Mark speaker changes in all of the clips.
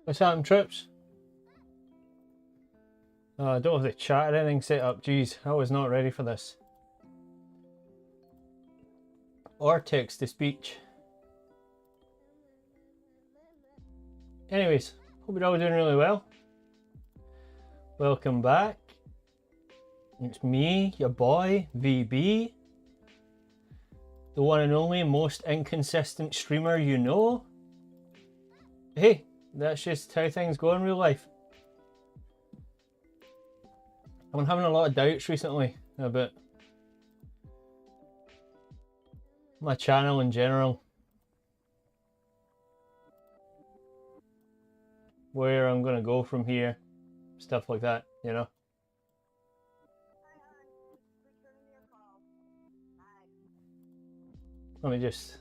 Speaker 1: What's happening, troops? I don't have the chat or anything set up. Jeez, I was not ready for this. Or text to speech. Anyways, hope you're all doing really well. Welcome back. It's me, your boy, VB. The one and only most inconsistent streamer you know. Hey, that's just how things go in real life. I've been having a lot of doubts recently about my channel in general. Where I'm gonna go from here. Stuff like that, you know. Let me just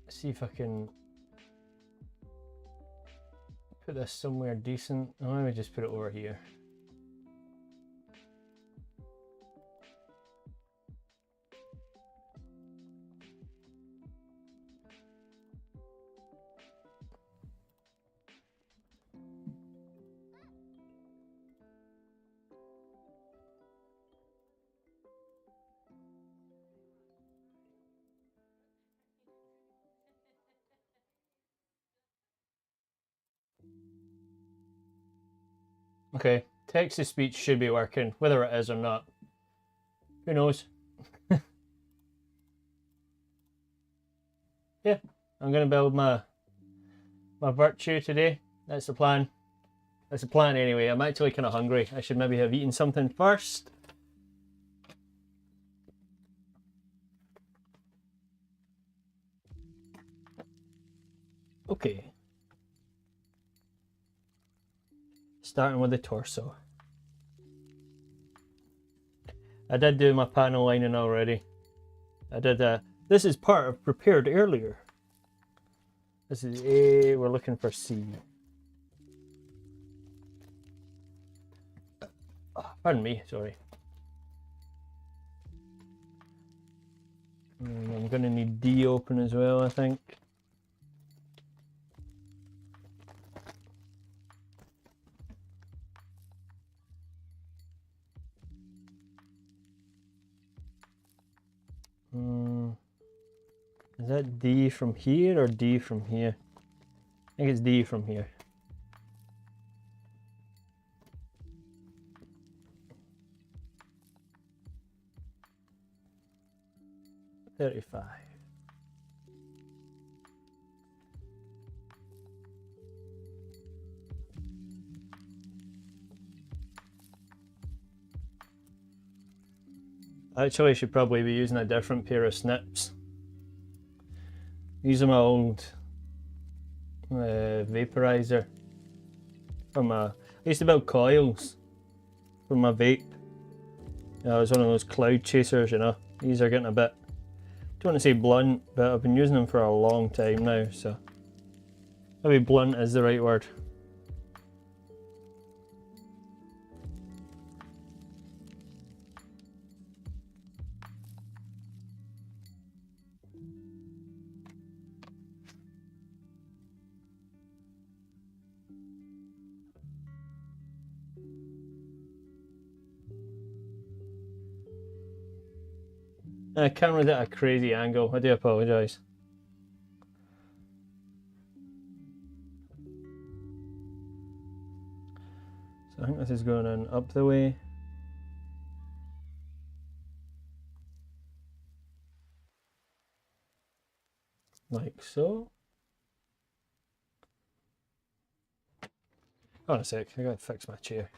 Speaker 1: see if I can put this somewhere decent. Oh, let me just put it over here. Okay, text to speech should be working, whether it is or not. Who knows? Yeah, I'm gonna build my virtue today. That's the plan. That's the plan anyway. I'm actually kind of hungry. I should maybe have eaten something first. Okay. Starting with the torso. I did do my panel lining already. I did this is part of prepared earlier. This is A, we're looking for C. Oh, pardon me, sorry. I'm gonna need D open as well, I think. Is that D from here or D from here? I think it's D from here. $35. Actually, I should probably be using a different pair of snips. These are my old vaporizer from I used to build coils for my vape. I was one of those cloud chasers, you know. These are getting a bit, don't want to say blunt, but I've been using them for a long time now, so maybe blunt is the right word. I camera's at a crazy angle, I do apologise. So I think this is going in up the way. Like so. Hold on a sec, I gotta fix my chair.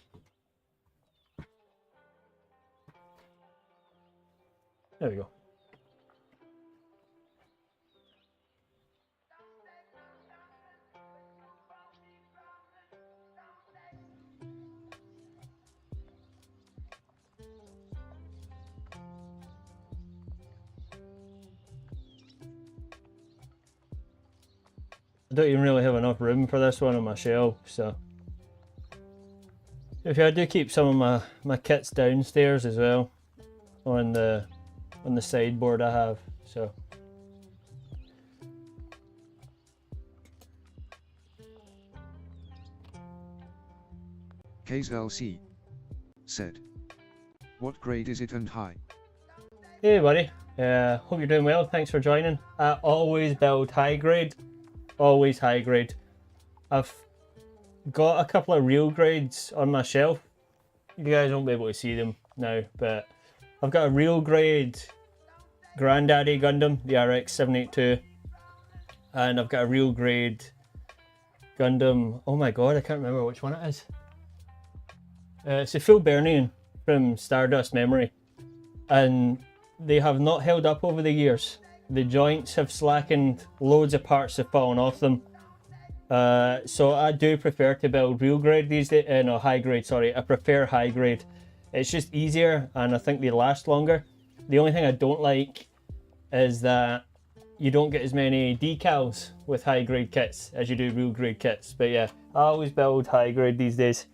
Speaker 1: There we go. I don't even really have enough room for this one on my shelf, so if I do keep some of my kits downstairs as well on the sideboard I have, So
Speaker 2: KZLC said, "What grade is it and hi?"
Speaker 1: hey buddy, hope you're doing well. Thanks for joining. I always build high grade, always high grade. I've got a couple of real grades on my shelf. You guys won't be able to see them now, but I've got a real grade Granddaddy Gundam, the RX-782, and I've got a real grade Gundam. Oh my god, I can't remember which one it is. It's a full Bernian from Stardust Memory, and they have not held up over the years. The joints have slackened, loads of parts have fallen off them. So I do prefer to build real grade these days. No, high grade, sorry. I prefer high grade. It's just easier and I think they last longer. The only thing I don't like is that you don't get as many decals with high grade kits as you do real grade kits. But yeah, I always build high grade these days.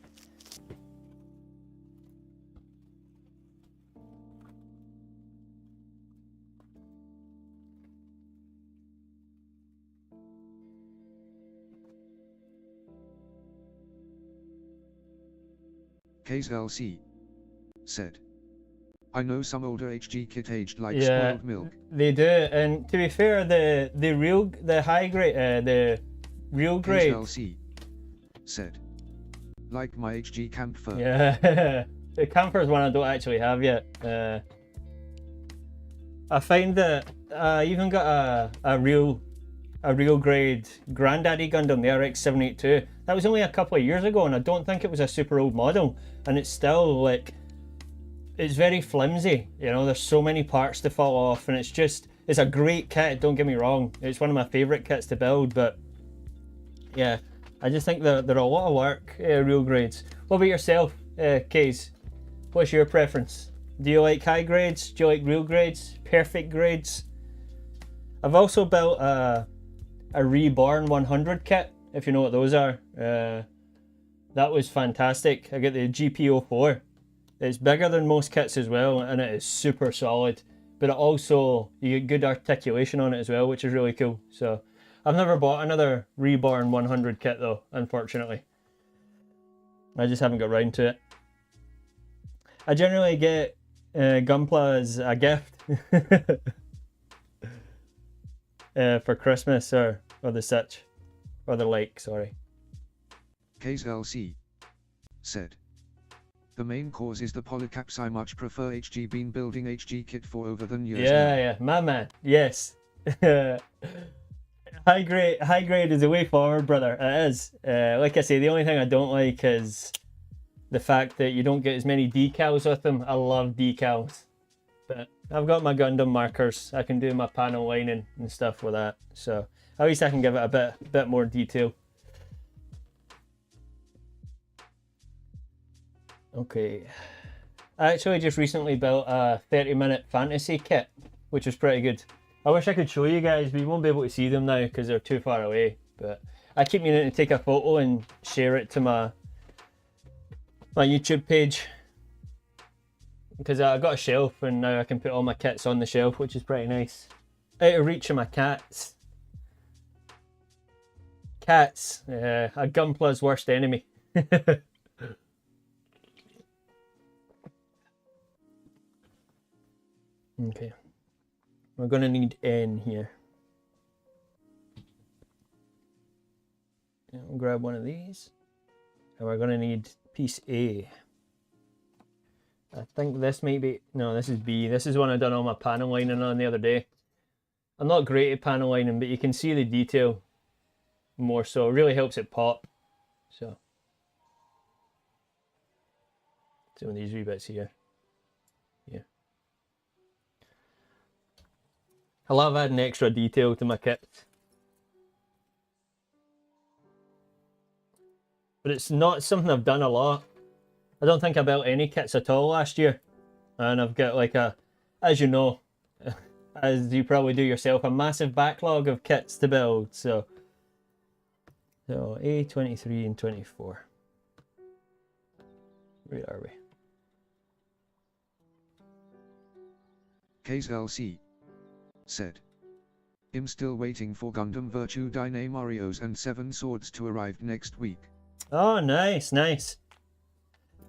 Speaker 2: KZLC said, "I know some older HG kit aged like
Speaker 1: Yeah,
Speaker 2: spoiled milk."
Speaker 1: they do. And to be fair, the real grade.
Speaker 2: KZLC said, "Like my HG camphor."
Speaker 1: Yeah, the camphor's one I don't actually have yet. I find that I even got a real grade Granddaddy Gundam, the RX-782. That was only a couple of years ago, and I don't think it was a super old model. And it's still like, it's very flimsy. You know, there's so many parts to fall off, and it's a great kit. Don't get me wrong. It's one of my favorite kits to build, but yeah, I just think they're a lot of work. Real grades. What about yourself, Kays? What's your preference? Do you like high grades? Do you like real grades? Perfect grades? I've also built a Reborn 100 kit, if you know what those are. That was fantastic. I get the GPO4. It's bigger than most kits as well, and it is super solid. But it also, you get good articulation on it as well, which is really cool. So I've never bought another Reborn 100 kit though, unfortunately. I just haven't got round to it. I generally get Gunpla as a gift for Christmas or the such, or the like, sorry.
Speaker 2: KZLC said, "The main cause is the polycaps. I much prefer HG. Been building HG kit for over than years now."
Speaker 1: Yeah, my man, yes. High grade is the way forward, brother. It is. Like I say, the only thing I don't like is the fact that you don't get as many decals with them. I love decals, but I've got my Gundam markers. I can do my panel lining and stuff with that, so at least I can give it a bit more detail. Okay, I actually just recently built a 30-minute fantasy kit, which is pretty good. I wish I could show you guys, but you won't be able to see them now because they're too far away. But I keep meaning to take a photo and share it to my YouTube page, because I got a shelf and now I can put all my kits on the shelf, which is pretty nice. Out of reach of my cats. Cats, a Gunpla's worst enemy. Okay, we're gonna need N here. Yeah, we'll grab one of these, and we're gonna need piece A. I think this might be, no, this is B. This is one I done all my panel lining on the other day. I'm not great at panel lining, but you can see the detail more so. It really helps it pop. So, some of these wee bits here. Yeah. I love adding extra detail to my kits. But it's not something I've done a lot. I don't think I built any kits at all last year. And I've got like as you know, as you probably do yourself, a massive backlog of kits to build. So A, 23 and 24. Where are we?
Speaker 2: KZLC said. I'm still waiting for Gundam Virtue Dynamarios and 7 Swords to arrive next week.
Speaker 1: Oh, nice, nice.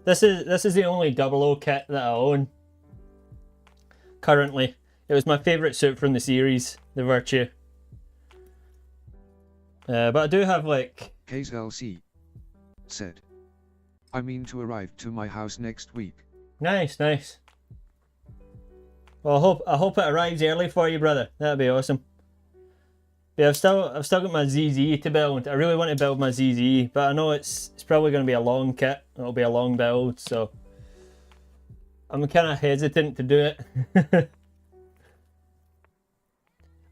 Speaker 1: This is the only 00 kit that I own currently. It was my favourite suit from the series, the Virtue. But I do have like...
Speaker 2: KZLC said. I mean to arrive to my house next week.
Speaker 1: Nice, nice. Well, I hope it arrives early for you, brother. That'd be awesome. Yeah, I've still got my ZZ to build. I really want to build my ZZ, but I know it's probably going to be a long kit. It'll be a long build, so I'm kind of hesitant to do it.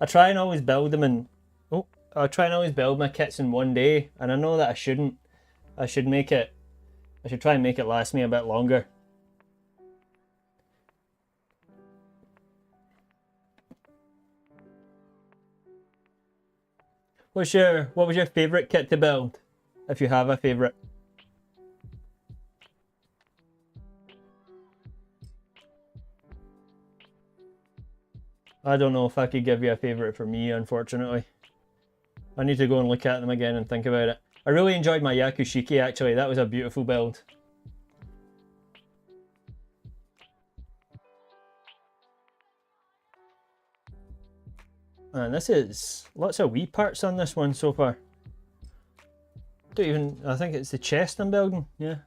Speaker 1: I try and always build them in. Oh, I try and always build my kits in one day, and I know that I shouldn't. I should try and make it last me a bit longer. What was your favourite kit to build? If you have a favourite. I don't know if I could give you a favourite for me, unfortunately. I need to go and look at them again and think about it. I really enjoyed my Yakushiki actually, that was a beautiful build. And this is lots of wee parts on this one so far. I think it's the chest I'm building, yeah.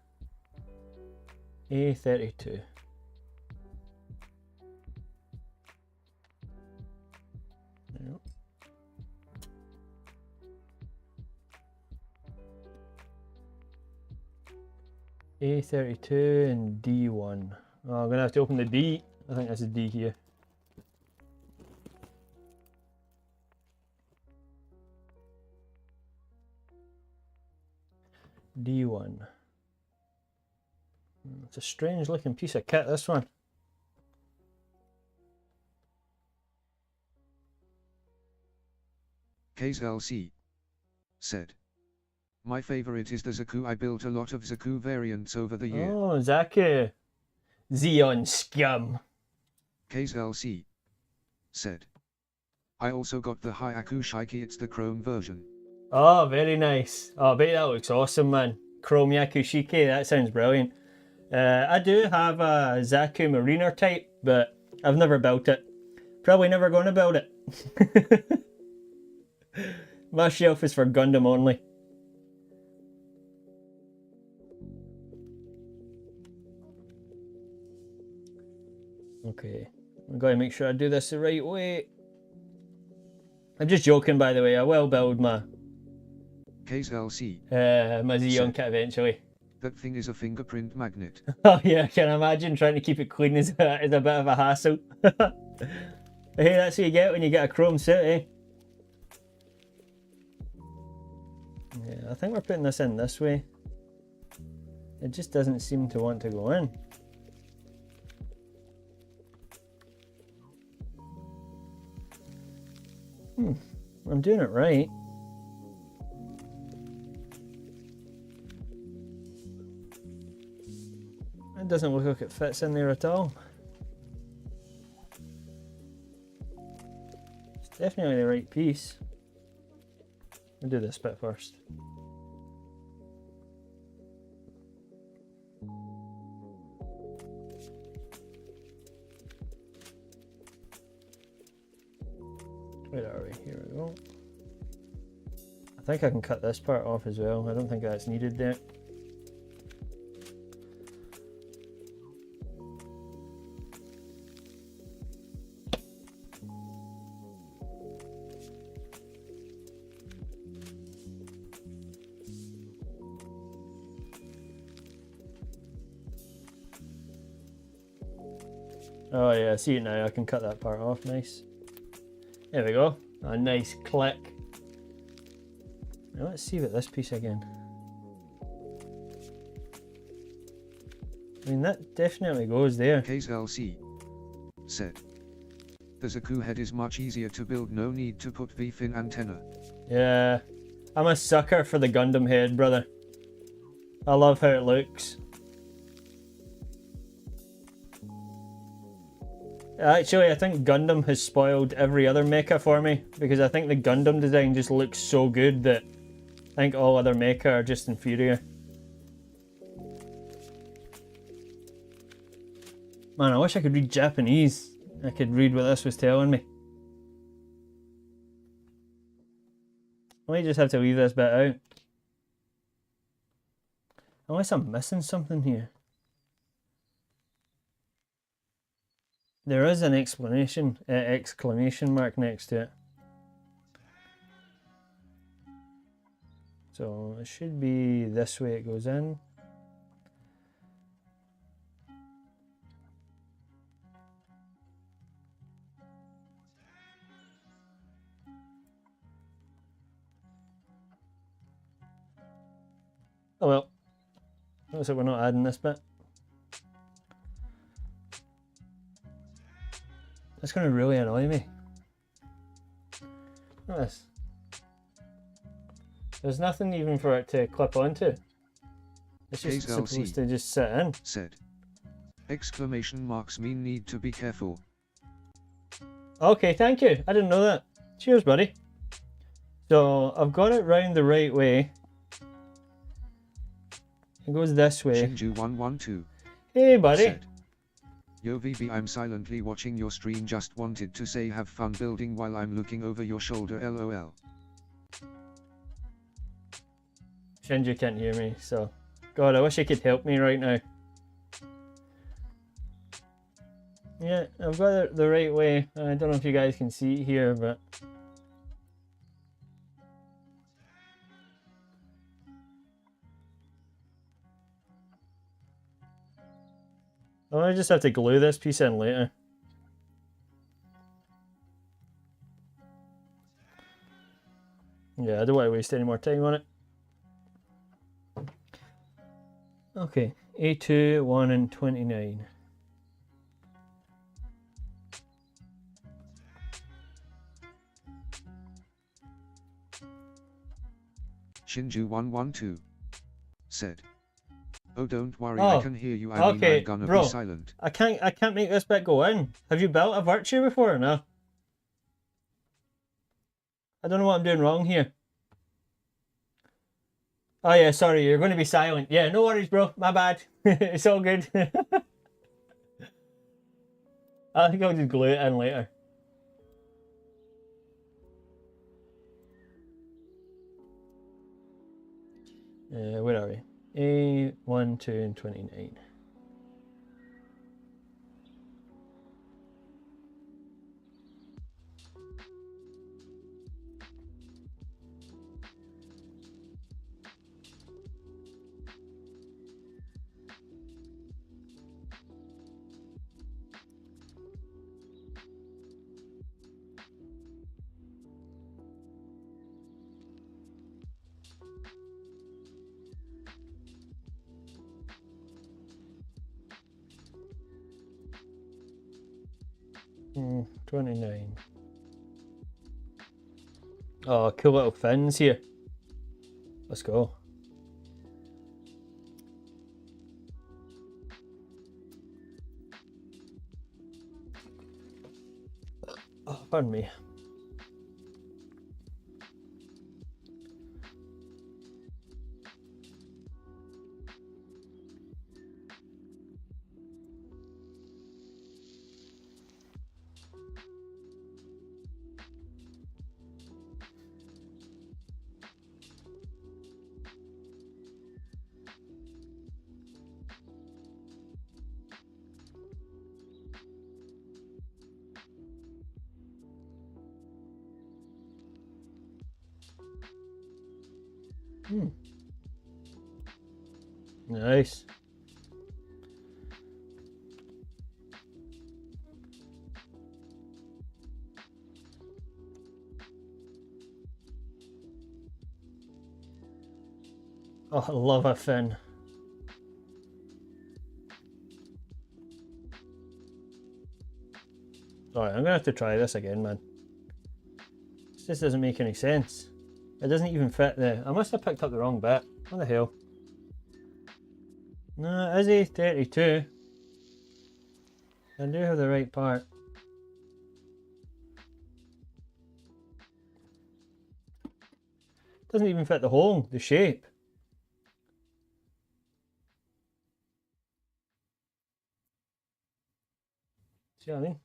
Speaker 1: A32. A32 and D1. Oh, I'm gonna have to open the D. I think that's a D here. D1. It's a strange looking piece of kit, this one.
Speaker 2: KZLC said. My favorite is the Zaku. I built a lot of Zaku variants over the year.
Speaker 1: Oh, Zaku. Xeon scum.
Speaker 2: KZLC said. I also got the Hyaku Shiki, it's the chrome version.
Speaker 1: Oh, very nice. Oh, I bet that looks awesome, man. Chrome Yakushiki, that sounds brilliant. I do have a Zaku Mariner type, but I've never built it. Probably never going to build it. My shelf is for Gundam only. Okay, I've got to make sure I do this the right way. I'm just joking, by the way. I will build my
Speaker 2: KZLC
Speaker 1: my Xeon kit eventually.
Speaker 2: That thing is a fingerprint magnet.
Speaker 1: Oh yeah, I can imagine trying to keep it clean is a bit of a hassle. Hey, that's what you get when you get a chrome suit, eh? Yeah, I think we're putting this in this way. It just doesn't seem to want to go in. I'm doing it right. It doesn't look like it fits in there at all. It's definitely the right piece. I'll do this bit first. Where are we? Here we go. I think I can cut this part off as well. I don't think that's needed there. Oh yeah, I see it now. I can cut that part off. Nice. There we go. A nice click. Now let's see about this piece again. I mean, that definitely goes there.
Speaker 2: KZLC said. The Zaku head is much easier to build, no need to put V-fin antenna.
Speaker 1: Yeah. I'm a sucker for the Gundam head, brother. I love how it looks. Actually, I think Gundam has spoiled every other mecha for me, because I think the Gundam design just looks so good that I think all other mecha are just inferior. Man, I wish I could read Japanese. I could read what this was telling me. I might just have to leave this bit out. Unless I'm missing something here. There is an exclamation mark next to it. So it should be this way it goes in. Oh well. Looks like we're not adding this bit. That's going to really annoy me. Look at this. There's nothing even for it to clip onto. It's just supposed to just sit in.
Speaker 2: Said. Exclamation marks mean need to be careful.
Speaker 1: Okay, thank you. I didn't know that. Cheers, buddy. So I've got it round the right way. It goes this way.
Speaker 2: Shinju112.
Speaker 1: Hey, buddy.
Speaker 2: Said. Yo VB, I'm silently watching your stream, just wanted to say have fun building while I'm looking over your shoulder, lol.
Speaker 1: Shinju can't hear me, so... God, I wish he could help me right now. Yeah, I've got it the right way. I don't know if you guys can see it here, but... I might just have to glue this piece in later. Yeah, I don't want to waste any more time on it. Okay, A2, 1 and 29.
Speaker 2: Shinju112 said. Oh, don't worry, I can hear you. I mean, I'm gonna
Speaker 1: bro,
Speaker 2: be silent.
Speaker 1: I can't make this bit go in. Have you built a virtue before or no? I don't know what I'm doing wrong here. Oh yeah, sorry, you're going to be silent. Yeah, no worries, bro. My bad. It's all good. I think I'll just glue it in later. Where are we? A1, 2, and 29. Hmm, 29. Oh, cool little fins here. Let's go. Oh, pardon me. Nice. Oh, I love a fin. Alright, I'm gonna have to try this again, man. This just doesn't make any sense. It doesn't even fit the... I must have picked up the wrong bit. What the hell? No, it is A32. I do have the right part. Doesn't even fit the hole, the shape. See what I mean?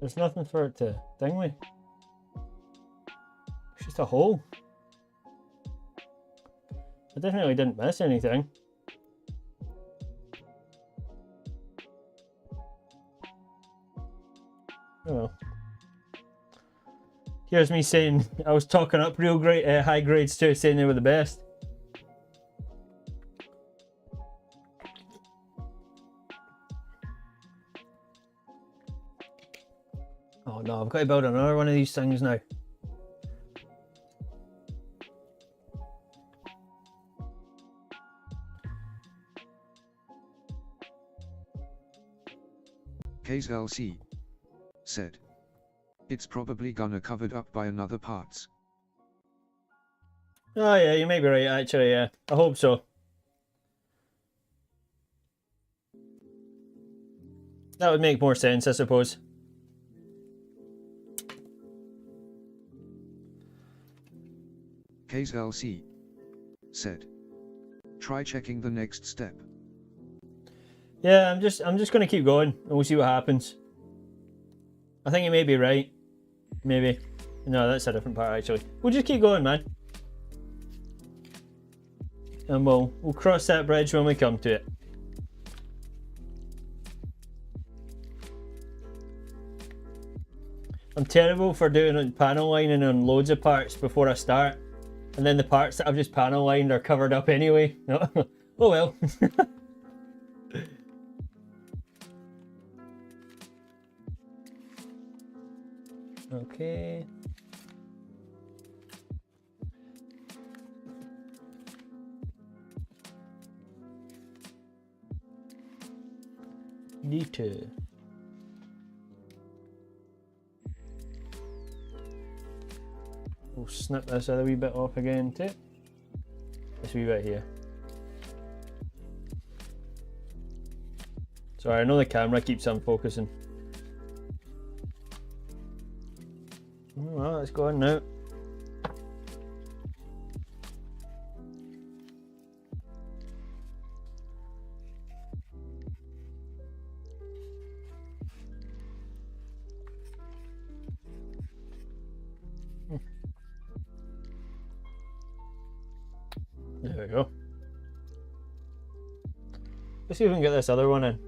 Speaker 1: There's nothing for it to ding with. It's just a hole. I definitely didn't miss anything. Oh well. Here's me saying I was talking up real great high grades too, saying they were the best. Oh no, I've got to build another one of these things now.
Speaker 2: Case LC said. It's probably gonna covered up by another parts.
Speaker 1: Oh yeah, you may be right actually, yeah. I hope so. That would make more sense, I suppose.
Speaker 2: Case LC said. Try checking the next step.
Speaker 1: Yeah, I'm just gonna keep going and we'll see what happens. I think you may be right. Maybe. No, that's a different part actually. We'll just keep going, man. And we'll cross that bridge when we come to it. I'm terrible for doing panel lining on loads of parts before I start. And then the parts that I've just panel lined are covered up anyway. Oh well. Okay. D2. We'll snip this other wee bit off again too. This wee bit here. Sorry, I know the camera keeps unfocusing. Well, let's go on now. There we go. Let's see if we can get this other one in.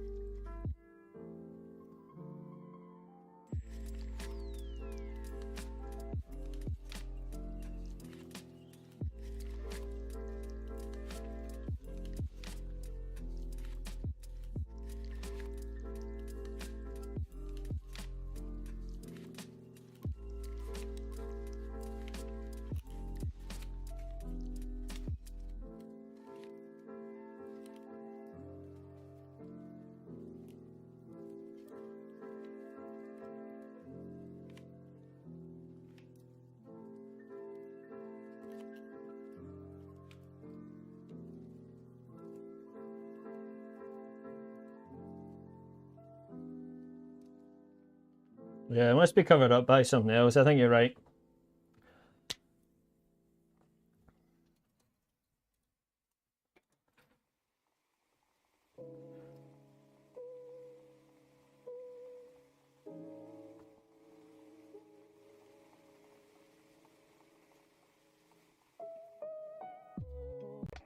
Speaker 1: Yeah, it must be covered up by something else. I think you're right.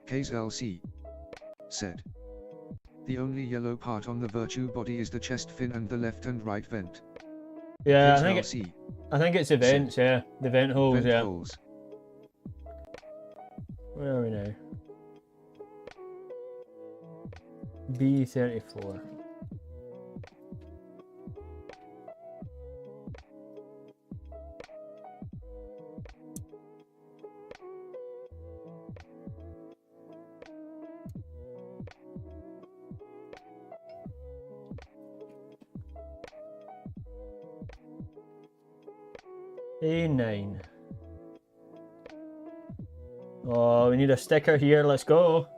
Speaker 2: Case LC said. The only yellow part on the virtue body is the chest fin and the left and right vent.
Speaker 1: Yeah,
Speaker 2: Case
Speaker 1: I think it's the vents, yeah. The vent holes,
Speaker 2: vent
Speaker 1: yeah.
Speaker 2: holes.
Speaker 1: Where are we now? B34. A9. Oh, we need a sticker here. Let's go.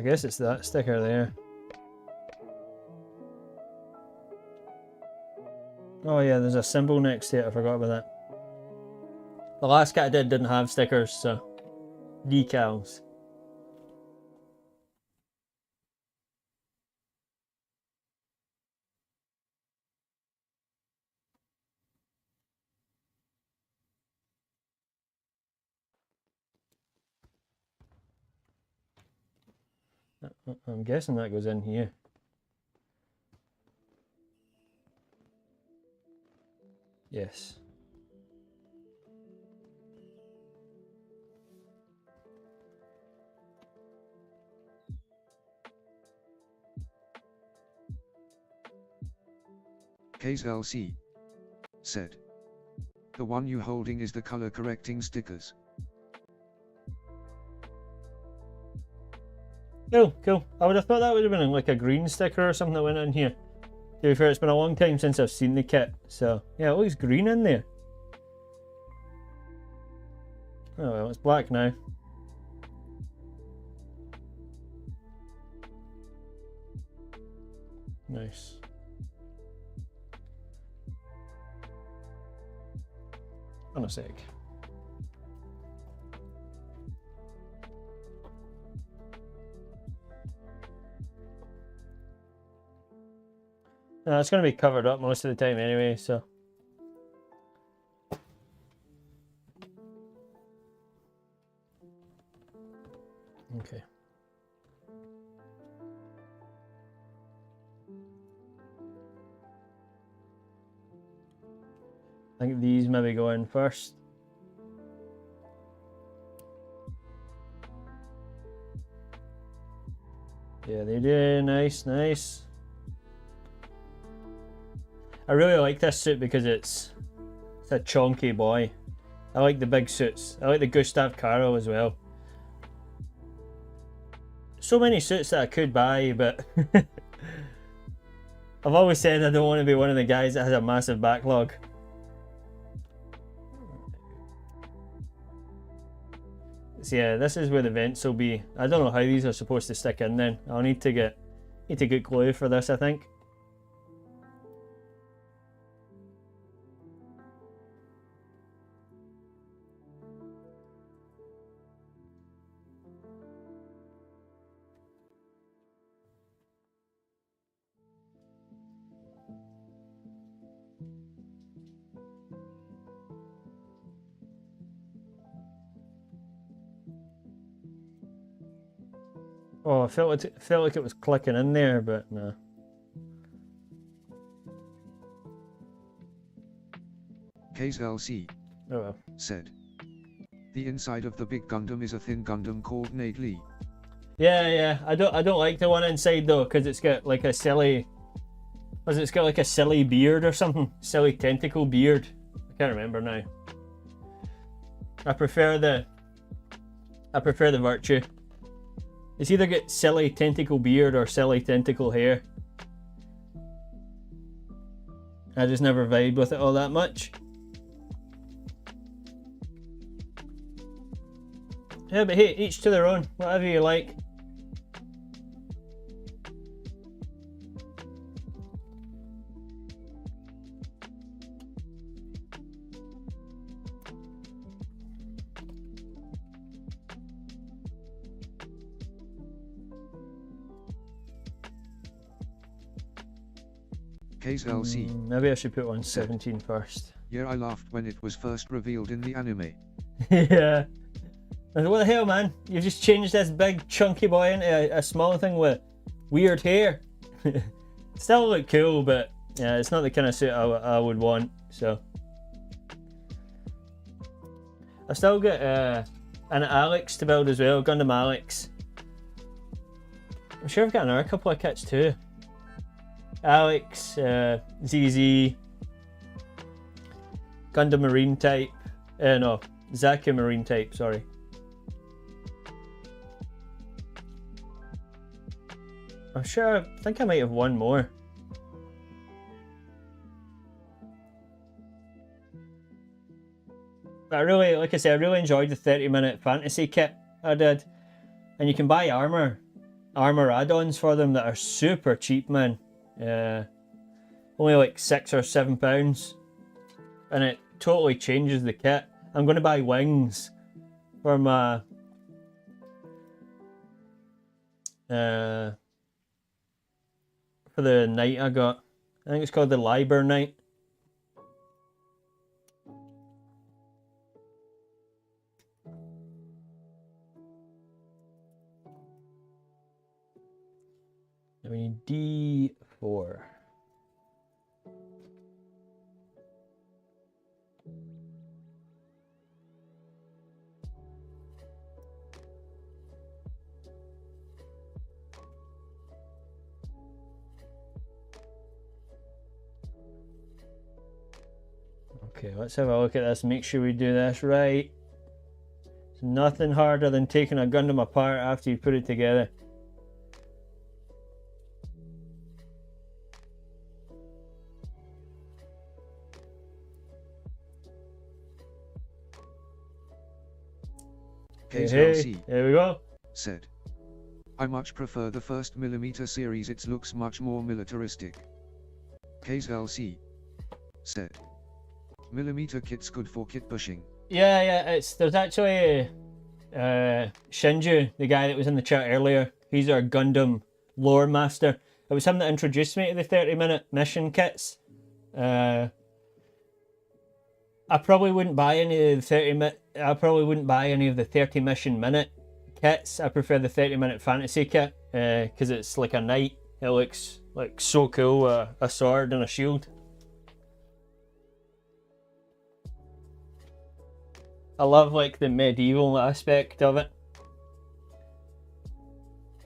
Speaker 1: guess it's that sticker there. Oh yeah, there's a symbol next to it, I forgot about that. The last kit I did didn't have stickers, so decals. I'm guessing that goes in here. Yes.
Speaker 2: Case LC said, the one you holding is the color correcting stickers.
Speaker 1: Cool, cool. I would have thought that would have been like a green sticker or something that went in here. To be fair, it's been a long time since I've seen the kit, so yeah, it looks green in there. Oh well, it's black now. Nice. On a sec. No, it's going to be covered up most of the time anyway, so. Okay. I think these maybe go in first. Yeah, they do. Nice, nice. I really like this suit because it's a chunky boy. I like the big suits. I like the Gustav Caro as well. So many suits that I could buy, but I've always said I don't want to be one of the guys that has a massive backlog. So yeah, this is where the vents will be. I don't know how these are supposed to stick in then. I'll need to get glue for this, I think. Oh, I felt like it was clicking in there, but no.
Speaker 2: Case LC
Speaker 1: Oh well.
Speaker 2: said, the inside of the big Gundam is a thin Gundam called Nate Lee.
Speaker 1: Yeah, yeah. I don't like the one inside though, because it's got like a silly. It's got like a silly beard or something, silly tentacle beard. I can't remember now. I prefer the Virtue. It's either got silly tentacle beard or silly tentacle hair. I just never vibe with it all that much. Yeah, but hey, each to their own. Whatever you like.
Speaker 2: Case LC.
Speaker 1: Maybe I should put 117 first.
Speaker 2: Yeah, I laughed when it was first revealed in the anime.
Speaker 1: Yeah. And what the hell, man? You've just changed this big chunky boy into a small thing with weird hair. Still look cool, but yeah, it's not the kind of suit I would want, so. I've still got an Alex to build as well, Gundam Alex. I'm sure I've got another couple of kits too. Alex, ZZ, Gundam Marine type, no, Zaku Marine type, sorry. I'm sure, I think I might have one more. But I really, like I said, I really enjoyed the 30-minute fantasy kit I did. And you can buy armour armor add-ons for them that are super cheap, man. Only like £6 or £7, and it totally changes the kit. I'm going to buy wings for my for the knight I got. I think it's called the Liber Knight. We need D4. Okay, let's have a look at this, make sure we do this right. It's nothing harder than taking a Gundam apart after you put it together.
Speaker 2: KZLC
Speaker 1: there we go.
Speaker 2: said, I much prefer the 1mm series, it looks much more militaristic. KZLC said, millimeter kit's good for kit pushing.
Speaker 1: Yeah, there's actually Shinju, the guy that was in the chat earlier. He's our Gundam lore master. It was him that introduced me to the 30-minute mission kits. I probably wouldn't buy any of the 30 mission minute kits. I prefer the 30-minute fantasy kit because it's like a knight. It looks like so cool, a sword and a shield. I love like the medieval aspect of it.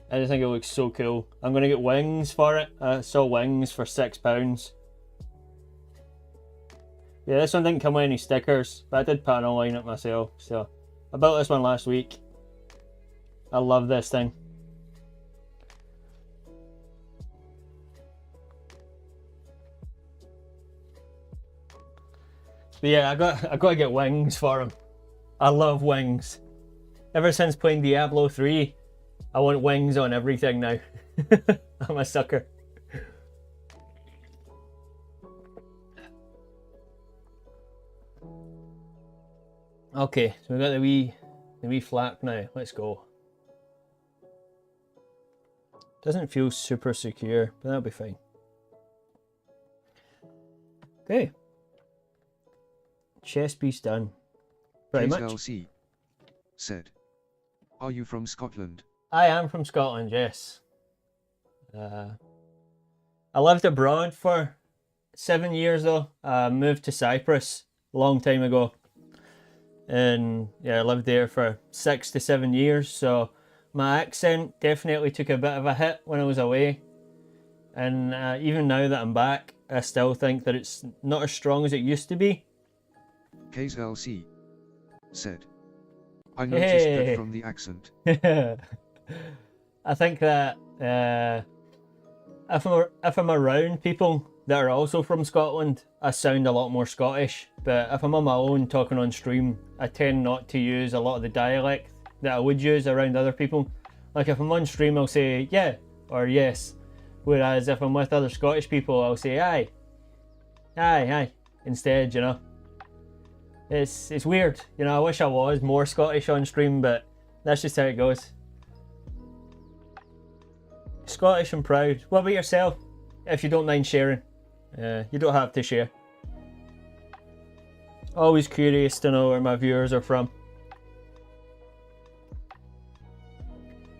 Speaker 1: I just think it looks so cool. I'm gonna get wings for it. I saw wings for £6. Yeah, this one didn't come with any stickers, but I did panel line it myself. So I built this one last week. I love this thing. But yeah, I got to get wings for him. I love wings. Ever since playing Diablo 3, I want wings on everything now. I'm a sucker. Okay, so we got the wee flap now. Let's go. Doesn't feel super secure, but that'll be fine. Okay. Chest piece done. Pretty much.
Speaker 2: KZLC said, are you from Scotland?
Speaker 1: I am from Scotland, yes. I lived abroad for 7 years though. I moved to Cyprus a long time ago. And yeah, I lived there for 6 to 7 years, so my accent definitely took a bit of a hit when I was away. And even now that I'm back, I still think that it's not as strong as it used to be.
Speaker 2: KZLC said, I noticed that from the accent.
Speaker 1: I think that if I'm around people that are also from Scotland, I sound a lot more Scottish. But if I'm on my own talking on stream, I tend not to use a lot of the dialect that I would use around other people. Like if I'm on stream, I'll say yeah or yes. Whereas if I'm with other Scottish people, I'll say aye, aye, aye instead, you know. It's weird, you know. I wish I was more Scottish on stream, but that's just how it goes. Scottish and proud. What about yourself? If you don't mind sharing. You don't have to share. Always curious to know where my viewers are from.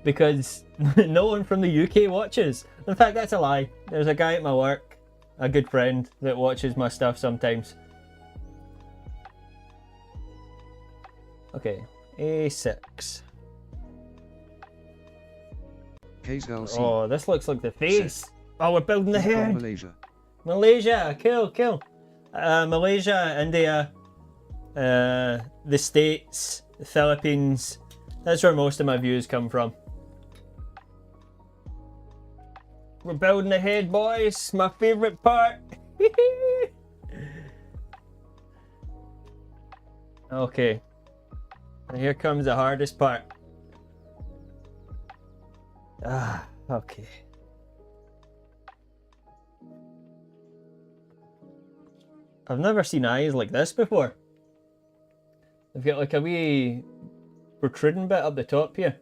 Speaker 1: Because no one from the UK watches. In fact, that's a lie. There's a guy at my work, a good friend, that watches my stuff sometimes. Okay, A6.
Speaker 2: KZLC.
Speaker 1: Oh, this looks like the face. Oh, we're building the head.
Speaker 2: Malaysia.
Speaker 1: Malaysia, cool. Malaysia, India, the States, the Philippines. That's where most of my views come from. We're building the head, boys. My favourite part. Okay. And here comes the hardest part. Ah, okay. I've never seen eyes like this before. They've got like a wee protruding bit up the top here.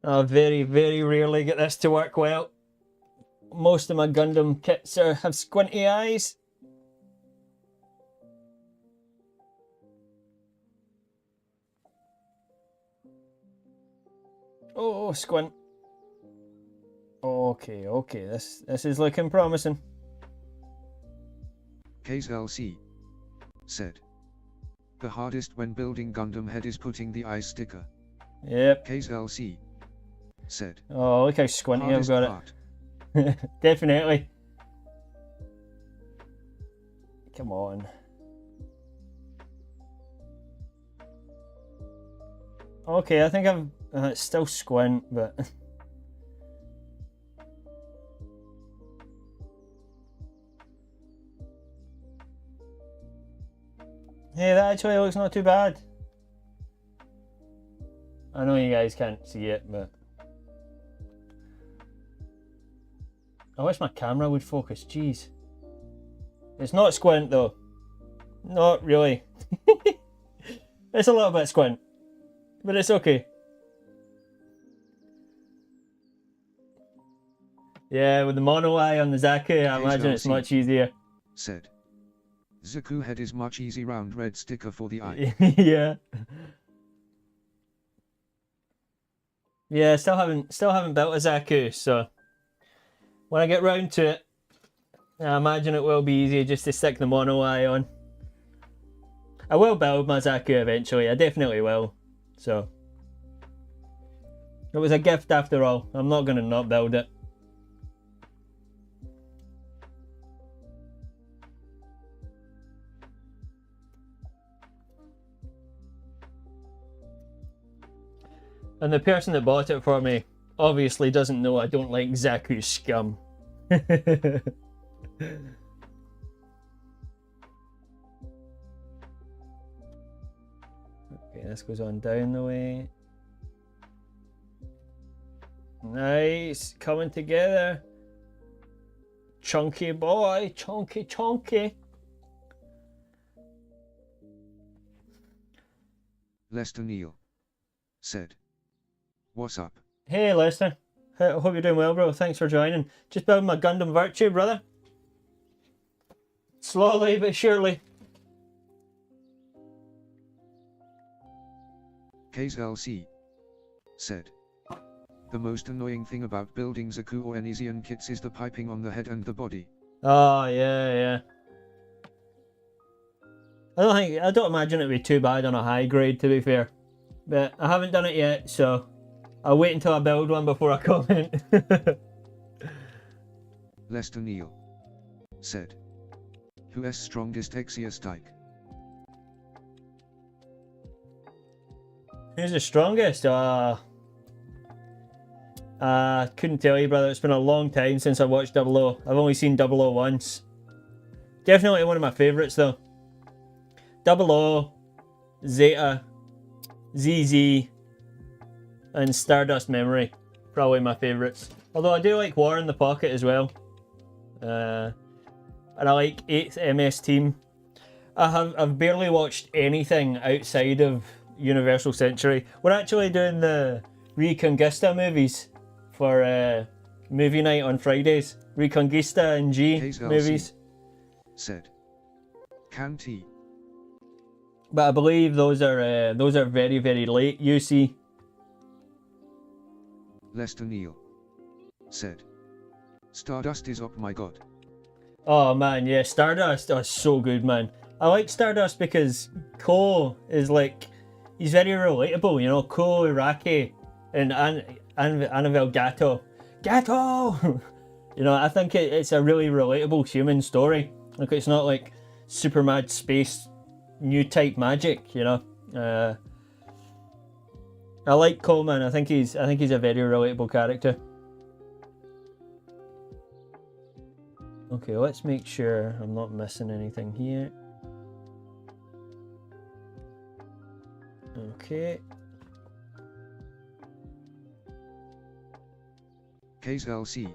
Speaker 1: I very, very rarely get this to work well. Most of my Gundam kits have squinty eyes. Oh, squint. Okay, okay, this is looking promising.
Speaker 2: KZLC said. The hardest when building Gundam head is putting the eye sticker.
Speaker 1: Yep.
Speaker 2: KZLC said.
Speaker 1: Oh, look how squinty I've
Speaker 2: Hardest
Speaker 1: got
Speaker 2: part.
Speaker 1: it. Definitely. Come on. Okay, I think I've... it's still squint, but... Hey, that actually looks not too bad. I know you guys can't see it, but... I wish my camera would focus, jeez. It's not squint though. Not really. It's a little bit squint. But it's okay. Yeah, with the mono eye on the Zaku, I imagine it's much easier.
Speaker 2: Said. Zaku head is much easy round red sticker for the eye.
Speaker 1: Yeah. Yeah, still haven't built a Zaku, so when I get round to it, I imagine it will be easier just to stick the mono eye on. I will build my Zaku eventually, I definitely will. So it was a gift after all. I'm not gonna not build it. And the person that bought it for me obviously doesn't know I don't like Zaku scum. Okay, this goes on down the way. Nice, coming together. Chunky boy, chunky, chunky.
Speaker 2: Lester Neal said. What's up?
Speaker 1: Hey Lester, hope you're doing well, bro. Thanks for joining. Just building my Gundam Virtue, brother. Slowly but surely.
Speaker 2: KZLC said. The most annoying thing about building Zaku or Enizian kits is the piping on the head and the body.
Speaker 1: Oh yeah, yeah. I don't imagine it'd be too bad on a high grade, to be fair. But I haven't done it yet, so I'll wait until I build one before I comment.
Speaker 2: Lester Neal said. Who's strongest Exia strike?
Speaker 1: Who's the strongest? Couldn't tell you, brother. It's been a long time since I watched 00. I've only seen 00 once. Definitely one of my favourites, though. 00, Zeta, ZZ, and Stardust Memory. Probably my favourites. Although I do like War in the Pocket as well. And I like 8th MS Team. I've barely watched anything outside of Universal Century. We're actually doing the Reconquista movies for movie night on Fridays. Reconquista and G
Speaker 2: KZLC
Speaker 1: movies.
Speaker 2: Said. Can T.
Speaker 1: But I believe those are very, very late UC.
Speaker 2: Lester Neal said. Stardust is up, my god.
Speaker 1: Oh man, yeah, Stardust. Oh, so good, man. I like Stardust because Ko is like, he's very relatable, you know. Ko, Iraqi, and Annabelle Gato. Gato! You know, I think it's a really relatable human story. Like, it's not like super mad space new type magic, you know. I like Coleman. I think he's a very relatable character. Okay, let's make sure I'm not missing anything here. Okay.
Speaker 2: KZLC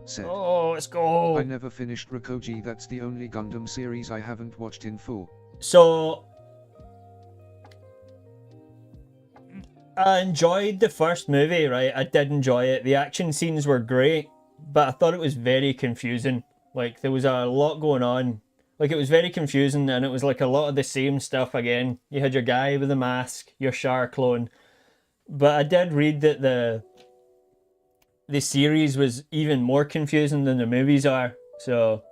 Speaker 2: said,
Speaker 1: Oh, let's go!
Speaker 2: I never finished Rakoji, that's the only Gundam series I haven't watched in full.
Speaker 1: So, I enjoyed the first movie, right? I did enjoy it. The action scenes were great, but I thought it was very confusing. Like, there was a lot going on. Like, it was very confusing, and it was like a lot of the same stuff again. You had your guy with the mask, your Char clone. But I did read that the series was even more confusing than the movies are. So,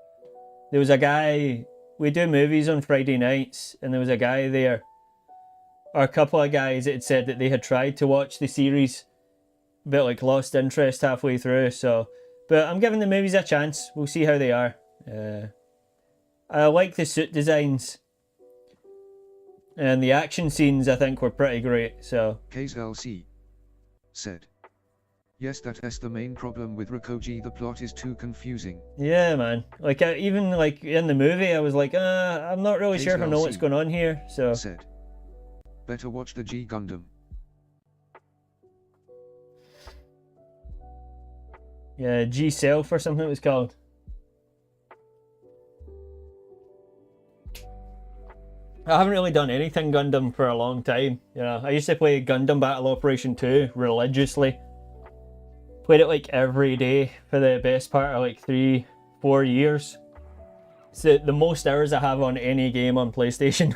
Speaker 1: there was a guy... We do movies on Friday nights, and there was a guy there, or a couple of guys that had said that they had tried to watch the series, but like lost interest halfway through. So, but I'm giving the movies a chance. We'll see how they are. I like the suit designs, and the action scenes I think were pretty great. So
Speaker 2: KZLC said, yes, that is the main problem with Rakoji, the plot is too confusing.
Speaker 1: yeah, man. Like even like in the movie, I was like, I'm not really sure if I know what's going on here. So
Speaker 2: said, better watch the G Gundam.
Speaker 1: Yeah, G Self or something it was called. I haven't really done anything Gundam for a long time. You know, I used to play Gundam Battle Operation 2 religiously. Played it like every day for the best part of like 3-4 years. It's the most hours I have on any game on PlayStation.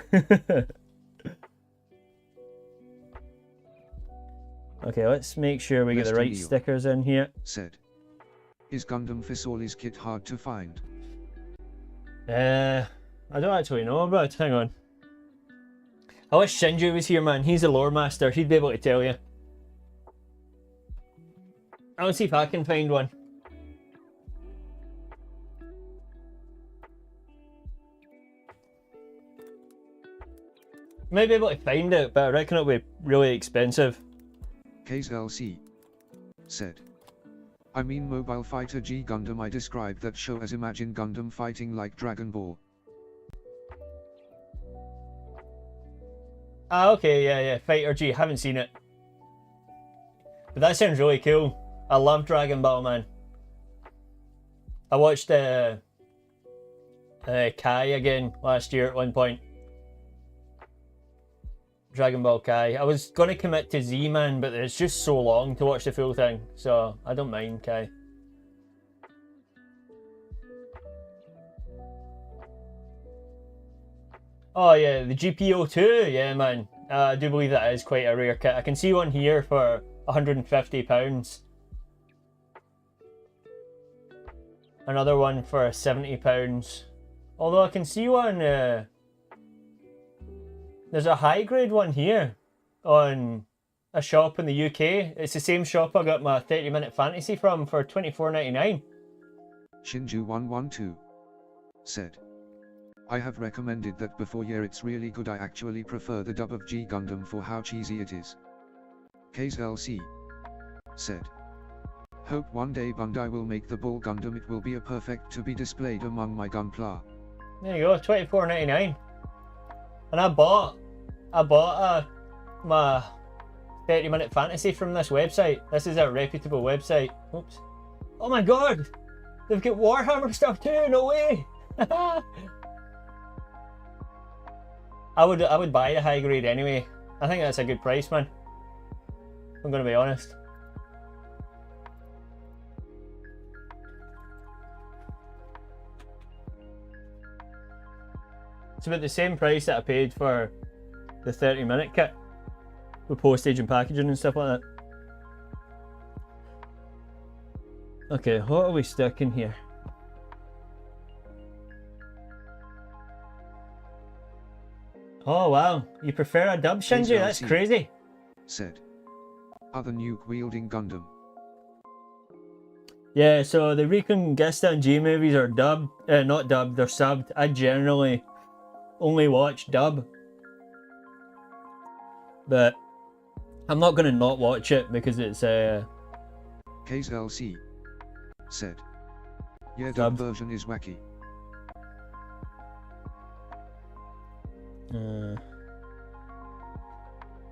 Speaker 1: Okay, let's make sure we get the right stickers in here.
Speaker 2: Said, is Gundam Fisolis kit hard to find?
Speaker 1: I don't actually know, but hang on. I wish Shinju was here, man. He's a lore master. He'd be able to tell you. I'll see if I can find one. Might be able to find it, but I reckon it'll be really expensive.
Speaker 2: KZLC said, I mean Mobile Fighter G Gundam, I described that show as Imagine Gundam fighting like Dragon Ball.
Speaker 1: Ah, okay, yeah, Fighter G, haven't seen it. But that sounds really cool. I love Dragon Ball, man. I watched Kai again last year at one point. Dragon Ball Kai. I was going to commit to Z-Man, but it's just so long to watch the full thing, so I don't mind Kai. Oh yeah, the GPO2, yeah man. I do believe that is quite a rare kit. I can see one here for £150. Another one for £70. Although I can see one, there's a high grade one here on a shop in the UK. It's the same shop I got my 30-minute fantasy from for £24.99.
Speaker 2: Shinju112 said, I have recommended that before, yeah, it's really good. I actually prefer the dub of G Gundam for how cheesy it is. KZLC said, hope one day Bandai will make the Ball Gundam, it will be a perfect to be displayed among my Gunpla.
Speaker 1: There you go, £24.99. And I bought my 30-minute fantasy from this website. This is a reputable website. Oops. Oh my god! They've got Warhammer stuff too, no way! I would buy the high grade anyway. I think that's a good price, man. I'm gonna be honest. It's about the same price that I paid for the 30-minute kit with postage and packaging and stuff like that. Okay, what are we stuck in here? Oh wow, you prefer a dub, Shinji? That's crazy.
Speaker 2: Said, other nuke wielding Gundam.
Speaker 1: Yeah, so the Recon Gistan G movies are dubbed, not dubbed, they're subbed. I generally only watch dub, but I'm not gonna not watch it because it's
Speaker 2: KZLC said, Yeah, dub
Speaker 1: Dubbed.
Speaker 2: version is wacky.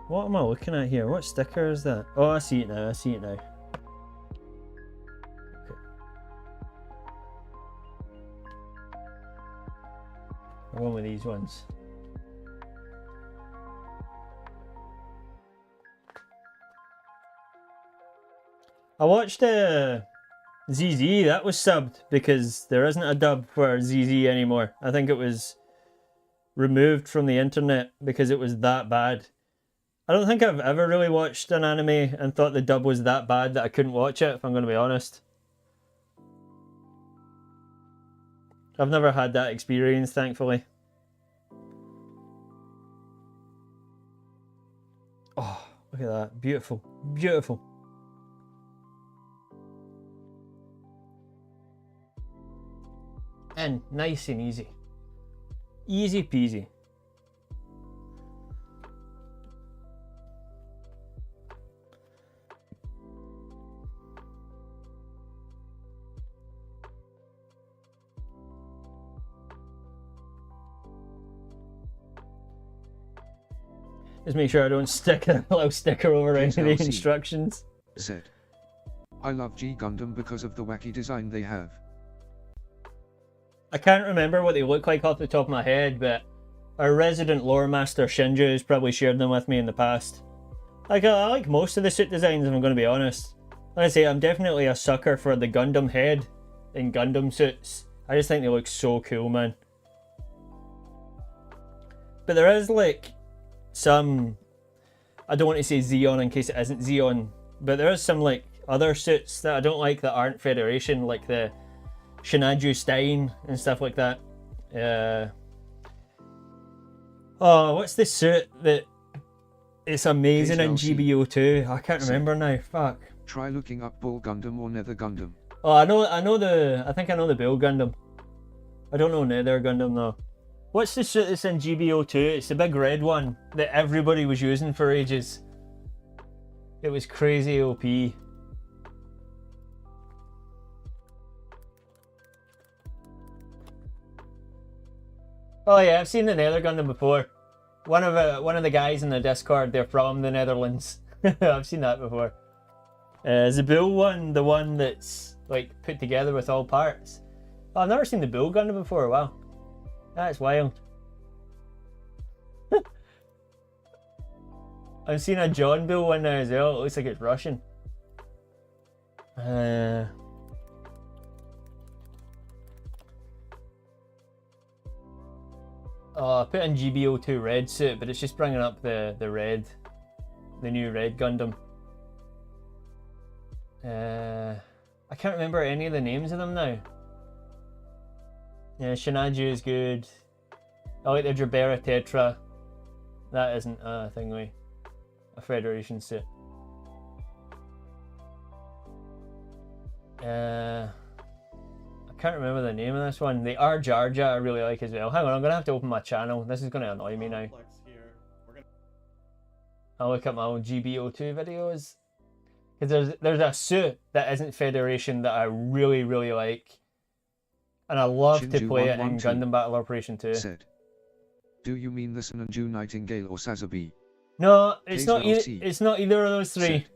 Speaker 1: What am I looking at here? What sticker is that? Oh, I see it now. I see it now. Okay. One with these ones. I watched ZZ, that was subbed because there isn't a dub for ZZ anymore. I think it was removed from the internet because it was that bad. I don't think I've ever really watched an anime and thought the dub was that bad that I couldn't watch it, if I'm going to be honest. I've never had that experience, thankfully. Oh, look at that. Beautiful. Beautiful. And nice and easy. Easy peasy. Just make sure I don't stick a little sticker over any of the instructions.
Speaker 2: Said, I love G Gundam because of the wacky design they have.
Speaker 1: I can't remember what they look like off the top of my head, but our resident lore master Shinju has probably shared them with me in the past. Like, I like most of the suit designs, if I'm going to be honest. Like I say, I'm definitely a sucker for the Gundam head in Gundam suits. I just think they look so cool, man. But there is like some, I don't want to say Zeon in case it isn't Zeon, but there is some like other suits that I don't like that aren't Federation, like the Shinaju Stein and stuff like that. Oh, what's the suit that it's amazing in GBO2? I can't remember now. Fuck.
Speaker 2: Try looking up Bull Gundam or Nether Gundam.
Speaker 1: Oh, I think I know the Bull Gundam. I don't know Nether Gundam though. What's the suit that's in GBO2? It's the big red one that everybody was using for ages. It was crazy OP. Oh yeah, I've seen the Nether Gundam before. One of the guys in the Discord, they're from the Netherlands. I've seen that before. Is the Bull one the one that's like put together with all parts? Oh, I've never seen the Bull Gundam before. Wow, that's wild. I've seen a John Bull one now as well. It looks like it's Russian. Oh, I put in GBO2 red suit, but it's just bringing up the new red Gundam. I can't remember any of the names of them now. Yeah, Shinaju is good. I like the Drabera Tetra. That isn't a thingy. A Federation suit. I can't remember the name of this one. The R Jar Jar I really like as well. Hang on, I'm gonna have to open my channel. This is gonna annoy me now. I'll look at my own GBO2 videos. Because there's a suit that isn't Federation that I really, really like. And I love to play it in Gundam Battle Operation 2.
Speaker 2: Said, do you mean the Sananju Nightingale or Sazabi?
Speaker 1: No, it's not either of those three.
Speaker 2: Said,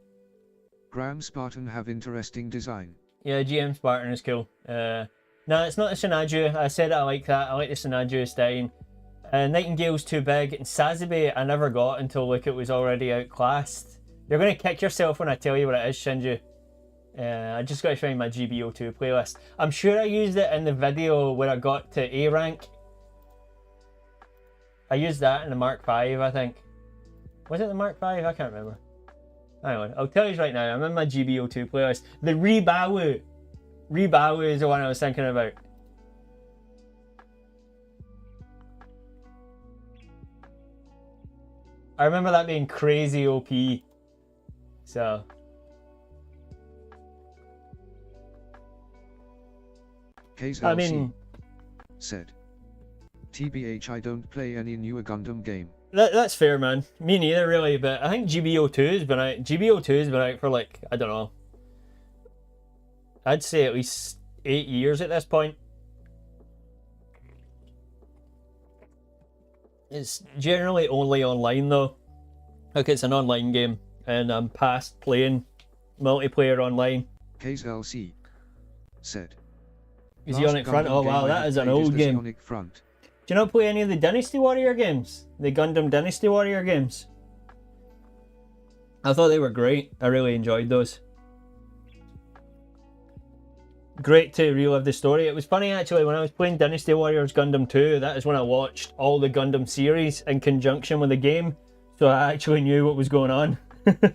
Speaker 2: Graham Spartan have interesting design.
Speaker 1: Yeah, GM Spartan is cool. No, it's not the Shinaju. I said I like that. I like the Shinaju Stein. Nightingale's too big. And Sazabi I never got until like it was already outclassed. You're going to kick yourself when I tell you what it is, Shinju. I just got to find my GBO2 playlist. I'm sure I used it in the video where I got to A rank. I used that in the Mark V, I think. Was it the Mark V? I can't remember. Hang on, I'll tell you right now. I'm in my GBO2 playlist. The Rebawu. Rebawu is the one I was thinking about. I remember that being crazy OP. So.
Speaker 2: I mean, said, TBH, I don't play any newer Gundam game.
Speaker 1: That's fair, man. Me neither, really. But I think GBO2's been out. GBO2's been out for like, I don't know. I'd say at least 8 years at this point. It's generally only online though. Like it's an online game, and I'm past playing multiplayer online.
Speaker 2: KZLC said.
Speaker 1: Is Xeonic Front? Oh wow, that is an old game.
Speaker 2: Xeonic Front.
Speaker 1: Do you not play any of the Dynasty Warrior games? The Gundam Dynasty Warrior games? I thought they were great. I really enjoyed those. Great to relive the story. It was funny actually, when I was playing Dynasty Warriors Gundam 2, that is when I watched all the Gundam series in conjunction with the game, so I actually knew what was going on. Oh,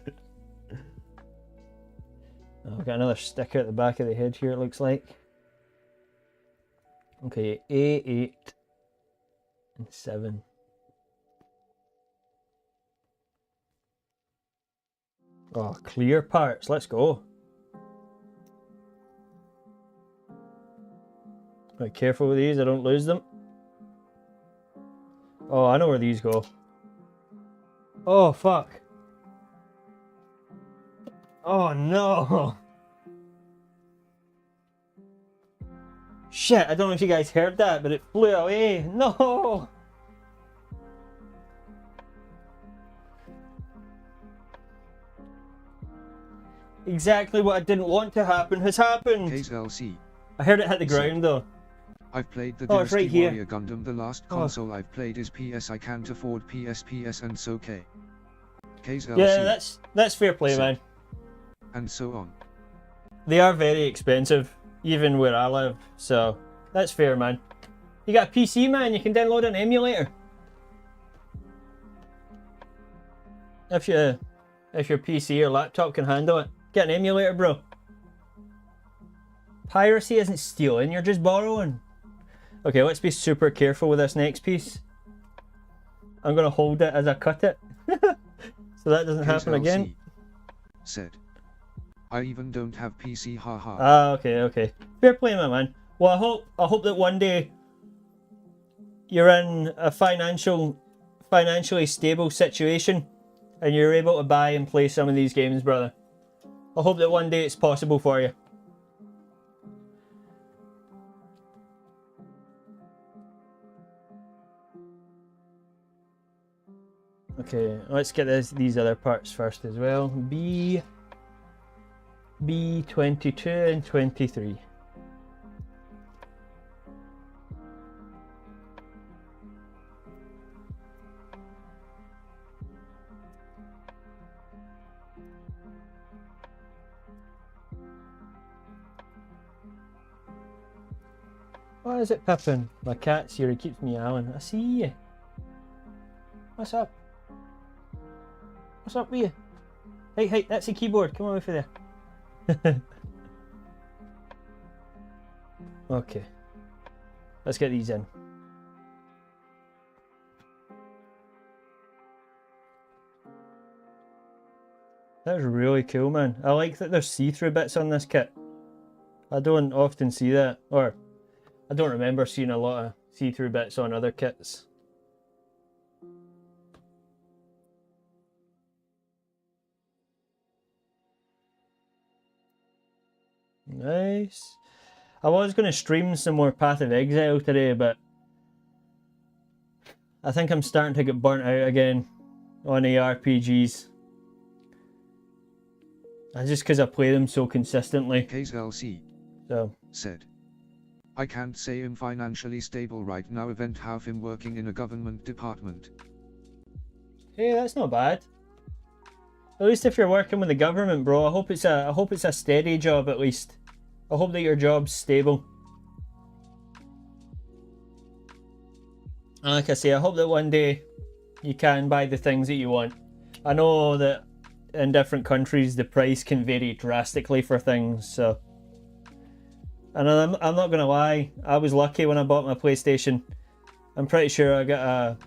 Speaker 1: I've got another sticker at the back of the head here, it looks like. Okay, A8 and 7. Oh, clear parts, let's go. Right, careful with these, I don't lose them. Oh, I know where these go. Oh, fuck. Oh, no. Shit, I don't know if you guys heard that, but it flew away. No! Exactly what I didn't want to happen has happened.
Speaker 2: KZLC.
Speaker 1: I heard it hit the ground though.
Speaker 2: I've played the
Speaker 1: Oh, it's
Speaker 2: Dynasty
Speaker 1: right here.
Speaker 2: Warrior Gundam. The last console I've played is PS. I can't afford PS and so KZLC.
Speaker 1: Yeah, that's fair play, man.
Speaker 2: And so on.
Speaker 1: They are very expensive, even where I live, so that's fair, man. You got a PC, man, you can download an emulator. If your PC or laptop can handle it, get an emulator, bro. Piracy isn't stealing, you're just borrowing. Okay, let's be super careful with this next piece. I'm gonna hold it as I cut it, so that doesn't happen again.
Speaker 2: Said. I even don't have PC, haha.
Speaker 1: Ah, okay. Fair play, my man. Well, I hope that one day you're in a financially stable situation and you're able to buy and play some of these games, brother. I hope that one day it's possible for you. Okay, let's get these other parts first as well. B22 and 23. What is it, Pippin? My cat's here, he keeps me meowing. I see you. What's up? What's up with you? Hey, that's the keyboard. Come on over there. Okay. Let's get these in. That's really cool, man. I like that there's see-through bits on this kit. I don't often see that, or I don't remember seeing a lot of see-through bits on other kits. Nice. I was going to stream some more Path of Exile today, but I think I'm starting to get burnt out again on ARPGs. That's just because I play them so consistently.
Speaker 2: KZLC said. I can't say I'm financially stable right now. Event have him working in a government department.
Speaker 1: Hey, that's not bad. At least if you're working with the government, bro, I hope it's a steady job at least. I hope that your job's stable. And like I say, I hope that one day you can buy the things that you want. I know that in different countries the price can vary drastically for things, so. And I'm not gonna lie, I was lucky when I bought my PlayStation. I'm pretty sure I got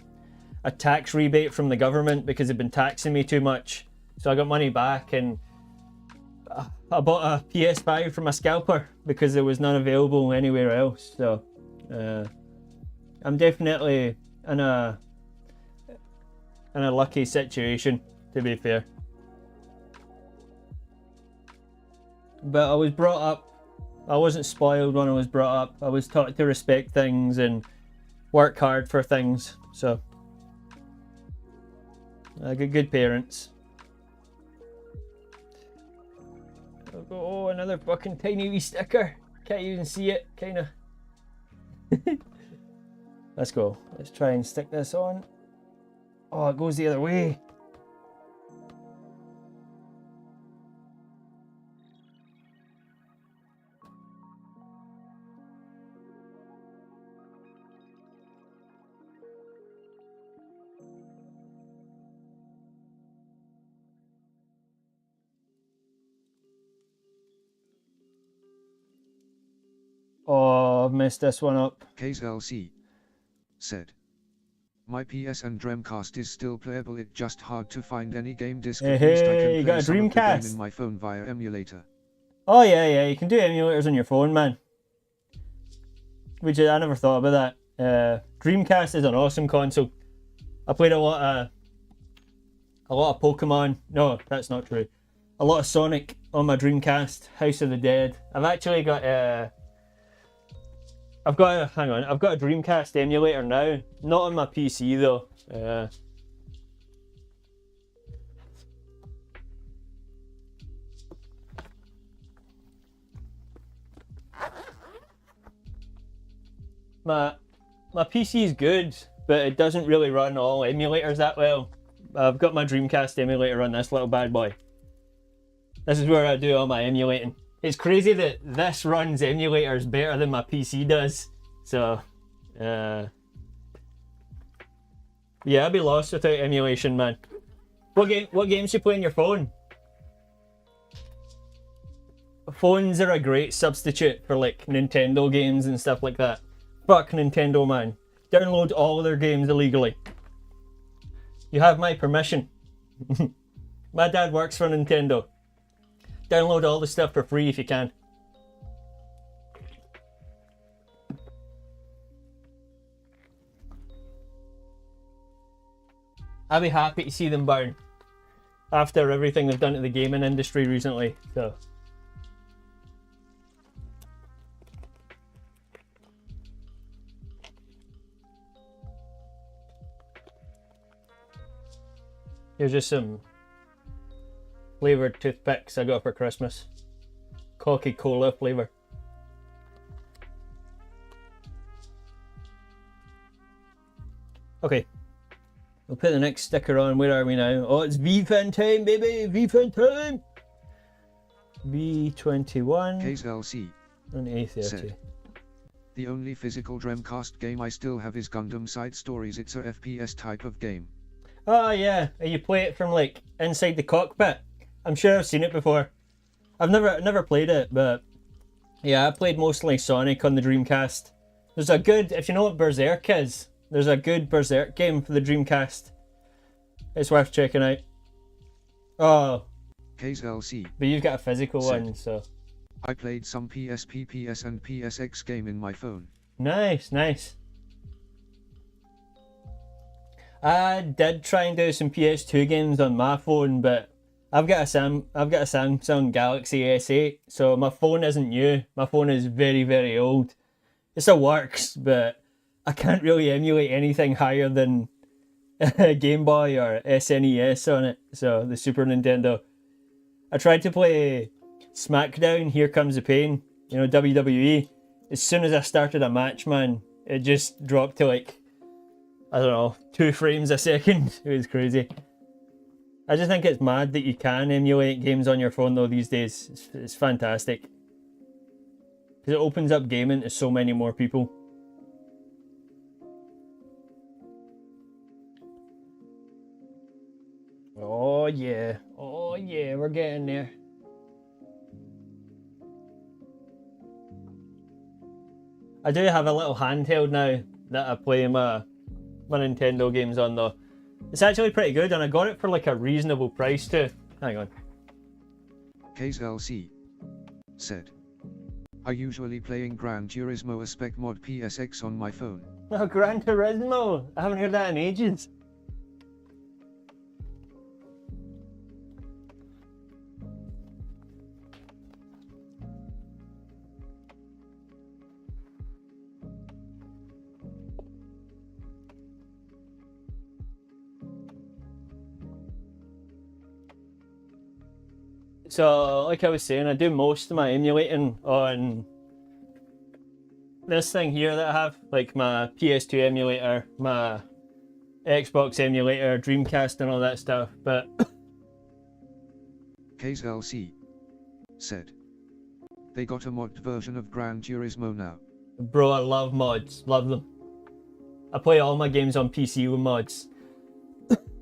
Speaker 1: a tax rebate from the government because they've been taxing me too much. So I got money back, and I bought a PS5 from a scalper because there was none available anywhere else. So I'm definitely in a lucky situation, to be fair. But I was brought up I wasn't spoiled when I was brought up. I was taught to respect things and work hard for things. So I got good parents. Oh, another fucking tiny wee sticker. Can't even see it, kinda. Let's go. Let's try and stick this on. Oh, it goes the other way. Oh, I've messed this one up.
Speaker 2: KZLC said, my PS and Dreamcast is still playable, it's just hard to find any game disc.
Speaker 1: Hey,
Speaker 2: At least I
Speaker 1: hey,
Speaker 2: can
Speaker 1: you
Speaker 2: play
Speaker 1: got a
Speaker 2: some of the game
Speaker 1: Dreamcast?
Speaker 2: in my phone via emulator.
Speaker 1: Oh yeah, you can do emulators on your phone, man. Which I never thought about that. Dreamcast is an awesome console. I played a lot of Pokemon. No, that's not true. A lot of Sonic on my Dreamcast. House of the Dead. I've actually got I've got a Dreamcast emulator now. Not on my PC though. My PC is good, but it doesn't really run all emulators that well. I've got my Dreamcast emulator on this little bad boy. This is where I do all my emulating. It's crazy that this runs emulators better than my PC does. So, yeah, I'd be lost without emulation, man. What games you play on your phone? Phones are a great substitute for like Nintendo games and stuff like that. Fuck Nintendo, man. Download all of their games illegally. You have my permission. My dad works for Nintendo. Download all the stuff for free if you can. I'd be happy to see them burn after everything they've done to the gaming industry recently. So. Here's just some flavoured toothpicks I got for Christmas. Coca-Cola flavour. Okay. We'll put the next sticker on. Where are we now? Oh, it's VFan time, baby! VFan time! V21.
Speaker 2: KZLC
Speaker 1: And A30.
Speaker 2: said, the only physical Dreamcast game I still have is Gundam Side Stories. It's a FPS type of game.
Speaker 1: Oh yeah, you play it from like inside the cockpit. I'm sure I've seen it before. I've never played it, but yeah, I played mostly Sonic on the Dreamcast. There's a good, if you know what Berserk is, there's a good Berserk game for the Dreamcast. It's worth checking out. Oh,
Speaker 2: KZLC.
Speaker 1: but you've got a physical one, so.
Speaker 2: I played some PSP, PS and PSX game in my phone.
Speaker 1: Nice. I did try and do some PS2 games on my phone, but I've got a Samsung Galaxy S8, so my phone isn't new. My phone is very, very old. It still works, but I can't really emulate anything higher than Game Boy or SNES on it, so the Super Nintendo. I tried to play SmackDown, Here Comes the Pain, you know, WWE. As soon as I started a match, man, it just dropped to like, I don't know, 2 frames a second. It was crazy. I just think it's mad that you can emulate games on your phone though these days. It's fantastic. Because it opens up gaming to so many more people. Oh yeah, we're getting there. I do have a little handheld now that I play my Nintendo games on though. It's actually pretty good and I got it for like a reasonable price too. Hang on.
Speaker 2: KZLC said, I usually playing Gran Turismo a spec mod PSX on my phone.
Speaker 1: Oh, Gran Turismo! I haven't heard that in ages. So, like I was saying, I do most of my emulating on this thing here that I have, like my PS2 emulator, my Xbox emulator, Dreamcast and all that stuff, but
Speaker 2: KZLC said. They got a modded version of Gran Turismo now.
Speaker 1: bro, I love mods, love them. I play all my games on PC with mods.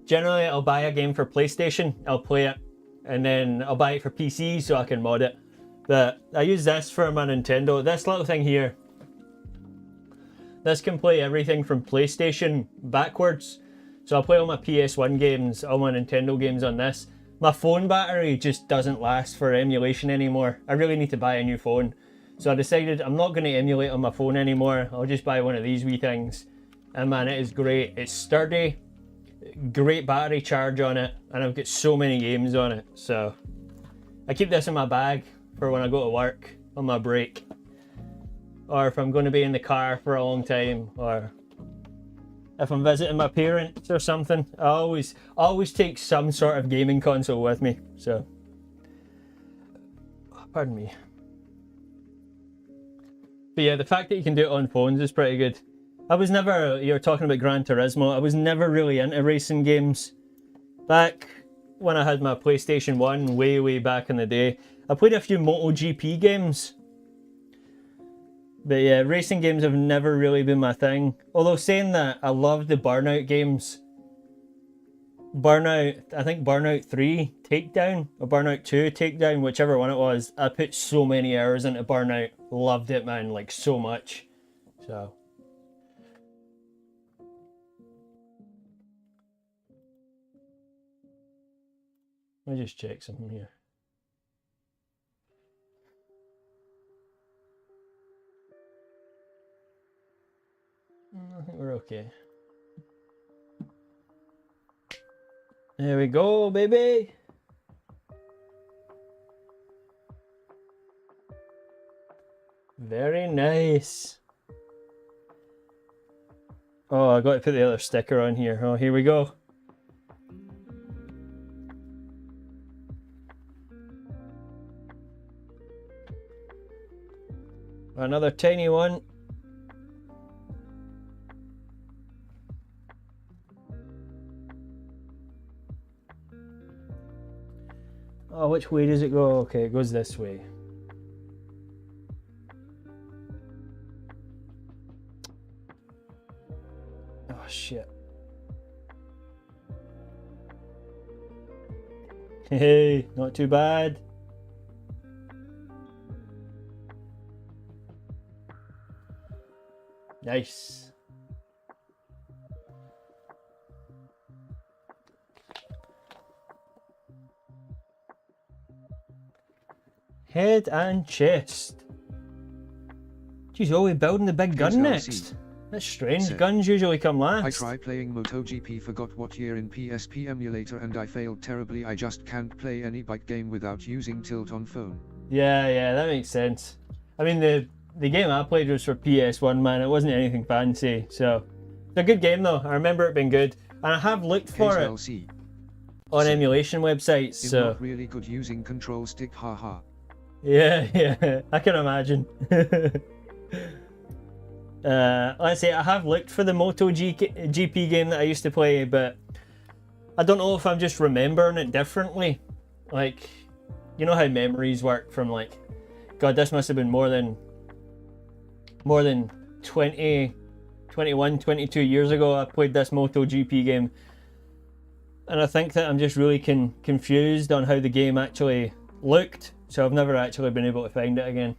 Speaker 1: Generally, I'll buy a game for PlayStation, I'll play it, and then I'll buy it for PC so I can mod it. But I use this for my Nintendo. This little thing here, this can play everything from PlayStation backwards. So I'll play all my PS1 games, all my Nintendo games on this. My phone battery just doesn't last for emulation anymore. I really need to buy a new phone. So I decided I'm not going to emulate on my phone anymore. I'll just buy one of these wee things. And man, it is great. It's sturdy, great battery charge on it, and I've got so many games on it. So I keep this in my bag for when I go to work on my break, or if I'm going to be in the car for a long time, or if I'm visiting my parents or something. I always take some sort of gaming console with me. So pardon me. But yeah, the fact that you can do it on phones is pretty good. I was never, you were talking about Gran Turismo, I was never really into racing games. Back when I had my PlayStation 1, way back in the day, I played a few MotoGP games. But yeah, racing games have never really been my thing. Although saying that, I love the Burnout games. Burnout, I think Burnout 3 Takedown, or Burnout 2 Takedown, whichever one it was. I put so many hours into Burnout. Loved it, man, like so much. So let me just check something here. I think we're okay. There we go, baby. Very nice. Oh, I got to put the other sticker on here. Oh, here we go. Another tiny one. Oh, which way does it go? Okay, it goes this way. Oh, shit. Hey, not too bad. Nice. Head and chest. Geez, oh, we're building the big gun next. That's strange. Guns usually come last.
Speaker 2: I tried playing MotoGP, forgot what year in PSP emulator, and I failed terribly. I just can't play any bike game without using tilt on phone.
Speaker 1: Yeah, that makes sense. I mean, the game I played was for PS1, man. It wasn't anything fancy, so it's a good game though. I remember it being good, and I have looked for it on emulation websites. So
Speaker 2: not really good using control stick, haha.
Speaker 1: Yeah, I can imagine. Let's say I have looked for the MotoGP game that I used to play, but I don't know if I'm just remembering it differently. Like, you know how memories work from like, God, this must have been more than 20, 21, 22 years ago I played this MotoGP game. And I think that I'm just really confused on how the game actually looked. So I've never actually been able to find it again.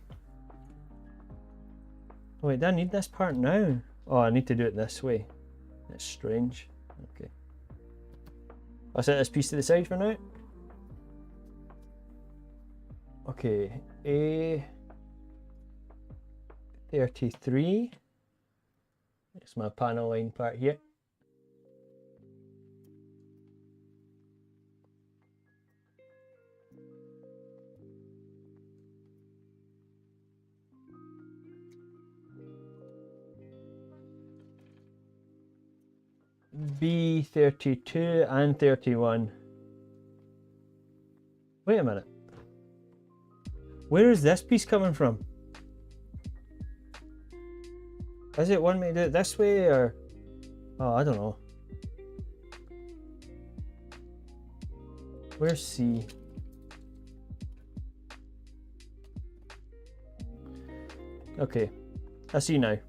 Speaker 1: Oh wait, do I need this part now? Oh, I need to do it this way. That's strange. Okay. I'll set this piece to the side for now. Okay, A33. It's my panel line part here. B32 and 31. Wait a minute. Where is this piece coming from? Does it want me to do it this way or? Oh, I don't know. Where's C? Okay, I see now.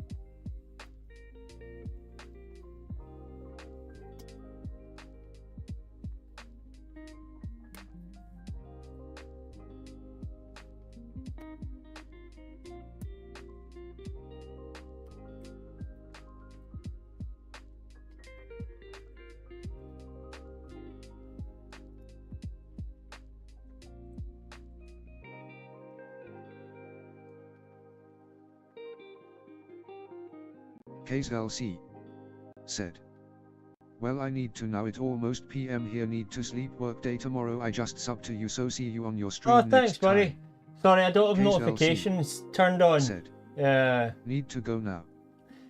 Speaker 2: KZLC said. Well, I need to now, it almost PM here, need to sleep, work day tomorrow, I just sub to you, so see you on your stream
Speaker 1: Oh,
Speaker 2: next
Speaker 1: thanks, buddy.
Speaker 2: time.
Speaker 1: Sorry, I don't have
Speaker 2: KZLC
Speaker 1: notifications turned on.
Speaker 2: said.
Speaker 1: Yeah.
Speaker 2: Need to go now.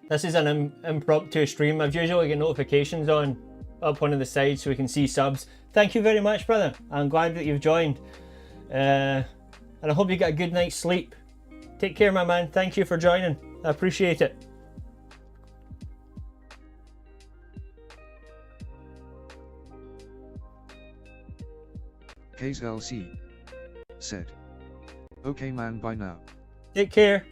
Speaker 1: This is an impromptu stream. I've usually got notifications on up one of the sides so we can see subs. Thank you very much, brother. I'm glad that you've joined. And I hope you get a good night's sleep. Take care, my man. Thank you for joining. I appreciate it.
Speaker 2: KZLC said. Okay man, bye now.
Speaker 1: Take care.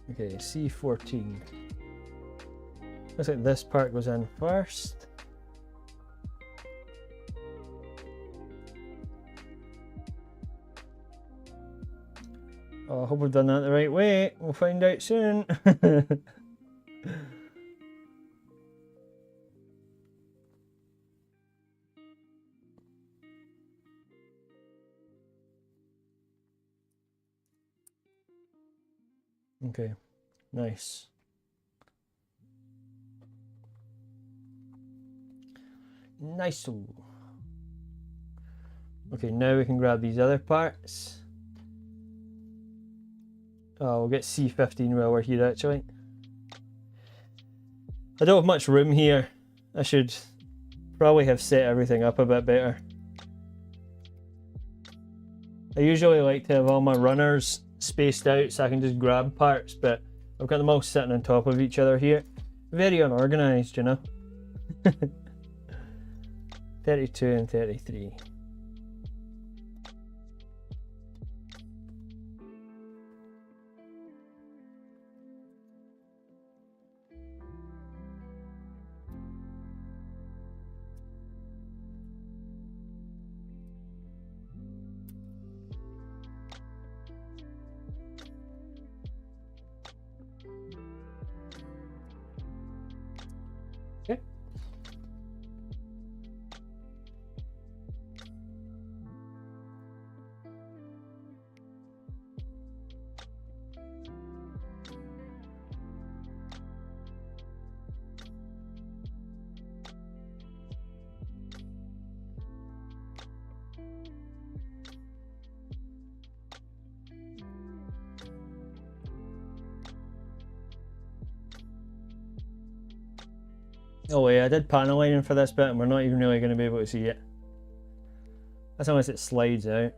Speaker 1: Okay, C14. Looks like this part goes in first. Oh, I hope we've done that the right way. We'll find out soon. Okay, nice. Nice. Okay, now we can grab these other parts. Oh, we'll get C15 while we're here actually. I don't have much room here. I should probably have set everything up a bit better. I usually like to have all my runners spaced out so I can just grab parts, but I've got them all sitting on top of each other here. Very unorganized, you know. 32 and 33. Okay. Oh yeah, I did panel lining for this bit and we're not even really going to be able to see it. That's unless it slides out.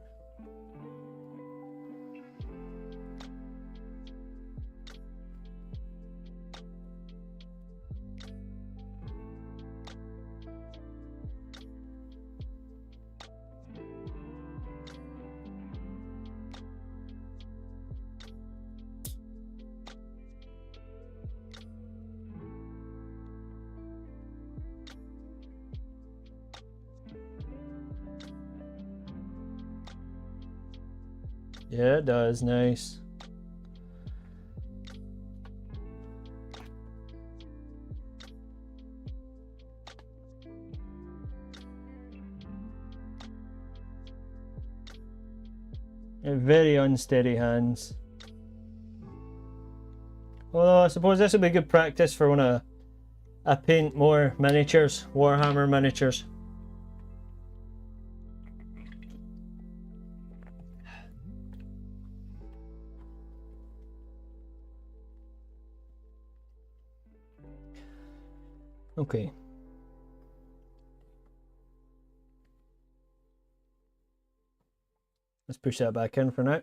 Speaker 1: Yeah, it does. Nice. Very unsteady hands. Although I suppose this would be good practice for when I paint more miniatures, Warhammer miniatures. Okay. Let's push that back in for now.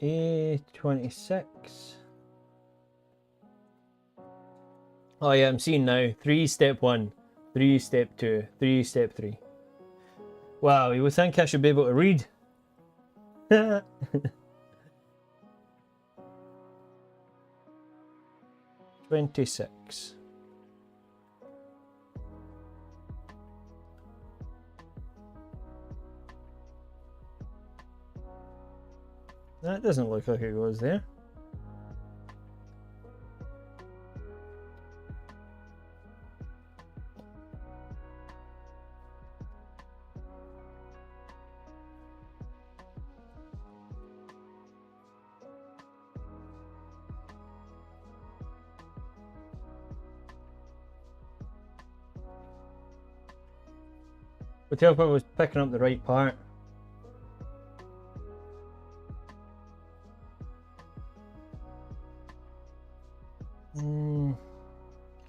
Speaker 1: A26. Oh yeah, I'm seeing now. 3 step 1, 3 step 2, 3 step 3. Wow, you would think I should be able to read. 26. That doesn't look like it goes there. But tell if I was picking up the right part.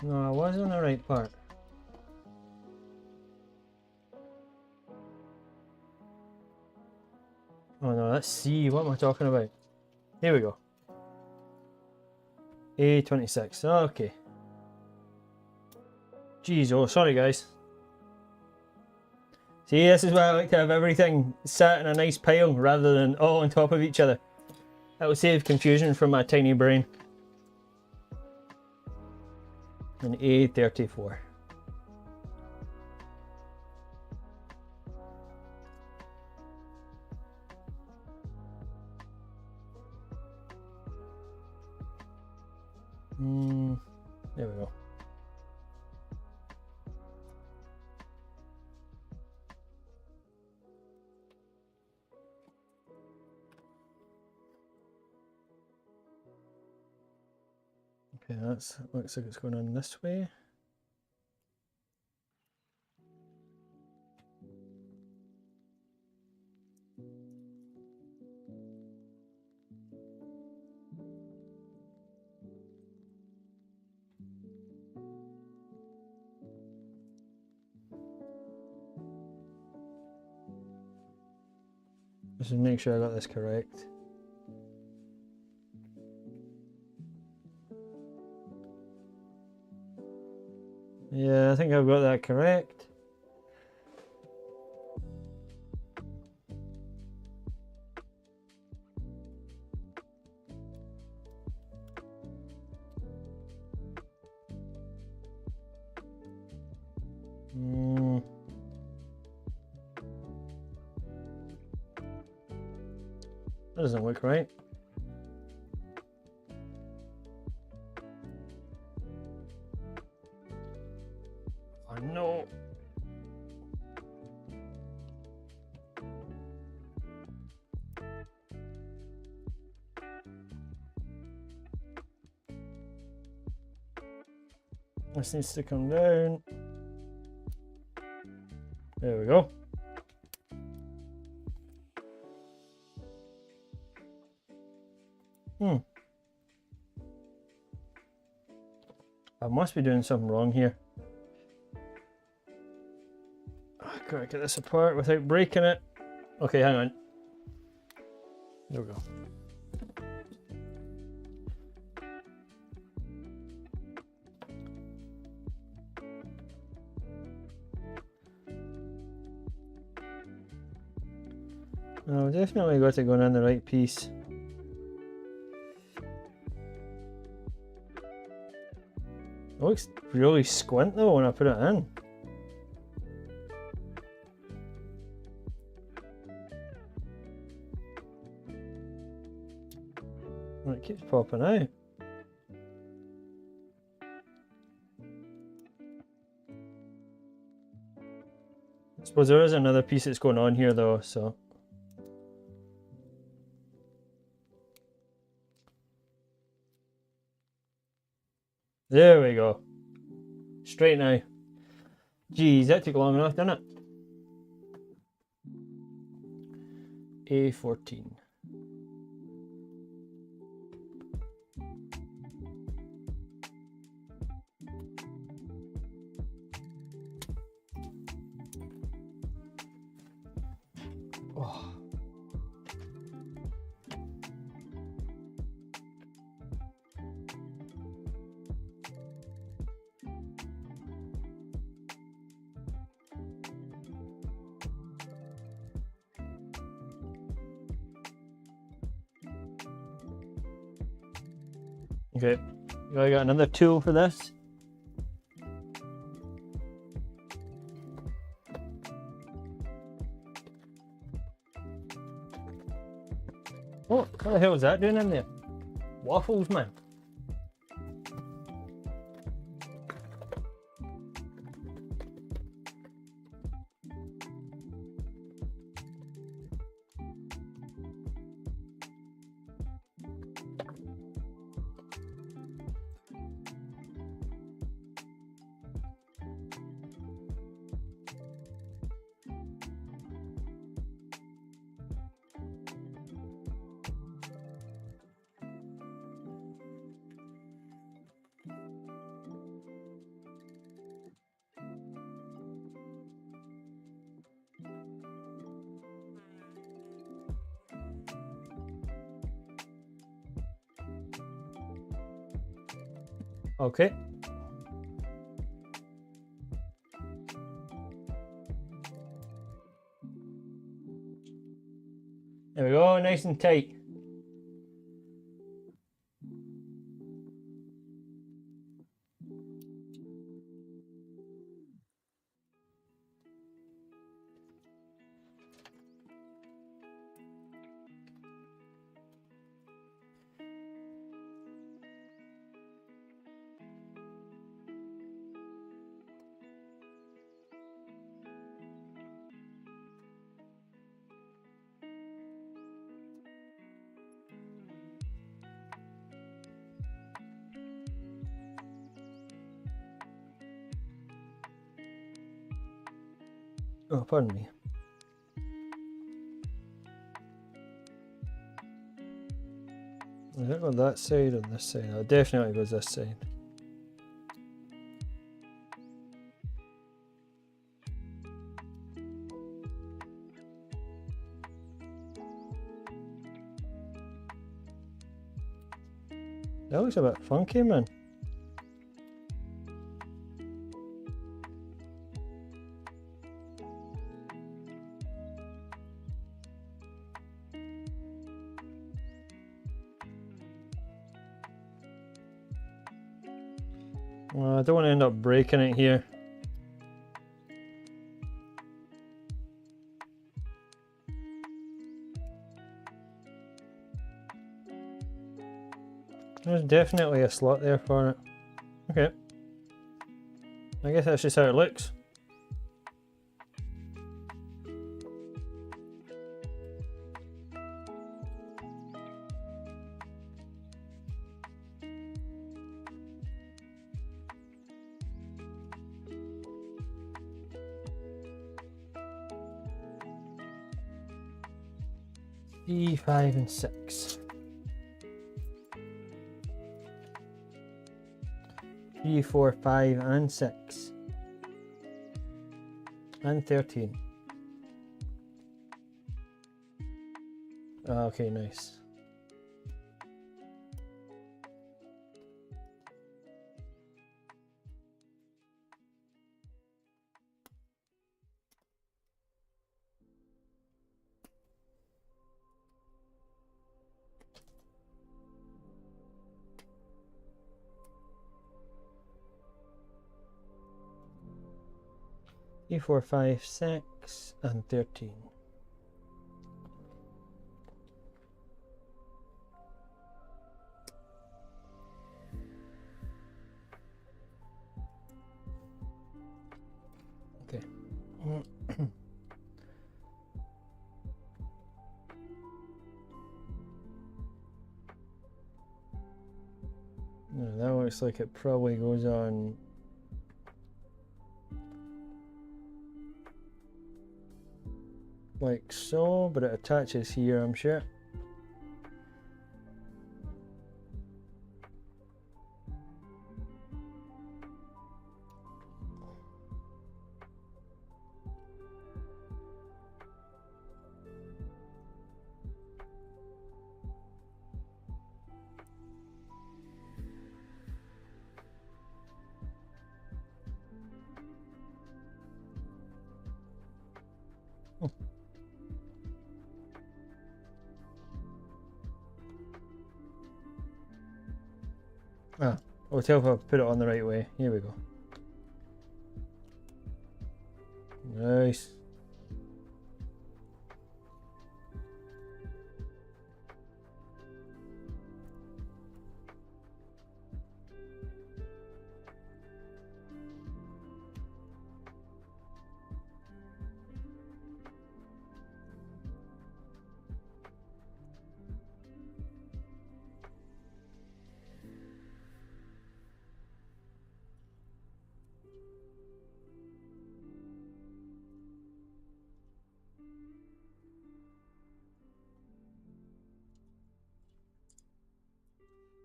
Speaker 1: No, I was on the right part. Oh no, that's C. What am I talking about? Here we go. A26. Okay. Jeez, oh, sorry guys. See, this is why I like to have everything sat in a nice pile rather than all on top of each other. That will save confusion from my tiny brain. And A34. There we go. Okay, that's looks like it's going on this way. Just to make sure I got this correct. Yeah, I think I've got that correct. That doesn't look right. Oh no. This needs to come down. There we go. I must be doing something wrong here. I gotta get this apart without breaking it. Okay, hang on. There we go. No, definitely got it going on the right piece. It looks really squint though when I put it in. And it keeps popping out. I suppose there is another piece that's going on here though, so. There we go. Straight now. Geez, that took long enough, didn't it? A14. Okay, I got another tool for this. Oh, what the hell is that doing in there? Waffles, man. Okay. There we go, nice and tight. Oh, pardon me. Does it go that side or this side? Oh, it definitely goes this side. That looks a bit funky, man. I don't want to end up breaking it here. There's definitely a slot there for it. Okay. I guess that's just how it looks. E5 and 6. 3, 4, 5 and 6. And 13. Okay, nice. E4, 5, 6 and 13. Okay. No, that looks like it probably goes on like so, but it attaches here, I'm sure. Ah, I'll tell if I put it on the right way. Here we go. Nice.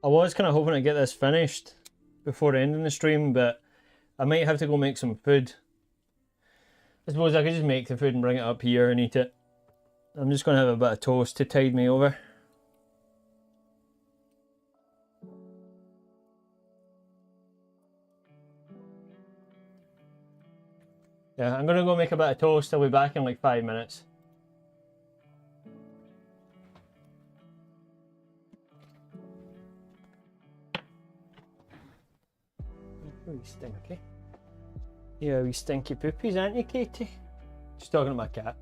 Speaker 1: I was kind of hoping to get this finished before ending the stream, but I might have to go make some food. I suppose I could just make the food and bring it up here and eat it. I'm just going to have a bit of toast to tide me over. Yeah, I'm going to go make a bit of toast. I'll be back in like 5 minutes. Oh, you stinky. Yeah, we stinky poopies, aren't you, Katie? Just talking to my cat.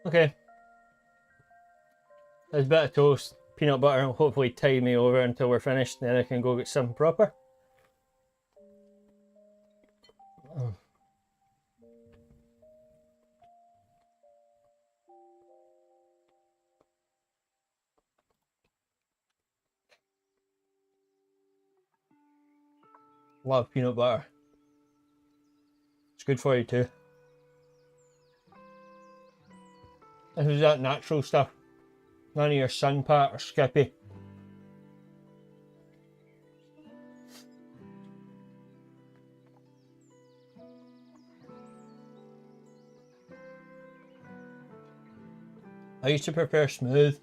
Speaker 1: Okay. There's a bit of toast, peanut butter, and hopefully tide me over until we're finished. Then I can go get something proper. Love peanut butter. It's good for you too. This is that natural stuff. None of your Sunpat or Skippy. I used to prefer smooth.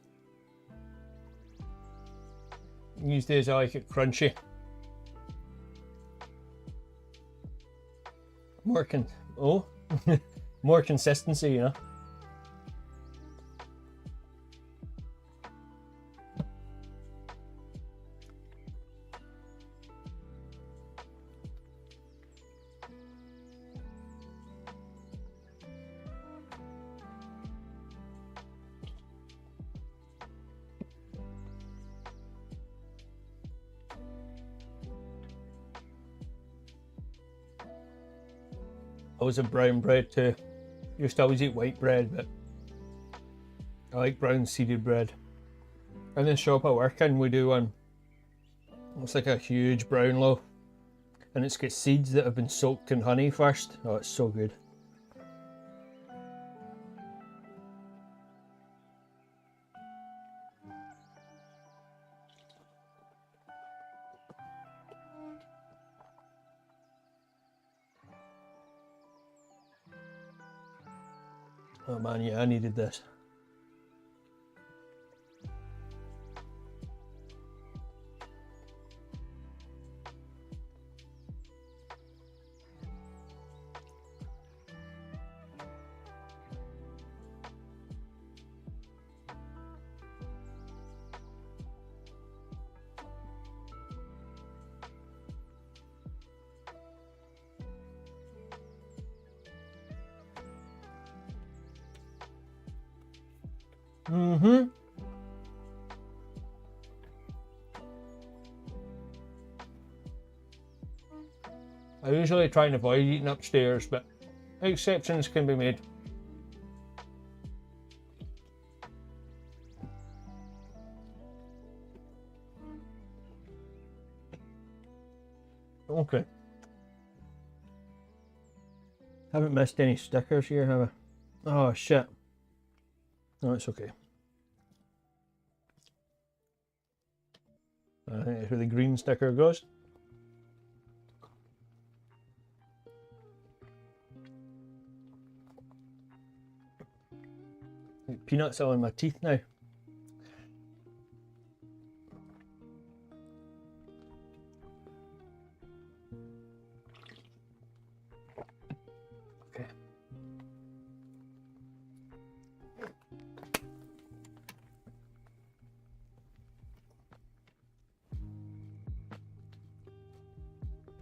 Speaker 1: These days I like it crunchy. More more consistency, you know. I was a brown bread too. Used to always eat white bread, but I like brown seeded bread. In the shop I work in, we do one. It's like a huge brown loaf, and it's got seeds that have been soaked in honey first. Oh, it's so good. Oh man, yeah, I needed this. I usually try and avoid eating upstairs, but exceptions can be made. Okay. Haven't missed any stickers here, have I? Oh shit. No, it's okay. I think that's where the green sticker goes. Peanuts all in my teeth now. Okay.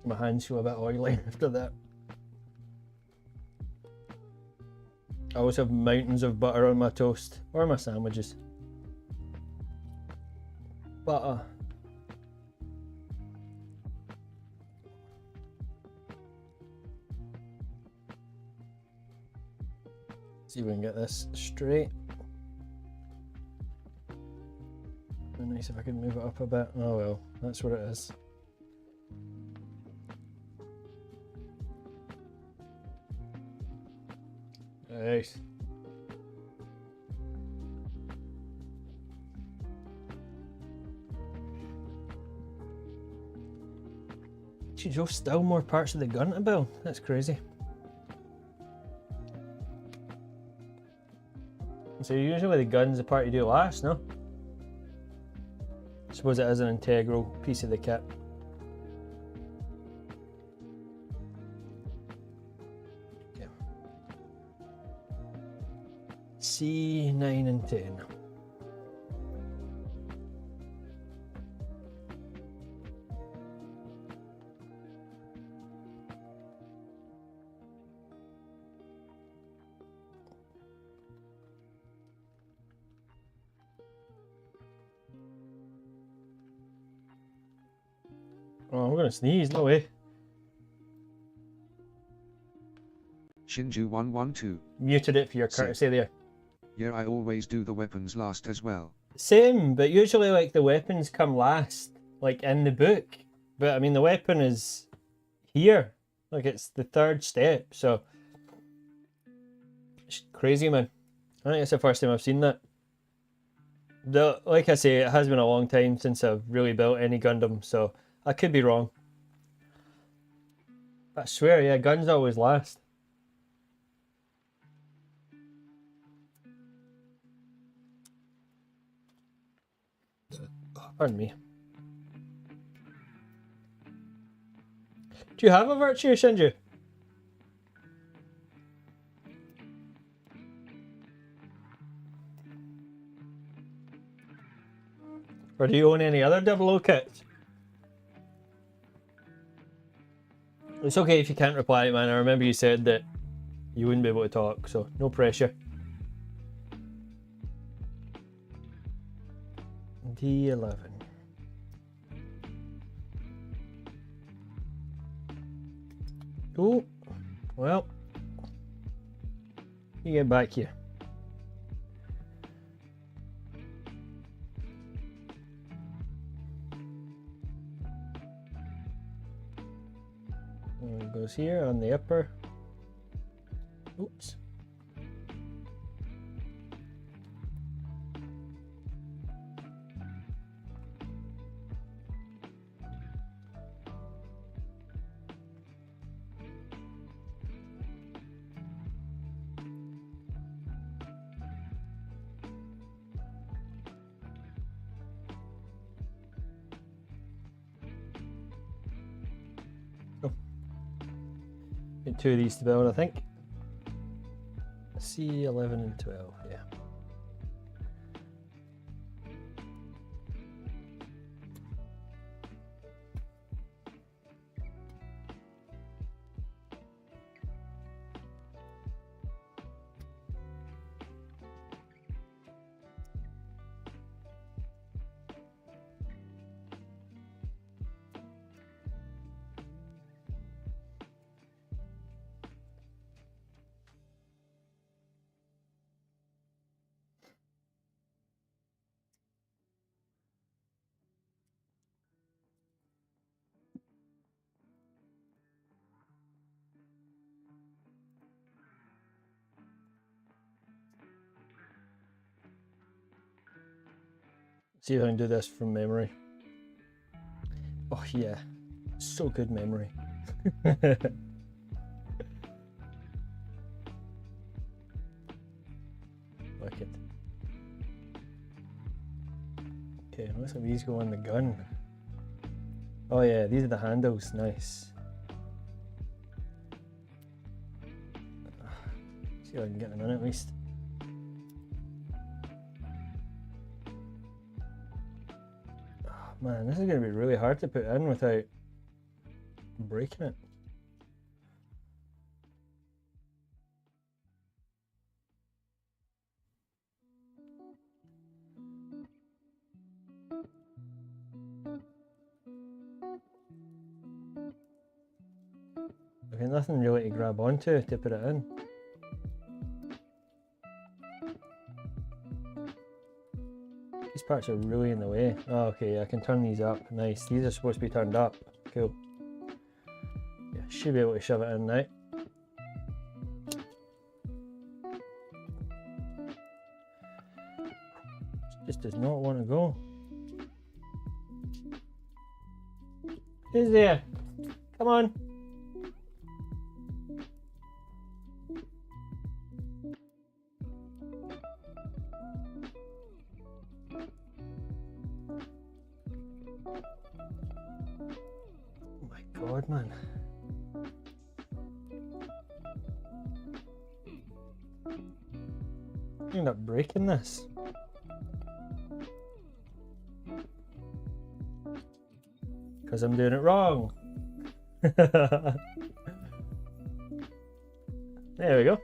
Speaker 1: My hands feel a bit oily after that. I always have mountains of butter on my toast or my sandwiches. Butter. See if we can get this straight. Nice if I can move it up a bit. Oh well, that's what it is. Nice. Geez, there's still more parts of the gun to build. That's crazy. So usually the gun's the part you do last, no? I suppose it is an integral piece of the kit. Okay. C, 9 and 10. Oh, I'm gonna sneeze, no way.
Speaker 2: Shinju 112.
Speaker 1: Muted it for your courtesy there.
Speaker 2: Yeah, I always do the weapons last as well.
Speaker 1: Same, but usually like the weapons come last, like in the book. But I mean the weapon is here. Like it's the third step, so it's crazy, man. I think it's the first time I've seen that. Like I say, it has been a long time since I've really built any Gundam, so I could be wrong. But I swear, yeah, guns always last. Pardon me. Do you have a virtue, Shinju? Or do you own any other 00 kits? It's okay if you can't reply, man. I remember you said that you wouldn't be able to talk, so no pressure. D11. Oh, well, you get back here. And it goes here on the upper. Oops. Get 2 of these to build, I think. C11 and 12, yeah. See if I can do this from memory. Oh yeah, so good memory. Wicked. Okay, looks like these go on the gun. Oh yeah, these are the handles, nice. See if I can get them in at least. Man, this is going to be really hard to put in without breaking it. Okay, nothing really to grab onto to put it in. These parts are really in the way. Oh, okay, I can turn these up. Nice. These are supposed to be turned up. Cool. Yeah, should be able to shove it in now. Just does not want to go. Who's there? Come on. Oh my god, man. I end up breaking this. Because I'm doing it wrong. There we go.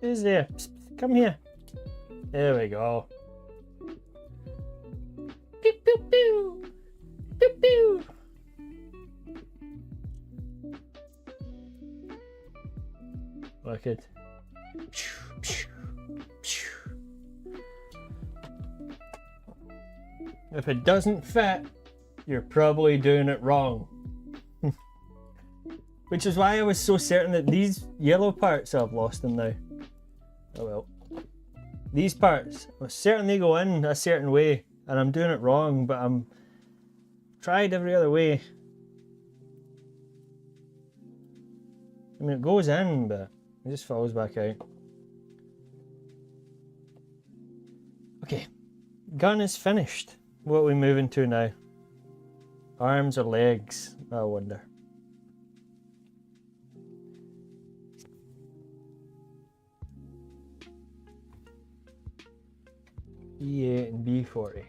Speaker 1: Who's there? Psst, come here. There we go. Pew pew pew. Pew pew. Wicked. If it doesn't fit, you're probably doing it wrong. Which is why I was so certain that these yellow parts, I've lost them now. Oh well. These parts, I was certain they go in a certain way, and I'm doing it wrong, but I'm tried every other way. I mean, it goes in, but it just falls back out. Okay, gun is finished. What are we moving to now? Arms or legs? I wonder. E8 and B40.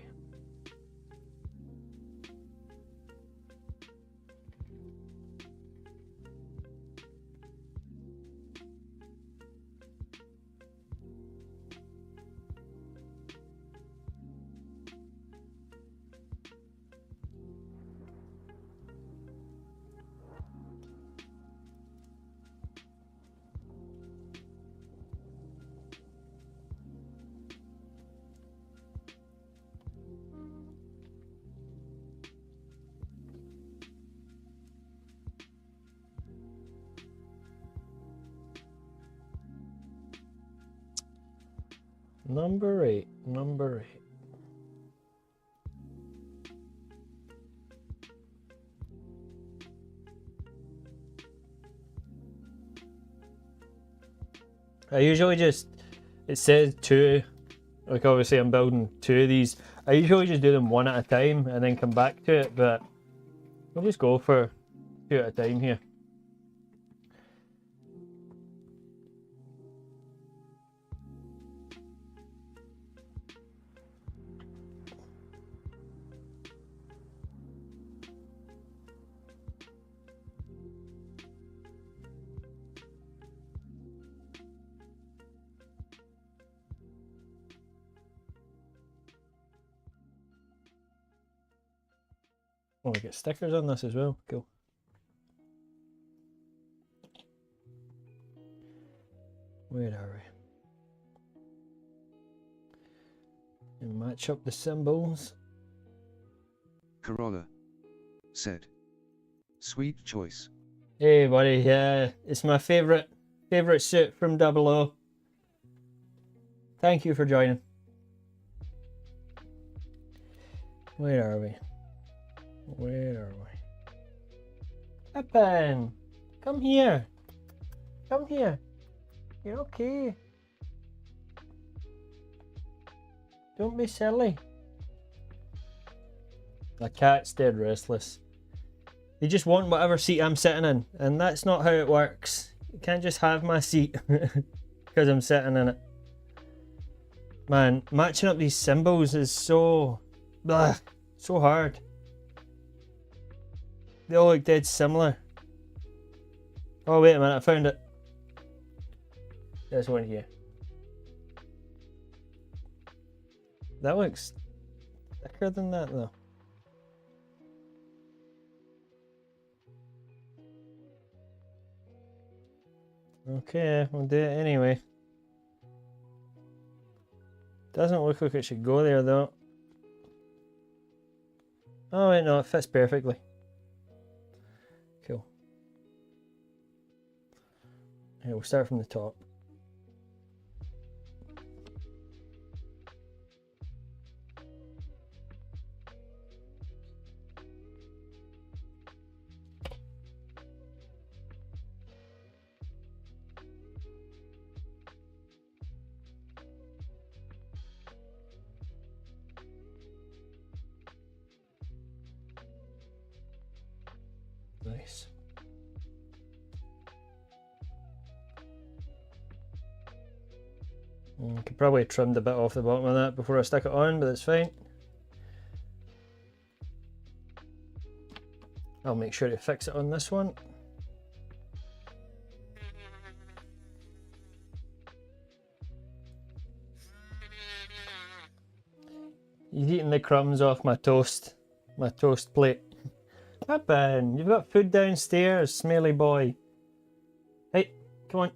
Speaker 1: Number 8, number 8. I usually just, it says 2, like obviously I'm building 2 of these. I usually just do them 1 at a time and then come back to it, but I'll just go for 2 at a time here. Oh, we get stickers on this as well. Cool. Where are we? And match up the symbols.
Speaker 2: Corolla said, "Sweet choice."
Speaker 1: Hey, buddy. Yeah, it's my favorite suit from 00. Thank you for joining. Where are we? Where are we? Happen! Come here! Come here! You're okay. Don't be silly. The cat's dead restless. They just want whatever seat I'm sitting in, and that's not how it works. You can't just have my seat because I'm sitting in it. Man, matching up these symbols is so hard. They all look dead similar. Oh wait a minute, I found it. This one here. That looks thicker than that though. Okay, we'll do it anyway. Doesn't look like it should go there though. Oh wait, no, it fits perfectly. Cool. Okay, we'll start from the top. Nice. Could probably have trimmed a bit off the bottom of that before I stick it on, but that's fine. I'll make sure to fix it on this one. He's eating the crumbs off my toast plate. Happen, you've got food downstairs, smelly boy. Hey, come on.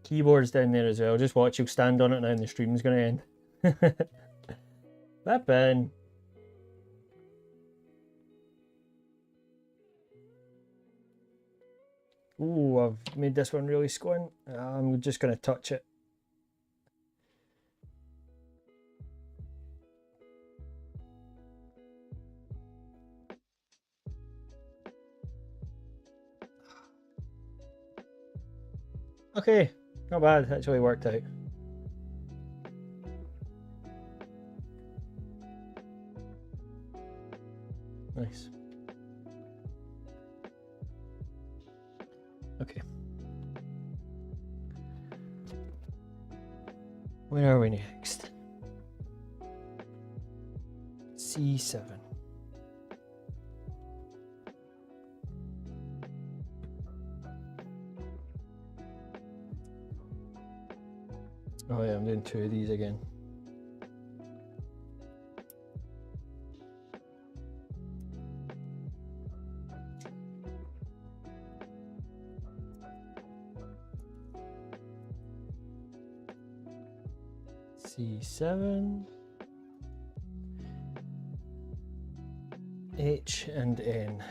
Speaker 1: Keyboard's down there as well. Just watch, you'll stand on it now and the stream's gonna end. Happen. Ooh, I've made this one really squint. I'm just gonna touch it. Okay, not bad, actually worked out. Nice. Okay. Where are we next? C7. Oh yeah, I'm doing 2 of these again. C7, H and N.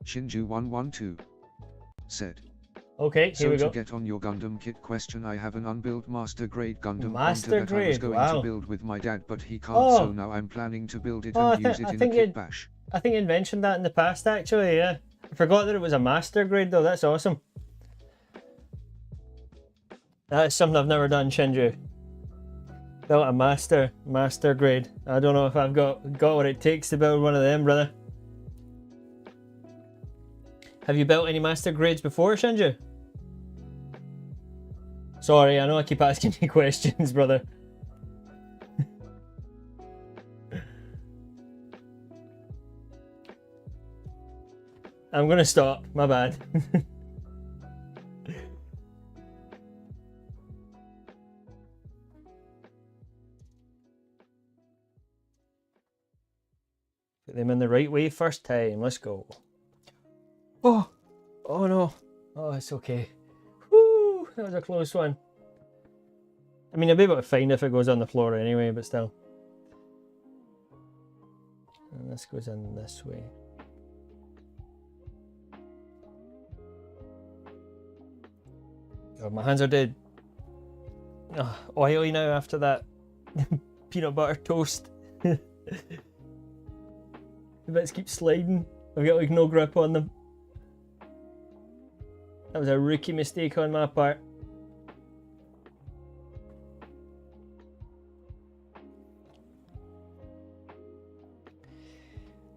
Speaker 2: Shinju112 said.
Speaker 1: Okay, here
Speaker 2: So
Speaker 1: we
Speaker 2: to
Speaker 1: go.
Speaker 2: get on your Gundam kit question, I have an unbuilt master grade Gundam
Speaker 1: Master
Speaker 2: Ponta that I was
Speaker 1: grade,
Speaker 2: going
Speaker 1: wow.
Speaker 2: to build with my dad, but he can't,
Speaker 1: Oh.
Speaker 2: so now I'm planning to build it
Speaker 1: Oh,
Speaker 2: and use it
Speaker 1: I
Speaker 2: in a
Speaker 1: think
Speaker 2: kit bash.
Speaker 1: I think you'd mentioned that in the past actually, yeah. I forgot that it was a master grade though, that's awesome. That's something I've never done, Shinju. Built a master grade. I don't know if I've got what it takes to build one of them, brother. Have you built any master grades before, Shinju? Sorry, I know I keep asking you questions, brother. I'm gonna stop, my bad. Put them in the right way first time, let's go. Oh, oh no. Oh, it's okay. Woo, that was a close one. I mean, I'll be able to find if it goes on the floor anyway, but still. And this goes in this way. God, my hands are dead. Oh, oily now after that peanut butter toast. The bits keep sliding. I've got like no grip on them. That was a rookie mistake on my part.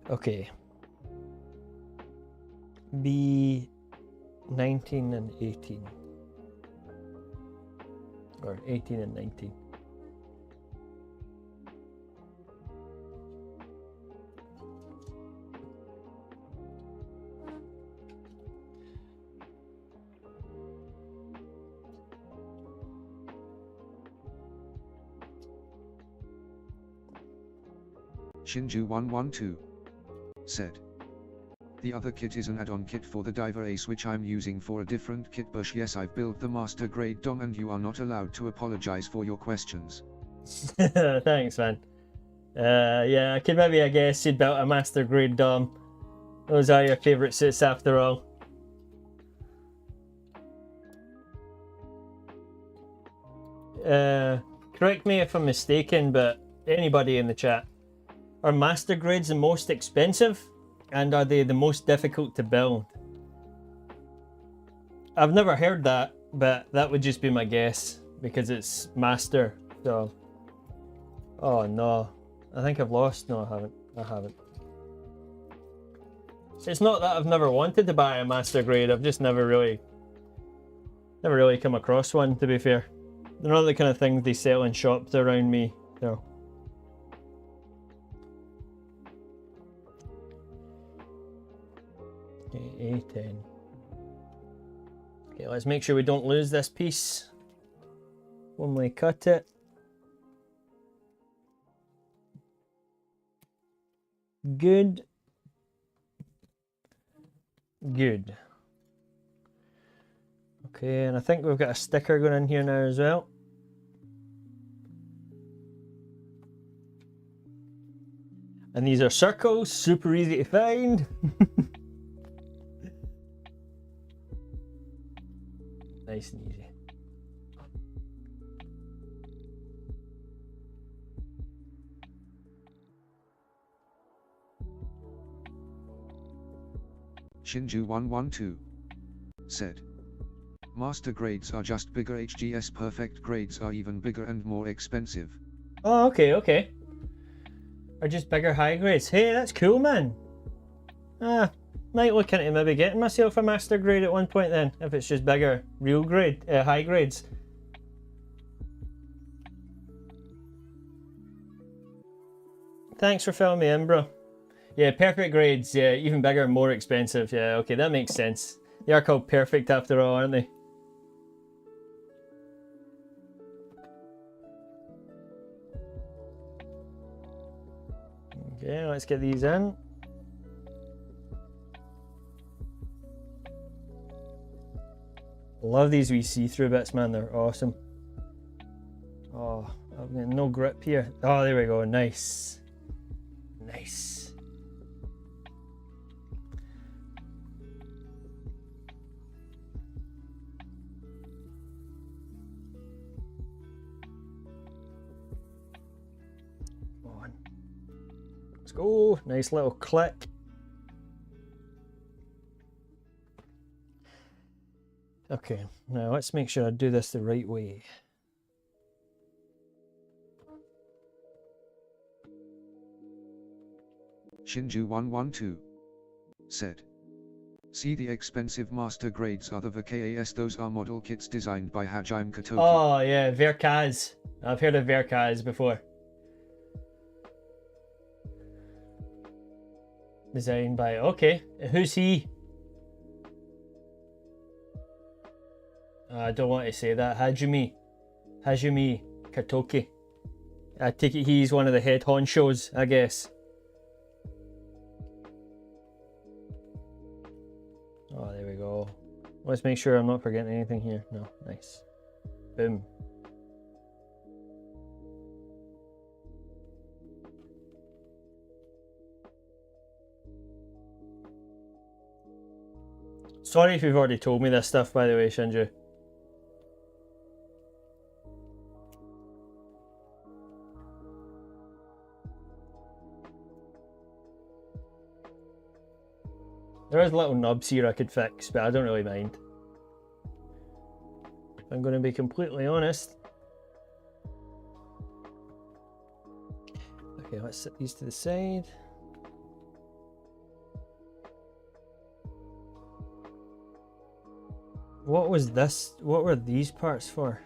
Speaker 1: Okay. B 19 and 18. Or 18 and 19.
Speaker 2: Shinju112 said. The other kit is an add-on kit for the Diver Ace which I'm using for a different kit bush. Yes, I've built the master grade DOM and you are not allowed to apologize for your questions.
Speaker 1: Thanks, man. Yeah, I could maybe, I guess, you'd built a master grade DOM. Those are your favourite suits after all. Correct me if I'm mistaken, but anybody in the chat, are master grades the most expensive? And are they the most difficult to build? I've never heard that, but that would just be my guess because it's master. So, oh no, I think I've lost. No, I haven't. It's not that I've never wanted to buy a master grade. I've just never really come across one, to be fair. They're not the kind of things they sell in shops around me, so. Okay, A10. Okay, let's make sure we don't lose this piece when we cut it. Good. Good. Okay, and I think we've got a sticker going in here now as well. And these are circles, super easy to find. Nice and easy.
Speaker 2: Shinju112 said, master grades are just bigger. HGS perfect grades are even bigger and more expensive.
Speaker 1: Oh, okay, okay. Are just bigger high grades. Hey, that's cool, man. Might look into maybe getting myself a master grade at one point then, if it's just bigger real grade, high grades. Thanks for filling me in, bro. Yeah, perfect grades, yeah, even bigger, more expensive. Yeah, okay, that makes sense. They are called perfect after all, aren't they? Okay, let's get these in. Love these wee see-through bits, man. They're awesome. Oh, I've got no grip here. Oh, there we go. Nice. Nice. Come on. Let's go. Nice little click. Okay, now let's make sure I do this the right way.
Speaker 2: Shinju112 said, see, the expensive master grades are the VKAS. Those are model kits designed by Hajime Kotoki.
Speaker 1: Oh yeah, Verkaz. I've heard of Verkaz before. Designed by, okay, who's he? I don't want to say that. Hajime Kotoki. I take it he's one of the head honchos, I guess. Oh, there we go. Let's make sure I'm not forgetting anything here. No, nice. Boom. Sorry if you've already told me this stuff, by the way, Shinju. There is little nubs here I could fix, but I don't really mind. If I'm going to be completely honest. Okay, let's set these to the side. What was this? What were these parts for?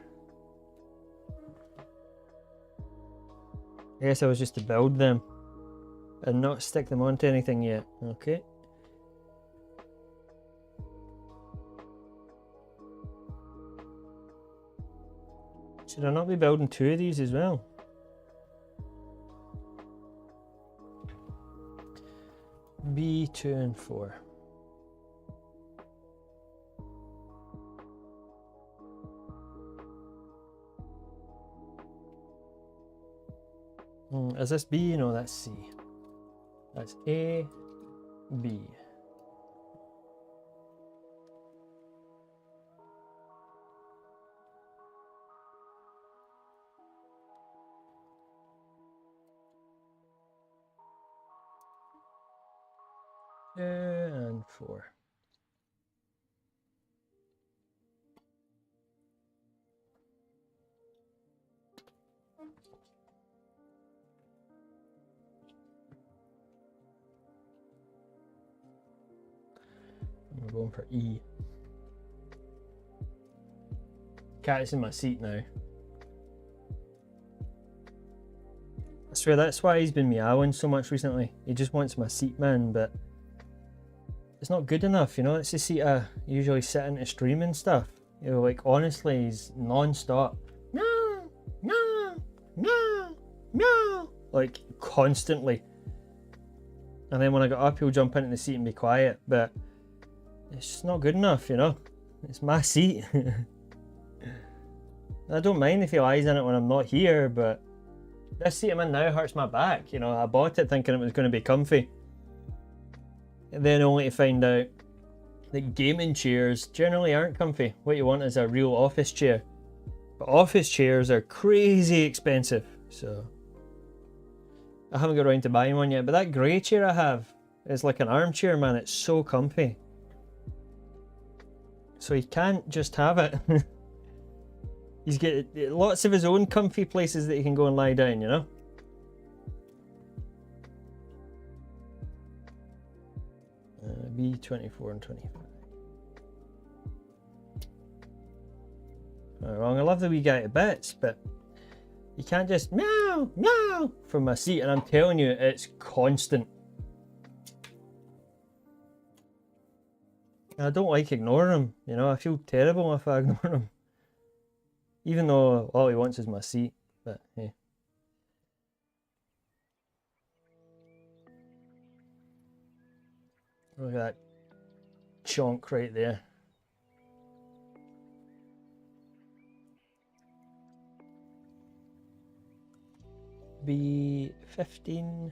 Speaker 1: I guess I was just to build them and not stick them onto anything yet. Okay. Should I not be building two of these as well? B2 and 4. Is this B? No, that's C. That's A, B. And 4. We're going for E. Cat's in my seat now. I swear that's why he's been meowing so much recently. He just wants my seat, man, but it's not good enough, you know? It's the seat I usually sit in to stream and stuff. You know, like, honestly, he's non-stop. Meow, meow, meow, meow. Like, constantly. And then when I get up, he'll jump into the seat and be quiet, but it's just not good enough, you know? It's my seat. I don't mind if he lies in it when I'm not here, but this seat I'm in now hurts my back, you know? I bought it thinking it was going to be comfy. And then only to find out that gaming chairs generally aren't comfy. What you want is a real office chair. But office chairs are crazy expensive, so I haven't got around to buying one yet. But that grey chair I have is like an armchair, man. It's so comfy. So he can't just have it. He's got lots of his own comfy places that he can go and lie down, you know? B24 and 25. Not wrong. I love the wee guy to bits, but you can't just meow, meow from my seat, and I'm telling you, it's constant. I don't like ignoring him, you know? I feel terrible if I ignore him. Even though all he wants is my seat, but hey. Look at that chonk right there. B15.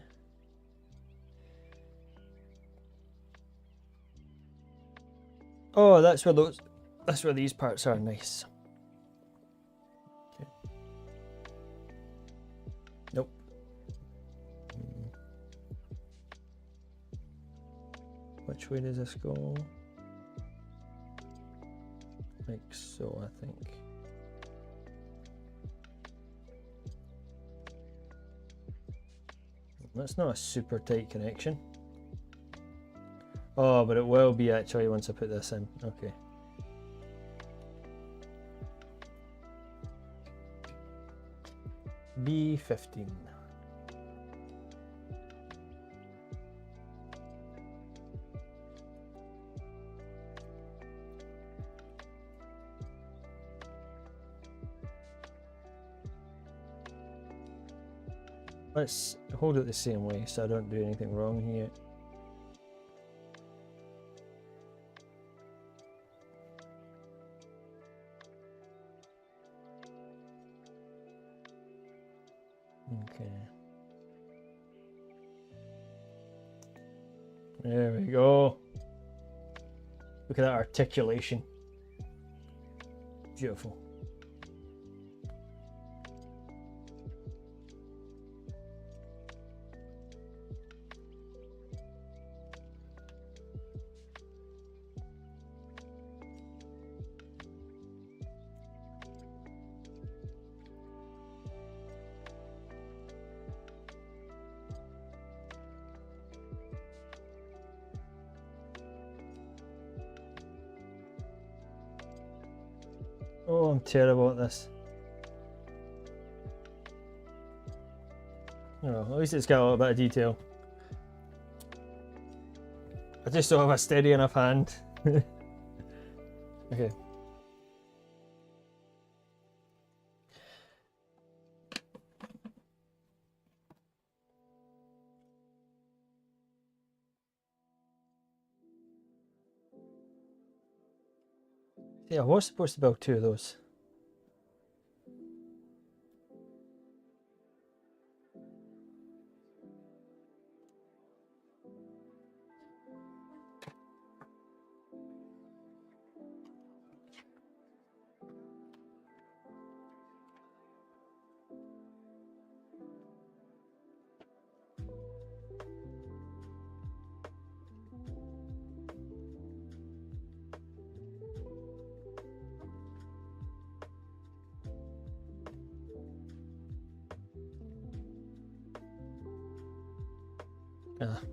Speaker 1: Oh, that's where these parts are. Nice. Okay. Nope. Which way does this go? Like so, I think. That's not a super tight connection. Oh, but it will be actually once I put this in. Okay. B15. Let's hold it the same way so I don't do anything wrong here. Okay. There we go. Look at that articulation. Beautiful. Oh, I'm terrible at this. Oh, at least it's got a little bit of detail. I just don't have a steady enough hand. Okay. Yeah, I was supposed to build 2 of those.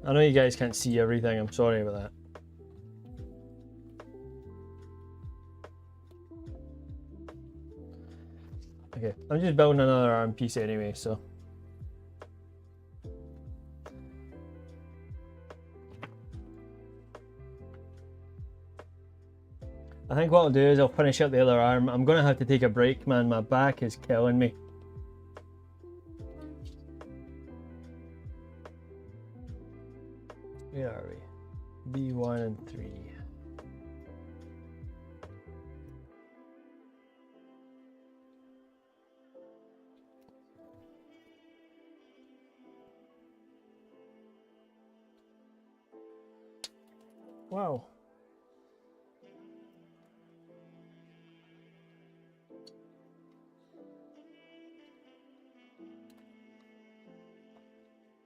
Speaker 1: I know you guys can't see everything, I'm sorry about that. Okay, I'm just building another arm piece anyway, so. I think what I'll do is I'll finish up the other arm. I'm gonna have to take a break, man. My back is killing me. Where are we? B1 and 3. Wow.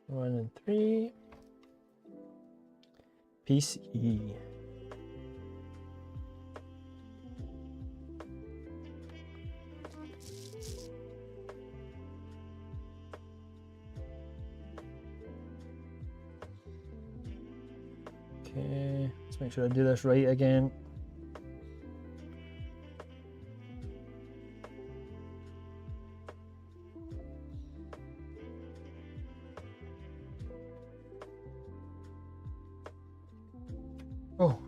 Speaker 1: One and 3. Piece E. Okay, let's make sure I do this right again. Oh.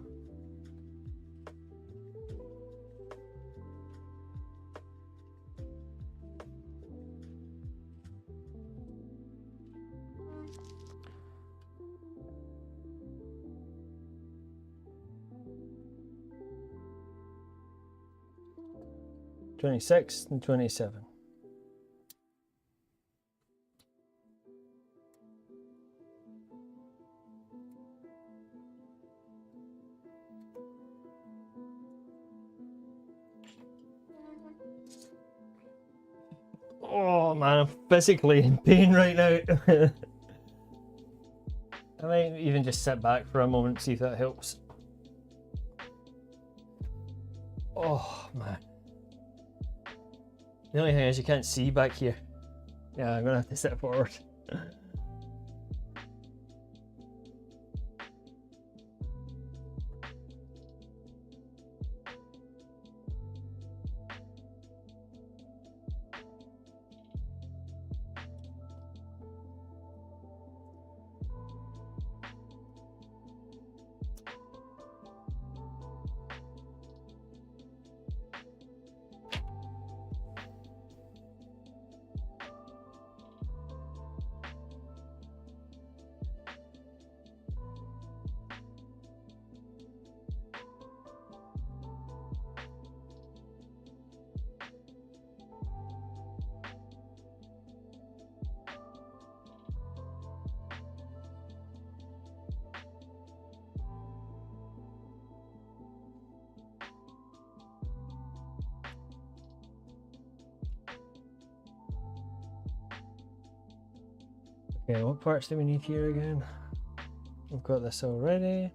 Speaker 1: $26 and $27. Oh man, I'm physically in pain right now. I might even just sit back for a moment, see if that helps. Oh man. The only thing is you can't see back here. Yeah, I'm gonna have to sit forward. Okay, what parts do we need here again? We've got this already.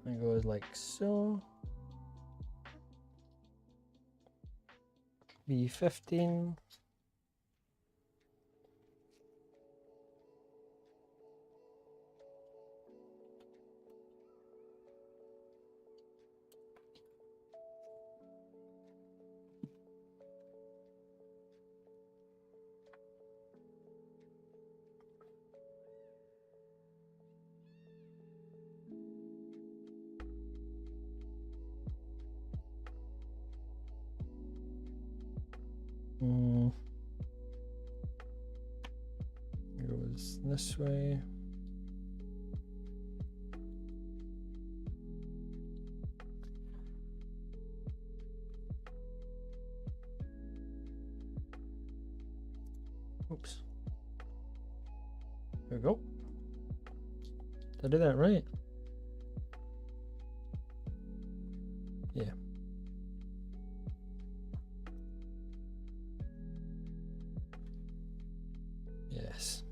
Speaker 1: It goes like so. B15. It goes this way. Oops. There we go. Did I do that right? Yeah. Yes.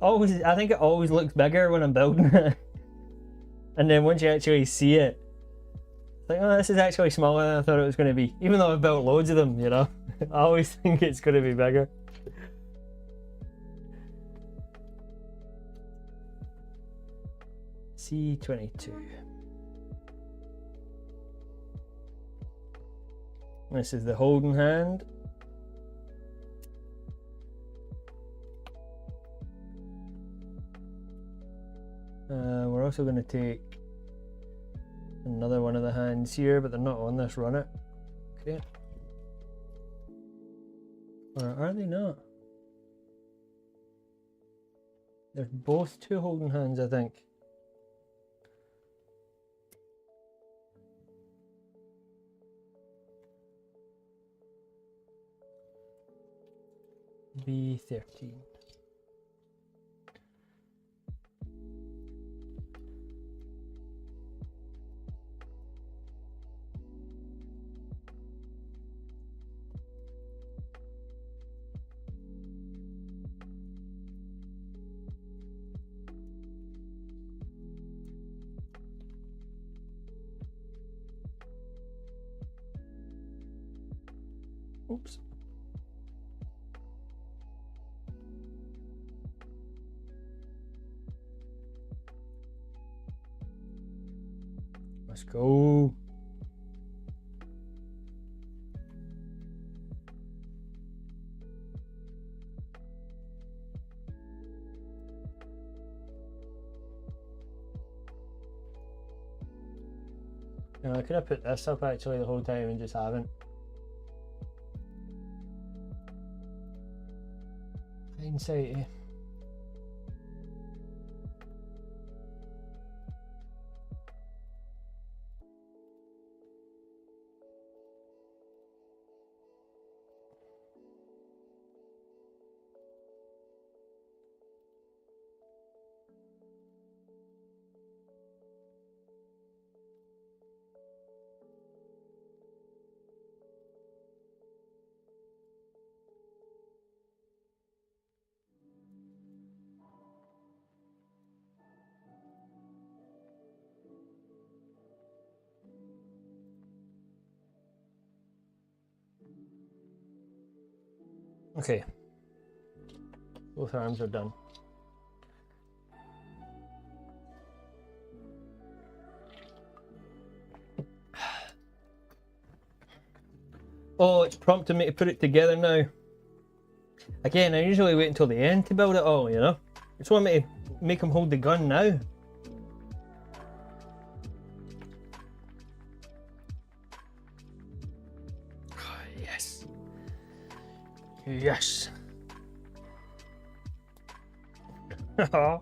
Speaker 1: Always, I think it always looks bigger when I'm building it. And then once you actually see it, it's like, oh, this is actually smaller than I thought it was going to be. Even though I've built loads of them, you know. I always think it's going to be bigger. C22. This is the holding hand. We're also going to take another one of the hands here, but they're not on this runner. Okay. Or are they not? They're both two holding hands, I think. B13. Oops. Let's go. I could have put this up actually the whole time and just haven't. Hindsight, eh? Okay. Both arms are done. Oh, it's prompting me to put it together now. Again, I usually wait until the end to build it all, you know? I just want me to make him hold the gun now. Yes. Yes. I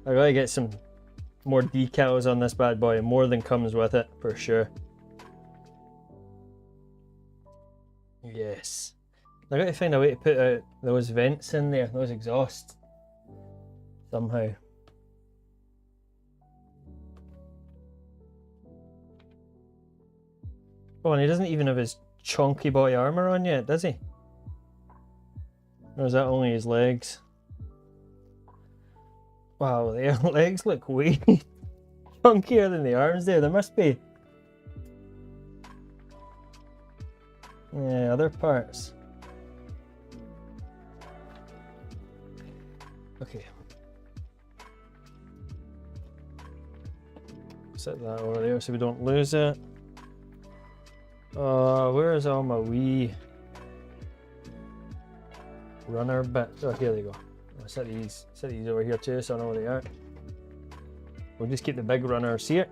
Speaker 1: gotta get some more decals on this bad boy, more than comes with it, for sure. Yes. I gotta find a way to put out those vents in there, those exhausts. Somehow. Oh, and he doesn't even have his chunky boy armor on yet, does he? Or is that only his legs? Wow, the legs look way chunkier than the arms there. There must be... yeah, other parts. Okay. Set that over there so we don't lose it. Where is all my wee runner bits? Oh, here they go. I'll set these over here too so I know where they are. We'll just keep the big runners here.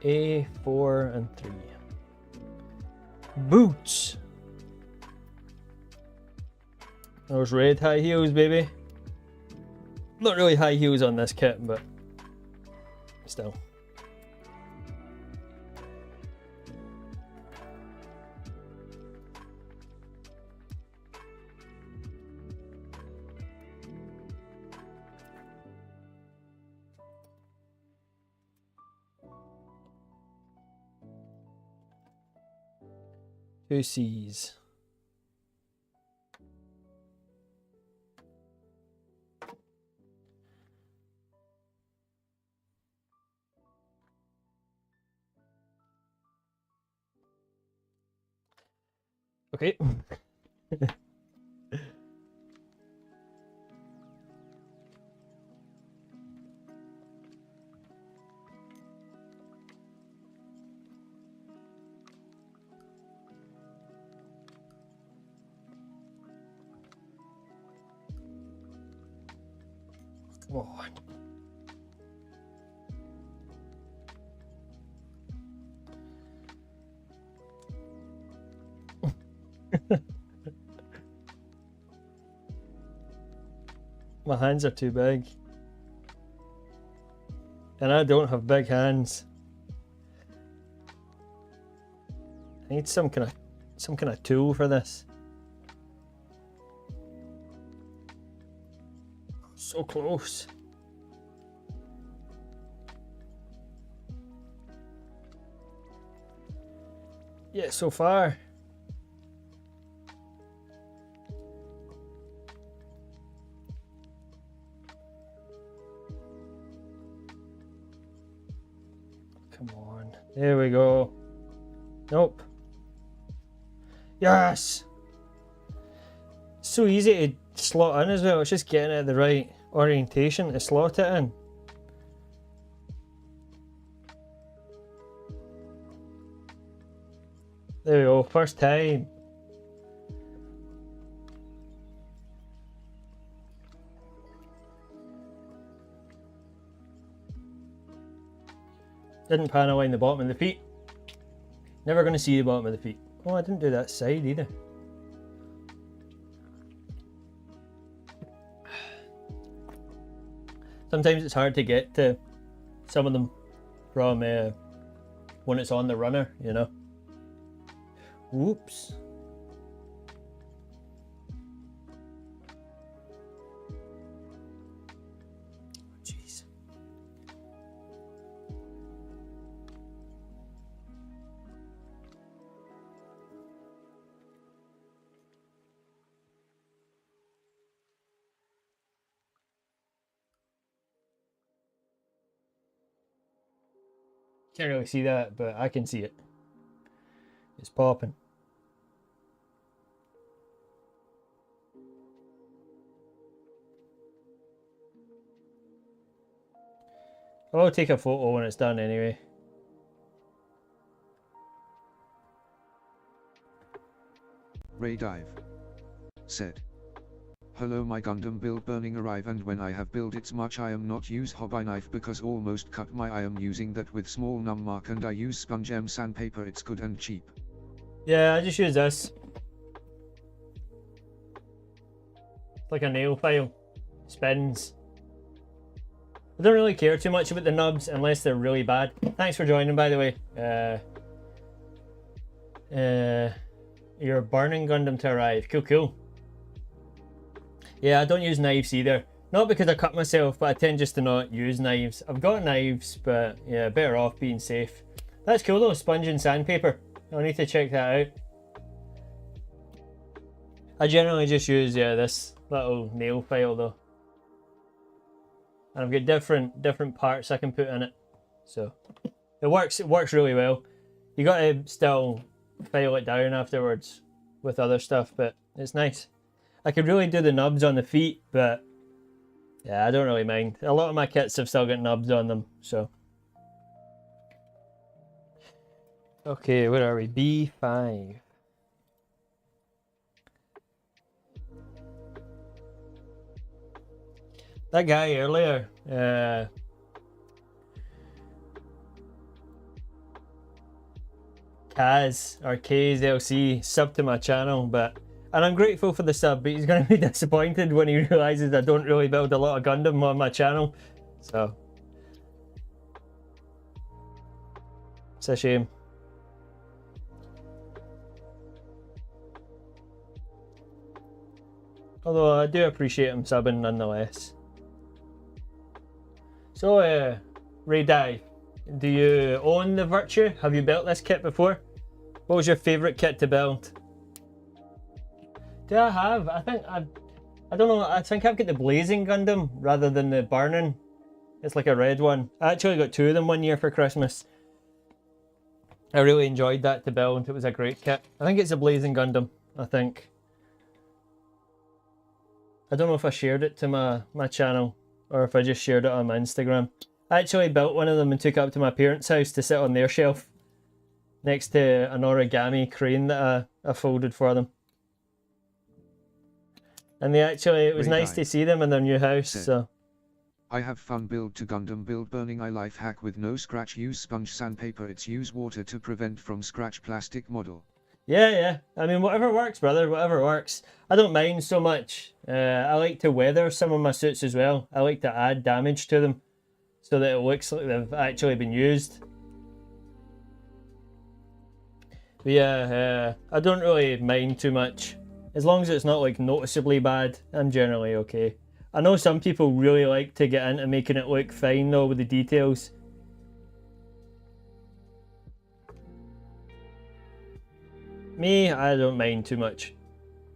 Speaker 1: A, 4, and 3. Boots! Those red high heels, baby. Not really high heels on this kit, but still. Two C's. Okay. Come on. My hands are too big. And I don't have big hands. I need some kind of tool for this. So close. Yeah, so far. Come on. There we go. Nope. Yes! So easy to slot in as well. It's just getting it the right orientation to slot it in. There we go, first time. Didn't pan align the bottom of the feet. Never going to see the bottom of the feet. Oh, I didn't do that side either. Sometimes it's hard to get to some of them from when it's on the runner, you know. Whoops. Jeez. Can't really see that, but I can see it. It's popping. I'll take a photo when it's done anyway.
Speaker 2: Ray Dive said, "Hello, my Gundam build burning arrive, and when I have built its much I am not use hobby knife because almost cut my I am using that with small num mark and I use sponge sandpaper, it's good and cheap."
Speaker 1: Yeah, I just use this. It's like a nail file. Spins. I don't really care too much about the nubs unless they're really bad. Thanks for joining, by the way. You're burning Gundam to arrive. Cool, cool. Yeah, I don't use knives either. Not because I cut myself, but I tend just to not use knives. I've got knives, but yeah, better off being safe. That's cool though, sponge and sandpaper. I'll need to check that out. I generally just use this little nail file though. And I've got different parts I can put in it. So it works really well. You gotta still file it down afterwards with other stuff, but it's nice. I could really do the nubs on the feet, but yeah, I don't really mind. A lot of my kits have still got nubs on them, so. Okay, where are we? B5. That guy earlier, Kaz, or KZLC, subbed to my channel, and I'm grateful for the sub, but he's going to be disappointed when he realises I don't really build a lot of Gundam on my channel, so. It's a shame. Although I do appreciate him subbing nonetheless. So, Ray Dye, do you own the Virtue? Have you built this kit before? What was your favourite kit to build? Do I have? I don't know, I think I've got the Blazing Gundam rather than the Burning. It's like a red one. I actually got 2 of them one year for Christmas. I really enjoyed that to build. It was a great kit. I think it's a Blazing Gundam, I think. I don't know if I shared it to my channel or if I just shared it on my Instagram. I actually built one of them and took it up to my parents' house to sit on their shelf next to an origami crane that I folded for them. And it was nice to see them in their new house, so.
Speaker 2: I have fun build to Gundam build burning eye life hack with no scratch use sponge sandpaper it's use water to prevent from scratch plastic model.
Speaker 1: Yeah. I mean, whatever works, brother, whatever works. I don't mind so much. I like to weather some of my suits as well. I like to add damage to them so that it looks like they've actually been used. But yeah, I don't really mind too much. As long as it's not like noticeably bad, I'm generally okay. I know some people really like to get into making it look fine though with the details. Me, I don't mind too much.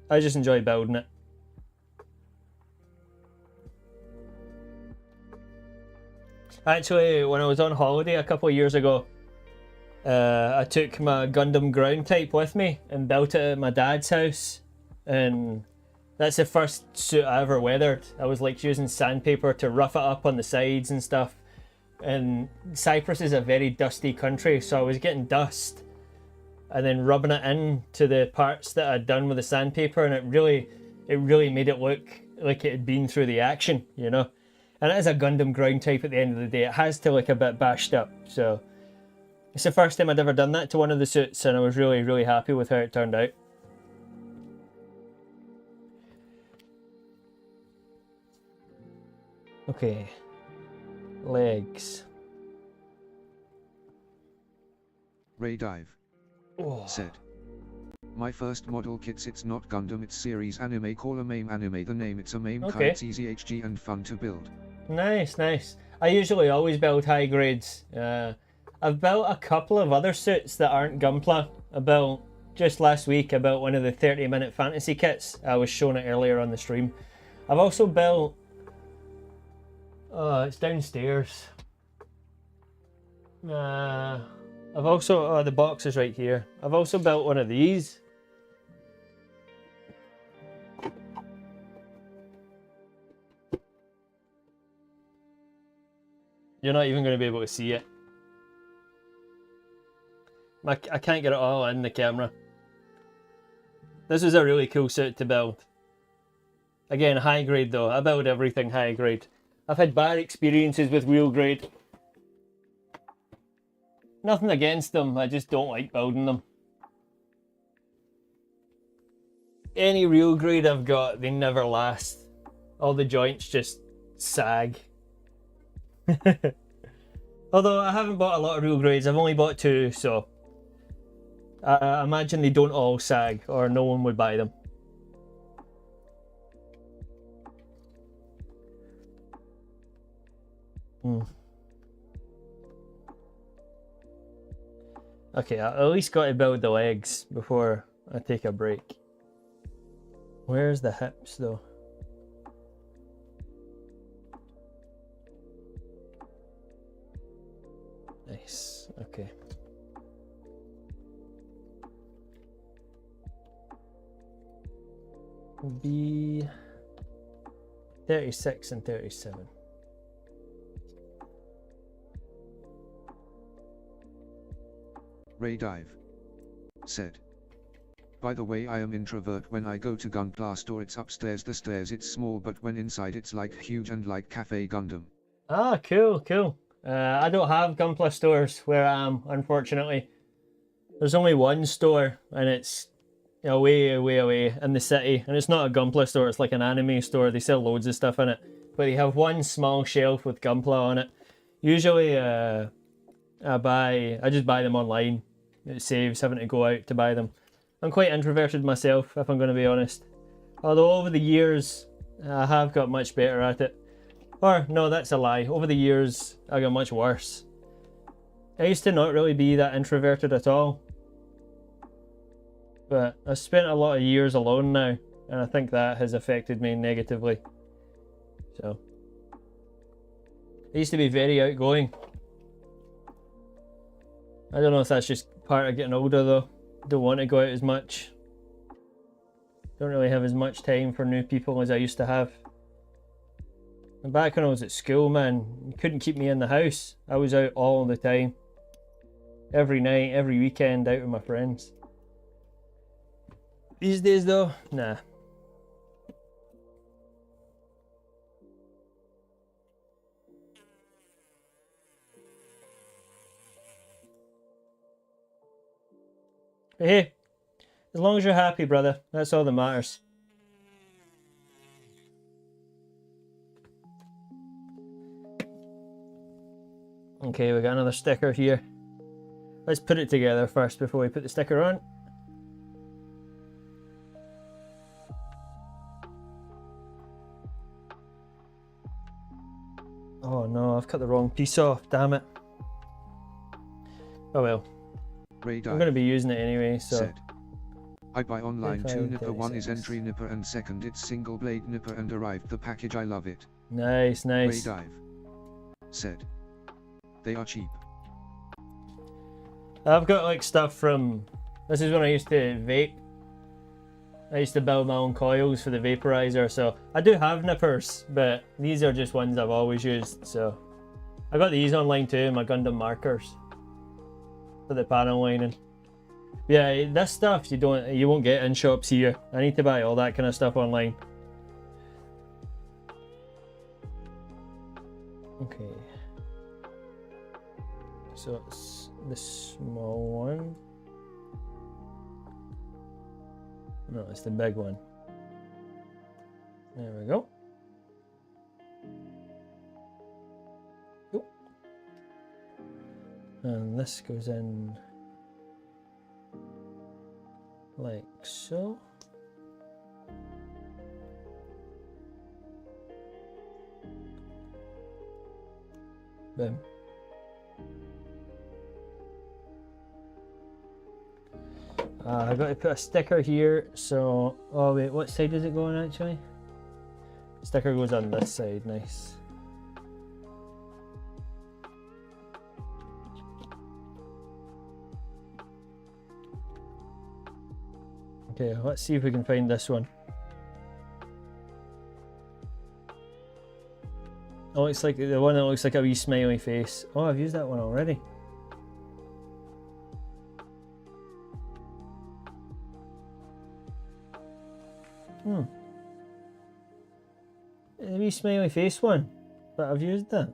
Speaker 1: I just enjoy building it. Actually, when I was on holiday a couple of years ago, I took my Gundam ground type with me and built it at my dad's house. And that's the first suit I ever weathered. I was like using sandpaper to rough it up on the sides and stuff. And Cyprus is a very dusty country, so I was getting dust and then rubbing it into the parts that I'd done with the sandpaper, and it really made it look like it had been through the action, you know. And it is a Gundam ground type at the end of the day. It has to look a bit bashed up, so it's the first time I'd ever done that to one of the suits, and I was really happy with how it turned out. Okay, legs.
Speaker 2: Ray Dive said, my first model kits it's not Gundam it's series anime call a MAME anime the name it's a MAME
Speaker 1: Okay.
Speaker 2: it's easy HG and fun to build.
Speaker 1: Nice. I usually always build high grades. I've built a couple of other suits that aren't Gunpla. I built, just last week, I built one of the 30-minute fantasy kits. I was showing it earlier on the stream. I've also built, it's downstairs. I've also, the box is right here. I've also built one of these. You're not even going to be able to see it. I can't get it all in the camera. This is a really cool suit to build. Again, high grade though. I build everything high grade. I've had bad experiences with real grade. Nothing against them, I just don't like building them. Any real grade I've got, they never last. All the joints just sag. Although I haven't bought a lot of real grades, I've only bought 2, so I imagine they don't all sag or no one would buy them. Okay, I at least got to build the legs before I take a break. Where's the hips though? Nice, okay. Be 36 and 37.
Speaker 2: Ray Dive said, by the way I am introvert when I go to Gunpla store it's upstairs the stairs it's small but when inside it's like huge and like Cafe Gundam.
Speaker 1: Ah, cool. I don't have Gunpla stores where I am, unfortunately. There's only one store and it's way away in the city, and it's not a Gunpla store, it's like an anime store. They sell loads of stuff in it, but they have one small shelf with Gunpla on it. Usually I just buy them online. It saves having to go out to buy them. I'm quite introverted myself, if I'm going to be honest. Although over the years I have got much better at it. Or no, that's a lie. Over the years I got much worse. I used to not really be that introverted at all. But I've spent a lot of years alone now, and I think that has affected me negatively. So I used to be very outgoing. I don't know if that's just part of getting older though. Don't want to go out as much. Don't really have as much time for new people as I used to have. And back when I was at school, man, you couldn't keep me in the house. I was out all the time. Every night, every weekend, out with my friends. These days though, nah. But hey, as long as you're happy, brother, that's all that matters. Okay, we got another sticker here. Let's put it together first before we put the sticker on. Oh no, I've cut the wrong piece off, damn it. Oh well. I'm going to be using it anyway, so...
Speaker 2: Said. I buy online 2 nipper, 1 is entry nipper and second it's single blade nipper and arrived the package, I love it.
Speaker 1: Nice, nice.
Speaker 2: Ray Dive. Said. They are cheap.
Speaker 1: I've got like stuff from... This is when I used to vape. I used to build my own coils for the vaporizer, so I do have nippers, but these are just ones I've always used, so... I got these online too, my Gundam markers. For the panel lining. Yeah, this stuff you won't get in shops here. I need to buy all that kind of stuff online. Okay. So it's the small one. No, it's the big one. There we go. Cool. And this goes in like so. Boom. I've got to put a sticker here, so... Oh wait, what side does it go on actually? The sticker goes on this side, nice. Okay, let's see if we can find this one. Oh, it's like the one that looks like a wee smiley face. Oh, I've used that one already. A wee smiley face one, but I've used that.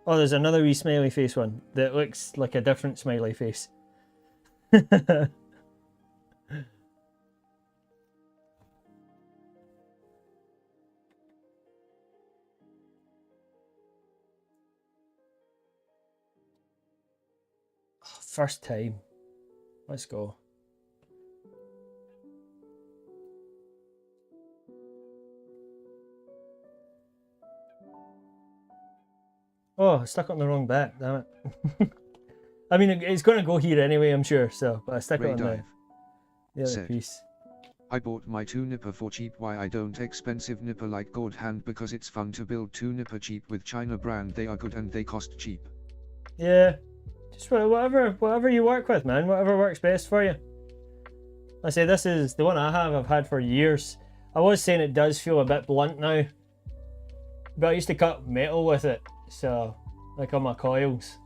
Speaker 1: Oh, there's another wee smiley face one that looks like a different smiley face. First time. Let's go. Oh, I stuck it on the wrong bit, damn it. I mean, it's going to go here anyway, I'm sure, so, but I stuck it on the other piece.
Speaker 2: I bought my 2 nipper for cheap. Why I don't expensive nipper like God Hand? Because it's fun to build 2 nipper cheap with China brand. They are good and they cost cheap.
Speaker 1: Yeah, just whatever you work with, man. Whatever works best for you. I say this is the one I've had for years. I was saying it does feel a bit blunt now, but I used to cut metal with it, so like on my coils.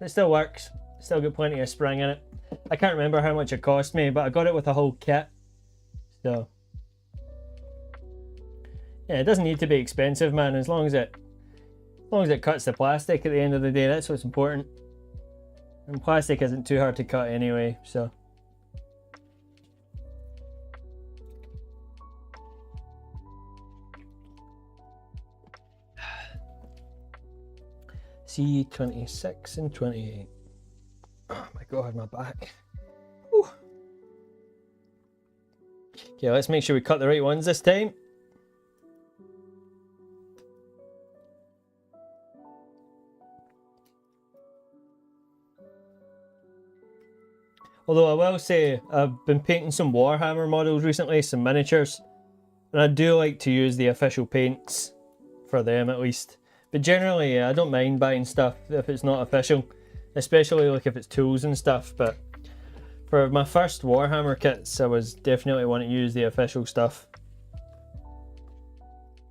Speaker 1: It still works. Still got plenty of spring in it. I can't remember how much it cost me, but I got it with a whole kit. So yeah, it doesn't need to be expensive, man. As long as it cuts the plastic at the end of the day, that's what's important. And plastic isn't too hard to cut anyway, so. C26 and 28. Oh my god, my back. Whew. Okay, let's make sure we cut the right ones this time. Although I will say, I've been painting some Warhammer models recently, some miniatures. And I do like to use the official paints for them at least. But generally, I don't mind buying stuff if it's not official. Especially like if it's tools and stuff. But for my first Warhammer kits, I was definitely wanting to use the official stuff.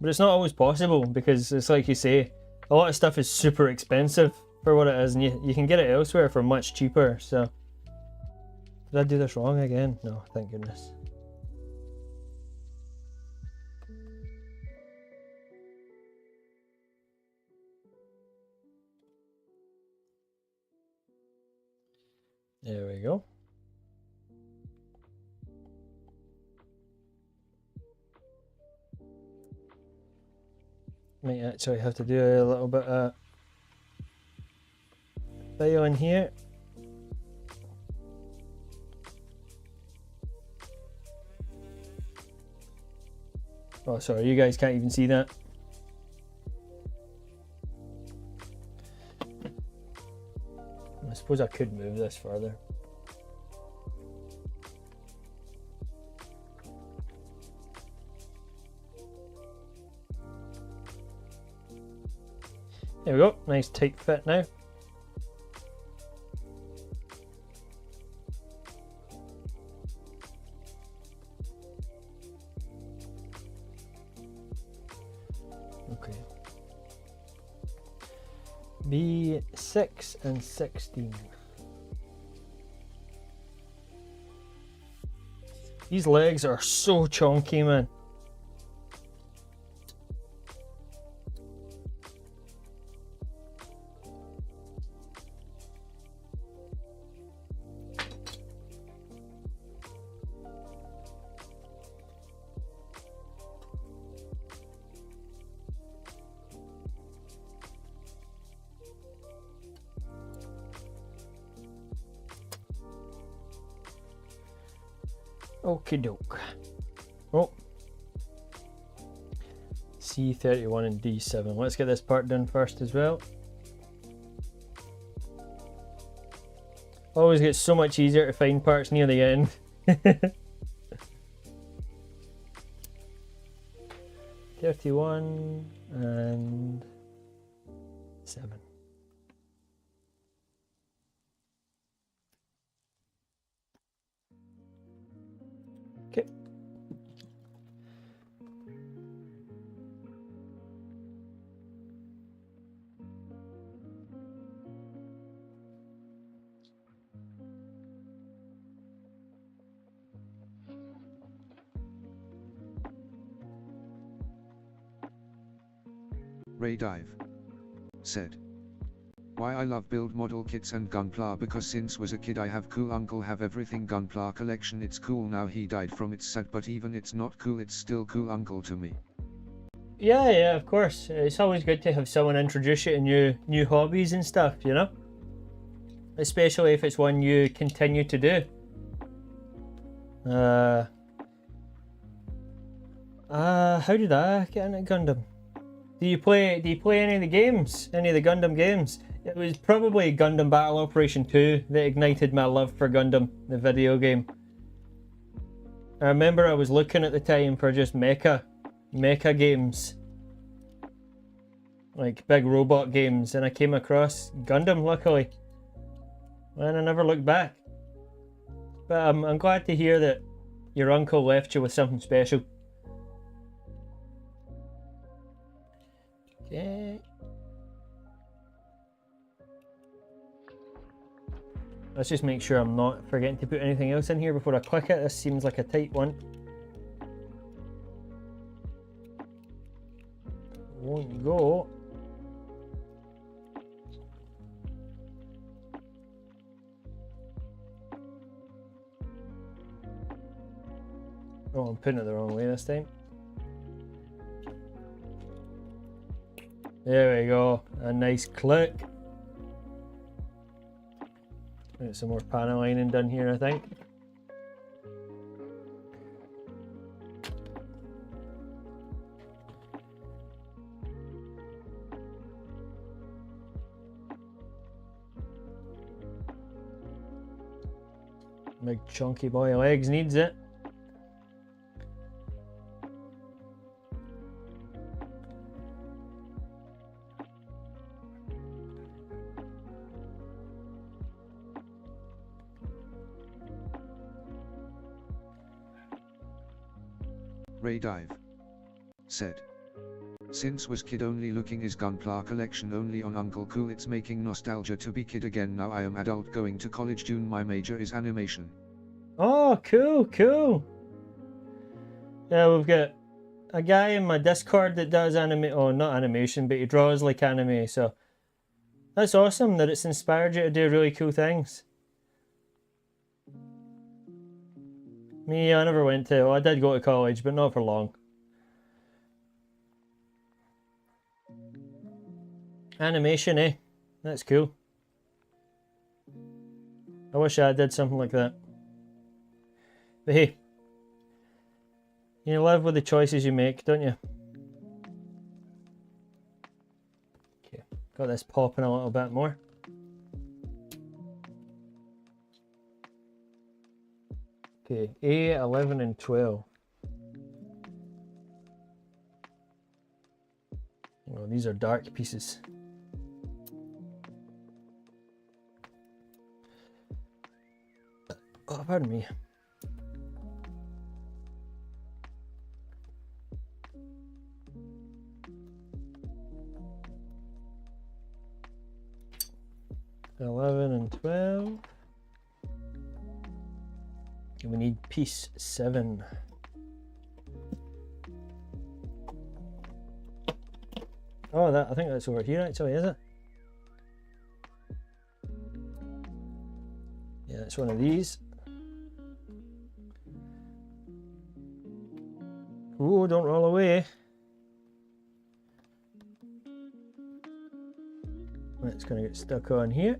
Speaker 1: But it's not always possible because it's like you say, a lot of stuff is super expensive for what it is. And you can get it elsewhere for much cheaper, so. Did I do this wrong again? No, thank goodness. There we go. Might actually have to do a little bit of bio in here. Oh, sorry, you guys can't even see that. I suppose I could move this further. There we go, nice tight fit now. Okay. B6 and 16. These legs are so chunky, man. Okie doke. Oh. C31 and D7. Let's get this part done first as well. Always gets so much easier to find parts near the end. 31 and 7. Okay.
Speaker 2: Ray Dive said, why I love build model kits and Gunpla, because since was a kid I have cool uncle have everything Gunpla collection. It's cool now he died from it's sad, but even it's not cool, it's still cool uncle to me.
Speaker 1: Yeah, of course. It's always good to have someone introduce you to new hobbies and stuff, you know? Especially if it's one you continue to do. How did I get into Gundam? Do you play any of the games? Any of the Gundam games? It was probably Gundam Battle Operation 2 that ignited my love for Gundam, the video game. I remember I was looking at the time for just mecha games. Like big robot games, and I came across Gundam, luckily. And I never looked back. But I'm glad to hear that your uncle left you with something special. Okay. Let's just make sure I'm not forgetting to put anything else in here before I click it. This seems like a tight one. Won't go. Oh, I'm putting it the wrong way this time. There we go, a nice click. Get some more panel lining done here, I think. Big chunky boy legs needs it.
Speaker 2: Ray Dive said, since was kid only looking his Gunpla collection only on Uncle Cool, it's making nostalgia to be kid again. Now I am adult going to college June, my major is animation.
Speaker 1: Oh, cool. Yeah, we've got a guy in my Discord that does not animation, but he draws like anime, so that's awesome that it's inspired you to do really cool things. Me, I never went to, well, I did go to college, but not for long. Animation, eh? That's cool. I wish I did something like that. But hey, you live with the choices you make, don't you? Okay, got this popping a little bit more. Okay, A, 11 and 12. Oh, these are dark pieces. Oh, pardon me. $11 and $12. And we need piece 7. Oh, I think that's over here actually, is it? Yeah, it's one of these. Ooh, don't roll away. It's going to get stuck on here.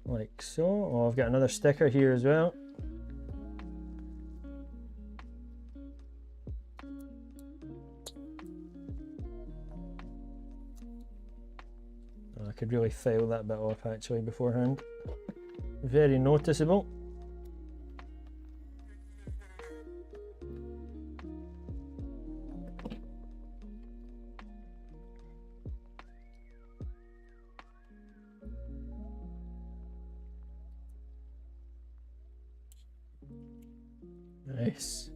Speaker 1: Like so. Oh, I've got another sticker here as well. Oh, I could really file that bit off actually beforehand. Very noticeable. Nice.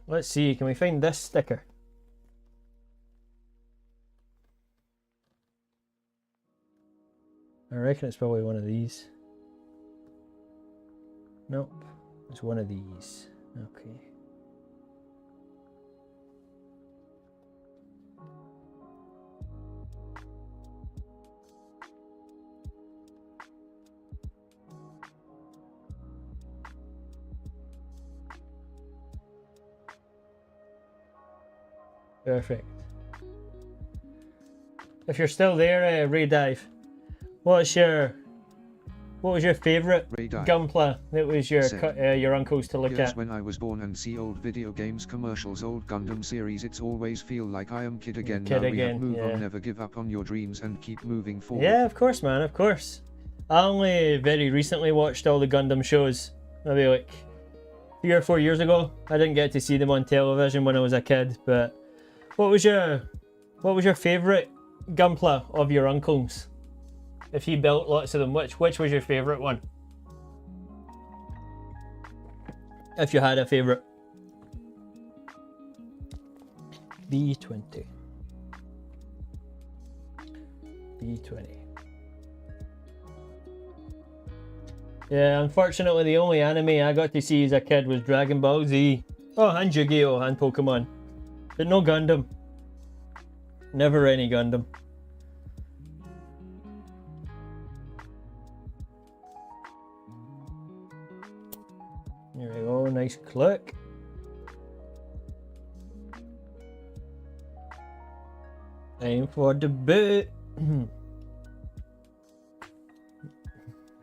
Speaker 1: Let's see, can we find this sticker? I reckon it's probably one of these. Nope, it's one of these. Okay. Perfect. If you're still there, Ray Dive, what was your favourite Gunpla that was your uncle's to look
Speaker 2: yes,
Speaker 1: at?
Speaker 2: When I was born and see old video games commercials, old Gundam series, it's always feel like I am kid again.
Speaker 1: Kid
Speaker 2: now
Speaker 1: again,
Speaker 2: we have move
Speaker 1: yeah.
Speaker 2: on, never give up on your dreams and keep moving forward.
Speaker 1: Yeah, of course, man, of course. I only very recently watched all the Gundam shows, maybe like 3 or 4 years ago. I didn't get to see them on television when I was a kid, but what was your favourite Gunpla of your uncle's? If he built lots of them, which was your favourite one? If you had a favourite. B20. B20. Yeah, unfortunately the only anime I got to see as a kid was Dragon Ball Z. Oh, and Yu-Gi-Oh! And Pokemon. But no Gundam. Never any Gundam. There we go, nice click. Time for the boot.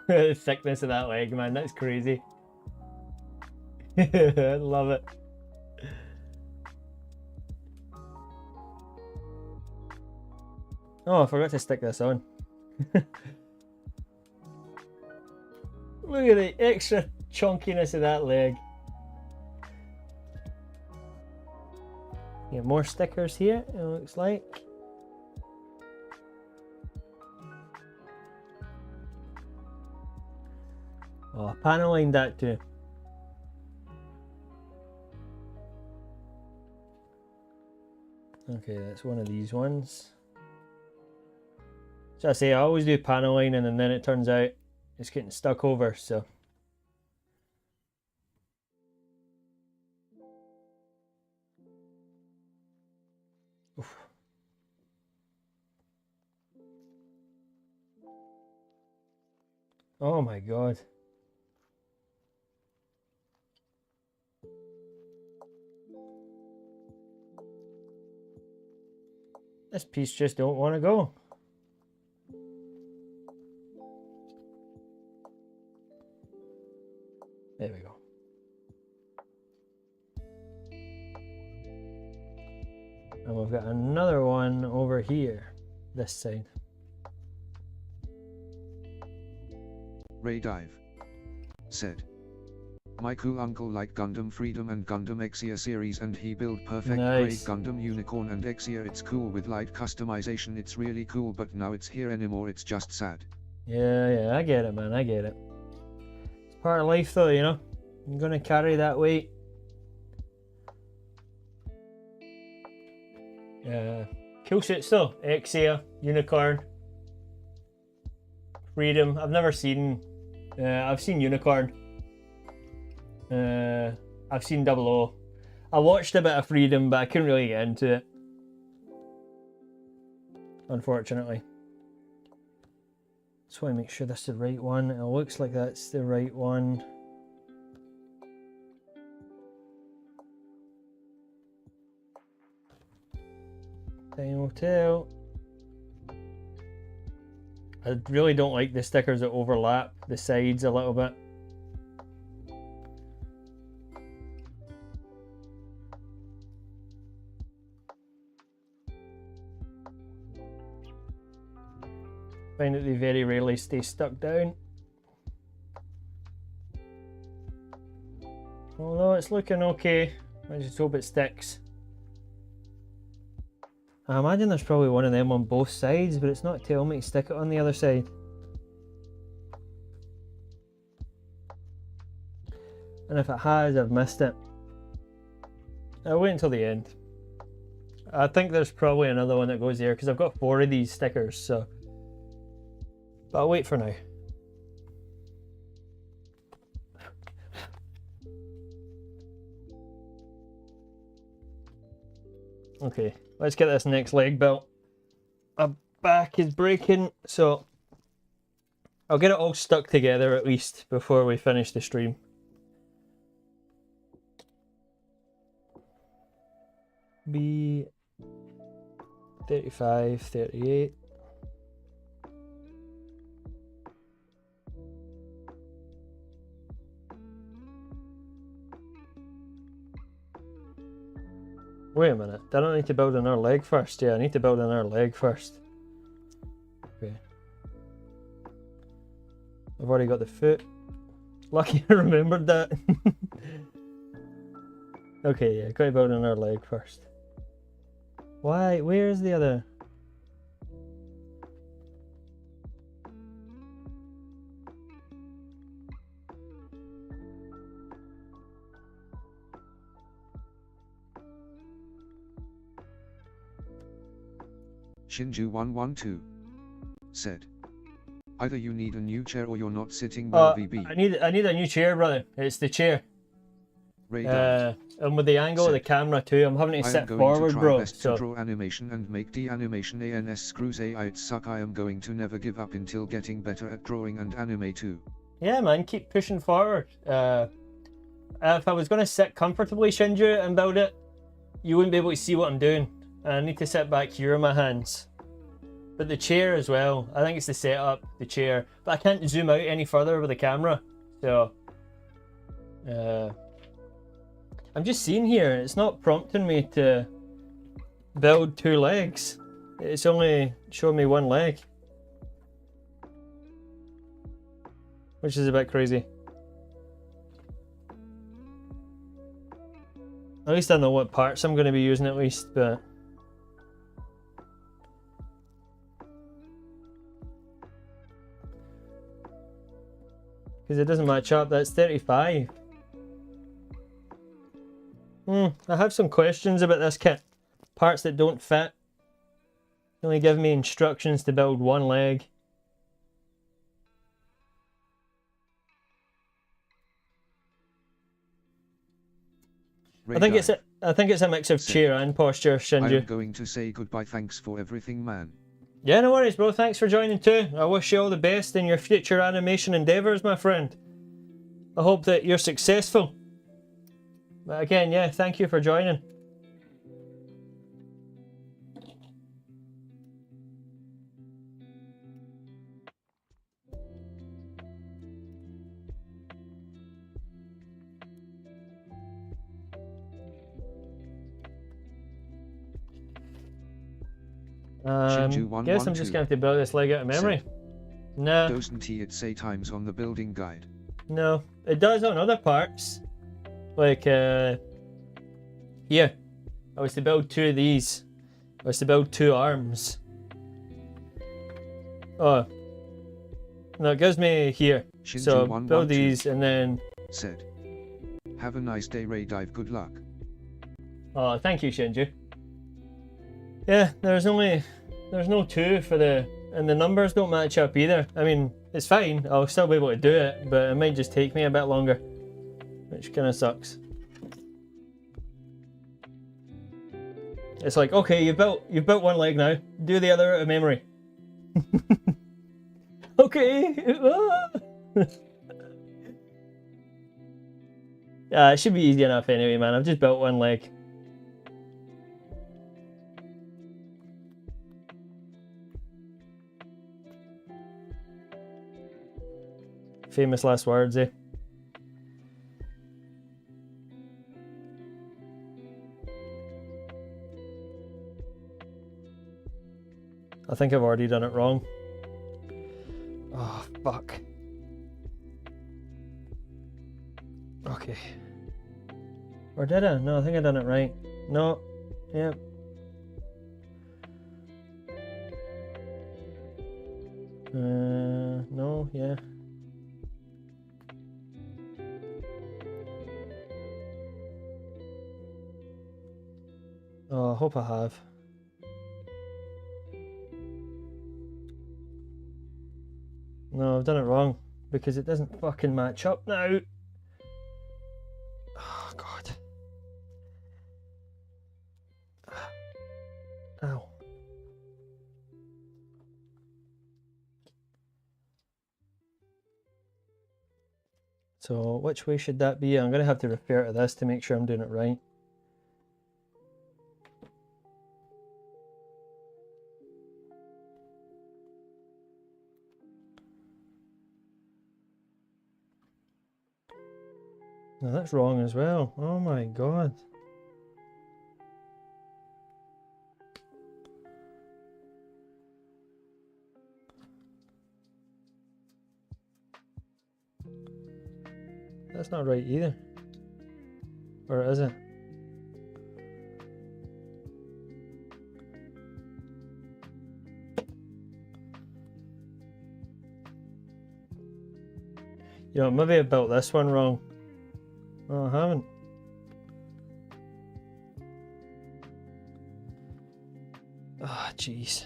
Speaker 1: The thickness of that leg, man, that's crazy. I love it. Oh, I forgot to stick this on. Look at the extra chunkiness of that leg. Yeah, more stickers here, it looks like. Oh, paneling that too. Okay, that's one of these ones. So I say I always do paneling and then it turns out it's getting stuck over, so. Oof. Oh my god. This piece just don't want to go. There we go. And we've got another one over here, this side.
Speaker 2: Ray Dive said, my cool uncle liked Gundam Freedom and Gundam Exia series and he built perfect
Speaker 1: Nice.
Speaker 2: grade Gundam Unicorn and Exia. It's cool with light customization, it's really cool, but now it's here anymore, it's just sad.
Speaker 1: Yeah, I get it, man, I get it. It's part of life though, you know? I'm gonna carry that weight. Cool shit still. Exia, Unicorn, Freedom. I've never seen... I've seen Unicorn. I've seen 00. I watched a bit of Freedom, but I couldn't really get into it. Unfortunately. Just want to make sure that's the right one. It looks like that's the right one. Time will tell. I really don't like the stickers that overlap the sides a little bit. Find that they very rarely stay stuck down. Although it's looking okay, I just hope it sticks. I imagine there's probably one of them on both sides, but it's not telling me to stick it on the other side. And if it has, I've missed it. I'll wait until the end. I think there's probably another one that goes there, because I've got 4 of these stickers, so... But I'll wait for now. Okay, let's get this next leg built. My back is breaking, so I'll get it all stuck together at least before we finish the stream. B 35, 38. Wait a minute, I don't need to build another leg first. Yeah, I need to build another leg first. Okay. I've already got the foot. Lucky I remembered that. Okay, yeah, gotta build another leg first. Why? Where's the other?
Speaker 2: Shinju112 said, either you need a new chair or you're not sitting well, VB.
Speaker 1: I need a new chair, brother. It's the chair. And with the angle of the camera too, I'm having to sit forward, bro.
Speaker 2: Best to draw animation and make the animation ans screws AI it suck. I am going to never give up until getting better at drawing and anime too.
Speaker 1: Yeah, man, keep pushing forward. If I was going to sit comfortably, Shinju, and build it, you wouldn't be able to see what I'm doing. I need to sit back here in my hands. But the chair as well, I think it's the setup, the chair. But I can't zoom out any further with the camera. So, I'm just seeing here, it's not prompting me to build 2 legs. It's only showing me 1 leg. Which is a bit crazy. At least I know what parts I'm going to be using at least, but... Because it doesn't match up, that's 35. I have some questions about this kit. Parts that don't fit. They only give me instructions to build 1 leg. I think it's a mix of chair and posture, Shinju.
Speaker 2: I'm going to say goodbye, thanks for everything, man.
Speaker 1: Yeah, no worries, bro. Thanks for joining too. I wish you all the best in your future animation endeavours, my friend. I hope that you're successful. But again, yeah, thank you for joining.
Speaker 2: Shinju
Speaker 1: Guess I'm just
Speaker 2: 112
Speaker 1: gonna have to build this leg out of memory. Nah,
Speaker 2: Doesn't it say times on the building guide?
Speaker 1: no. It does on other parts. Like, here. I was to build 2 of these. I was to build 2 arms. Oh. No, it gives me here.
Speaker 2: Shinju
Speaker 1: So,
Speaker 2: 112
Speaker 1: build these and then...
Speaker 2: said, "Have a nice day, Ray Dive. Good luck."
Speaker 1: Oh, thank you, Shinju. Yeah, there's no 2 for the... And the numbers don't match up either. I mean, it's fine. I'll still be able to do it, but it might just take me a bit longer. Which kind of sucks. It's like, okay, you've built 1 leg now. Do the other out of memory. Okay. Yeah, it should be easy enough anyway, man. I've just built 1 leg. Famous last words, eh? I think I've already done it wrong. Oh, fuck. Okay. Or did I? No, I think I done it right. No. Yep. No, yeah. Oh, I hope I have. No, I've done it wrong because it doesn't fucking match up now. Oh, God. Ow. So, which way should that be? I'm going to have to refer to this to make sure I'm doing it right. No, that's wrong as well. Oh my God. That's not right either. Or is it? You know, maybe I built this one wrong. No, I haven't. Ah, oh, jeez.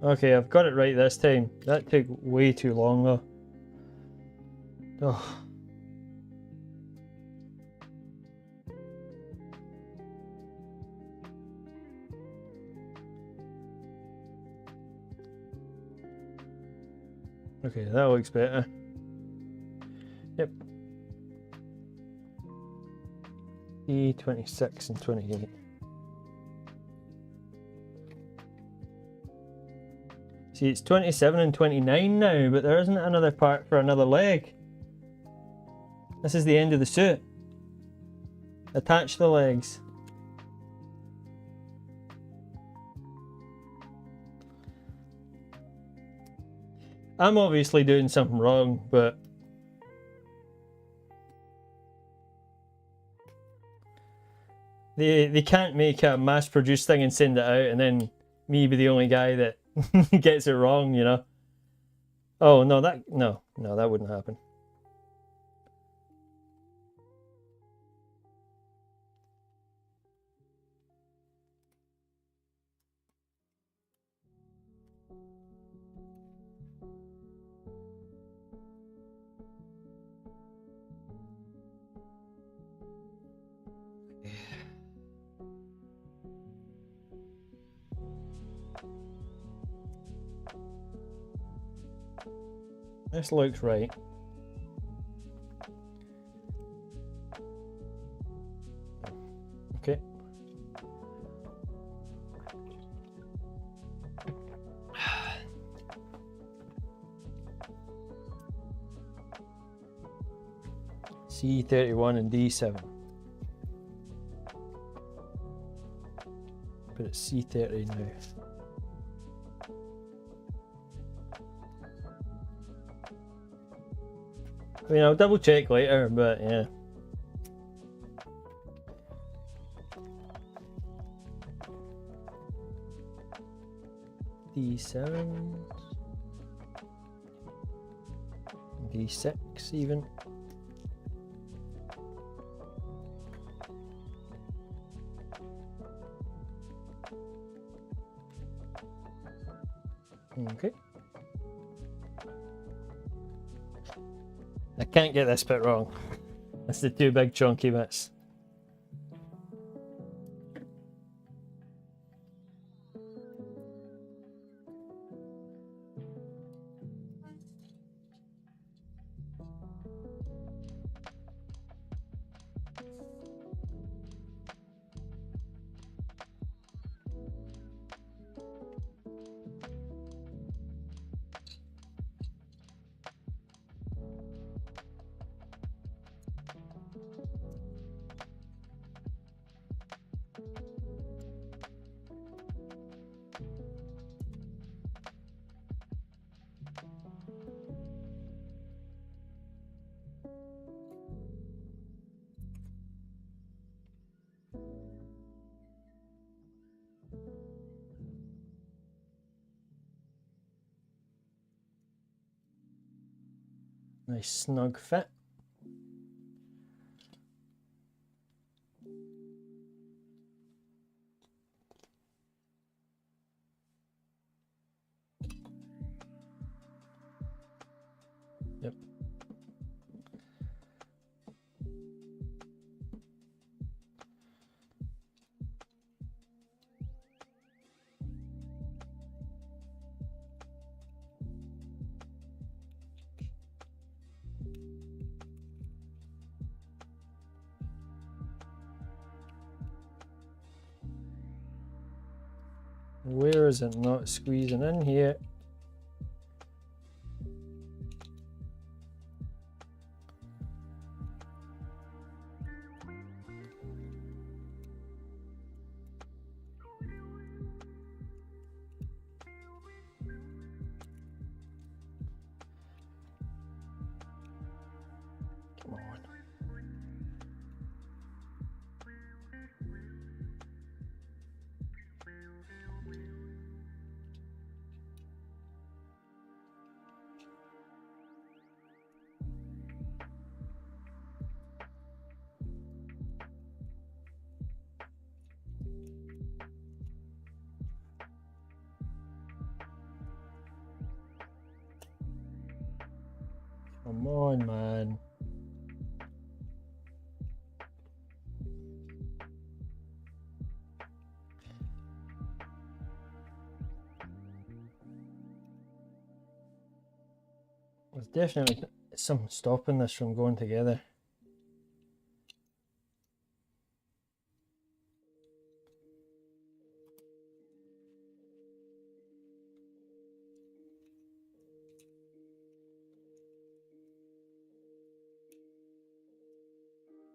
Speaker 1: Okay, I've got it right this time. That took way too long though. Oh. Okay, that looks better. Yep. E26 and 28. See, it's 27 and 29 now, but there isn't another part for another leg. This is the end of the suit. Attach the legs. I'm obviously doing something wrong, but they can't make a mass-produced thing and send it out, and then me be the only guy that gets it wrong, you know. Oh no, that wouldn't happen. This looks right. Okay. C31 and D7. But it's C30 now. I mean, I'll double check later, but yeah. D7, D6 even. Okay. I can't get this bit wrong. That's the two big chunky bits. Nice snug fit. Yep. Where is it not squeezing in here? Come on. Come on, man. There's definitely something stopping this from going together.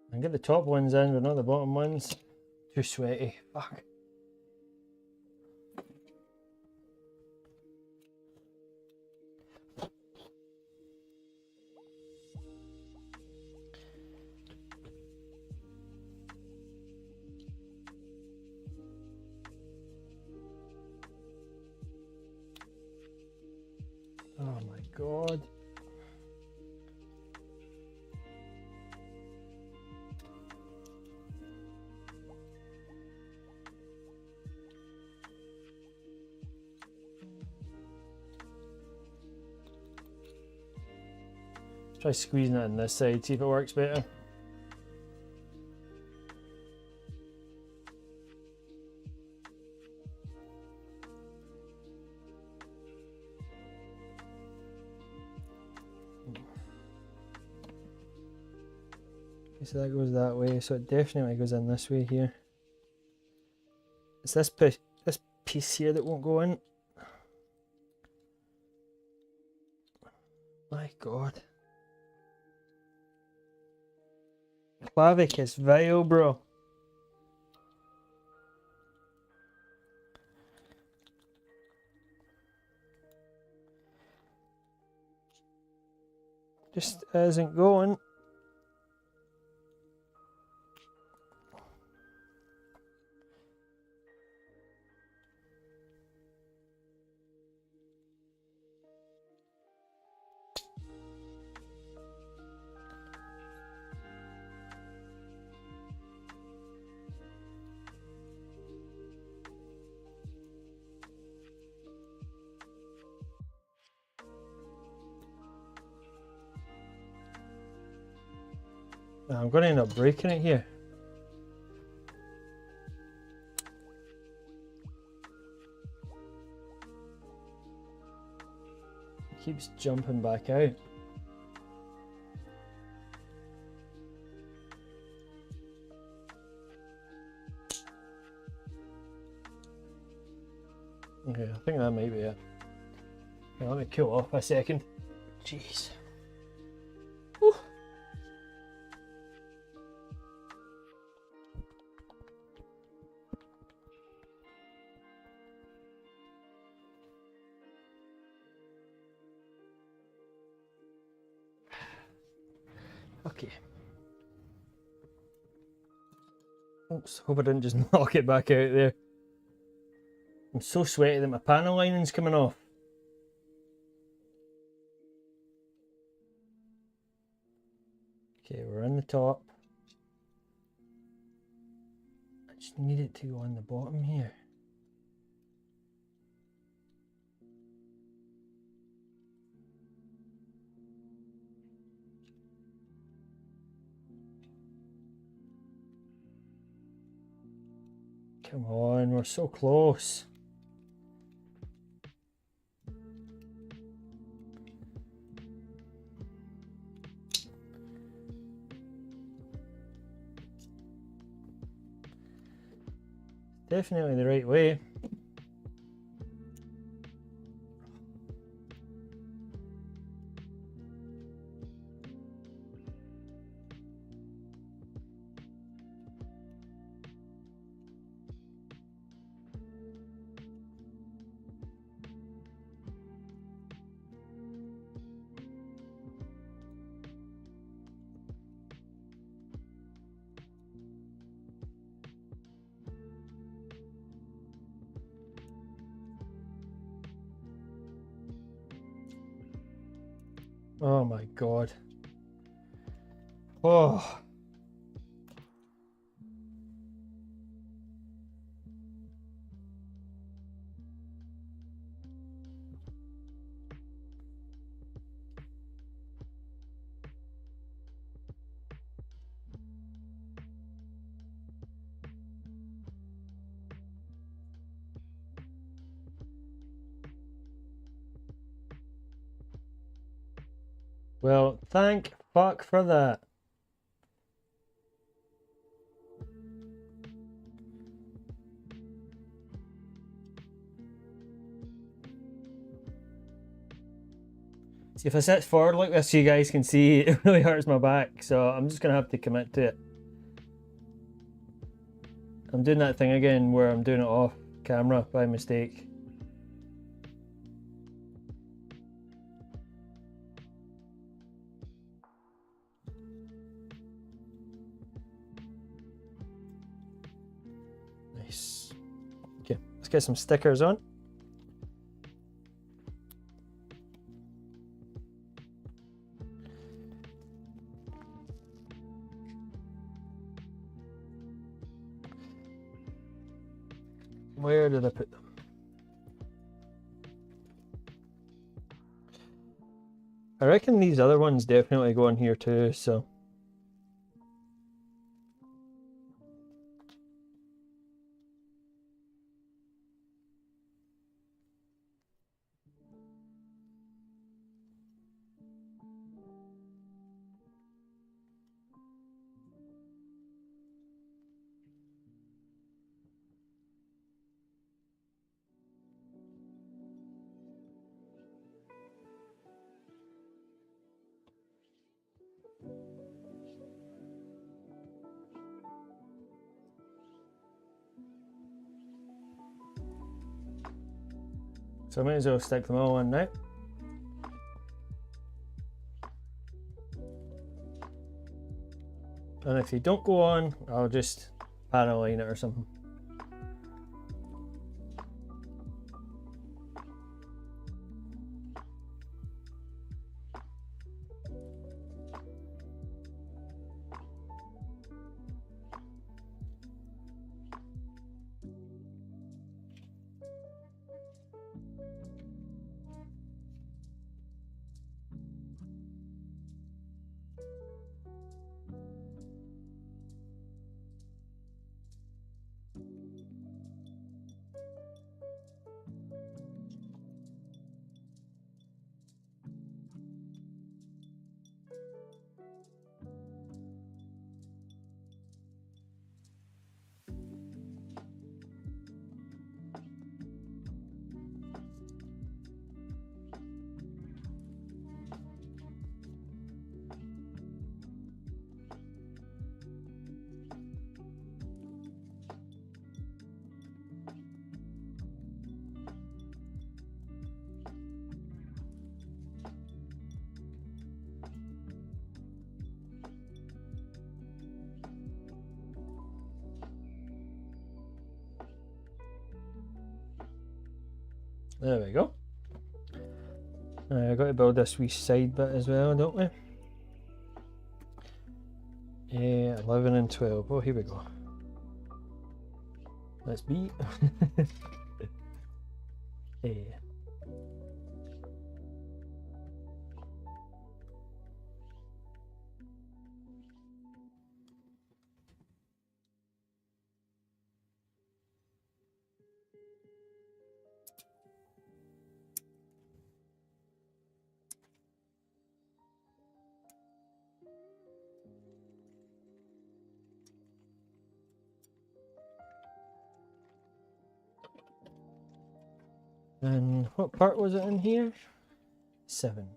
Speaker 1: I can get the top ones in, but not the bottom ones. Too sweaty. Fuck. Oh my god. Try squeezing it on this side, see if it works better. Okay, so that goes that way, so it definitely goes in this way here. It's this piece here that won't go in. My god. Clavicus Vile, bro. Just isn't going. I'm going to end up breaking it here. It keeps jumping back out. Okay, I think that might be it. Okay, let me cool off a second. Jeez. Whew. Okay. Oops, hope I didn't just knock it back out there. I'm so sweaty that my panel lining's coming off. Okay, we're on the top. I just need it to go on the bottom here. Come on, we're so close. Definitely the right way. Oh my god. Oh. Well, thank fuck for that. See, if I sit forward like this, you guys can see it really hurts my back, so I'm just gonna have to commit to it. I'm doing that thing again where I'm doing it off camera by mistake. Nice. Okay, let's get some stickers on. Where did I put them? I reckon these other ones definitely go in here too, so. So I might as well stick them all on now. And if they don't go on, I'll just paraline it or something. There we go. I've got to build this wee side bit as well, don't we? Yeah, 11 and 12. Oh, here we go. Let's be. Yeah. And what part was it in here? 7.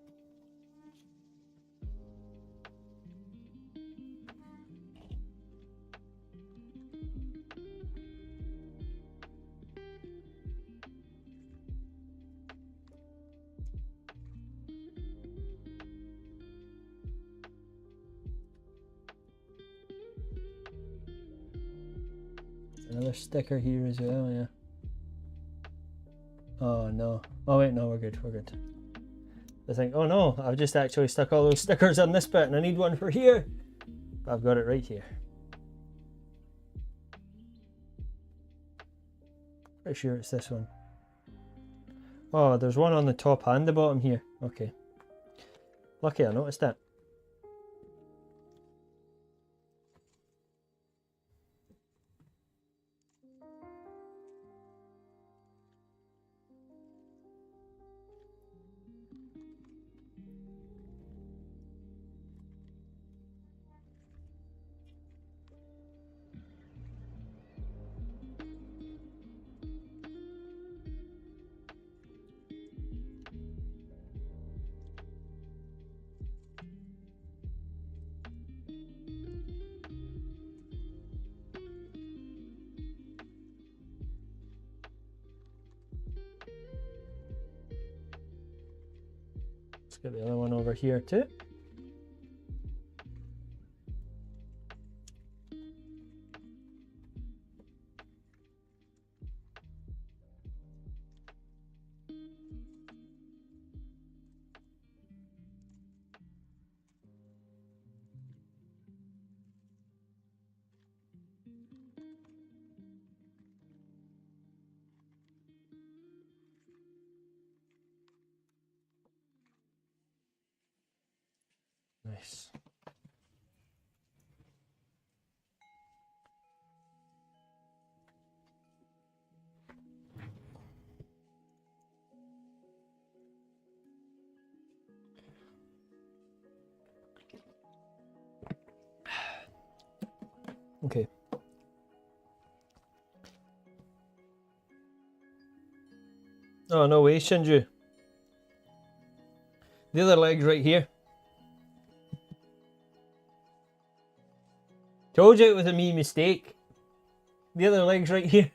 Speaker 1: Another sticker here as well, yeah. Oh no. Oh wait, no, we're good, we're good. I think, oh no, I've just actually stuck all those stickers on this bit and I need one for here. But I've got it right here. Pretty sure it's this one. Oh, there's one on the top and the bottom here. Okay. Lucky I noticed that. Let's get the other one over here too. Nice. Okay. Oh, no way, Shinju. The other leg's right here. Told you it was a me mistake. The other leg's right here.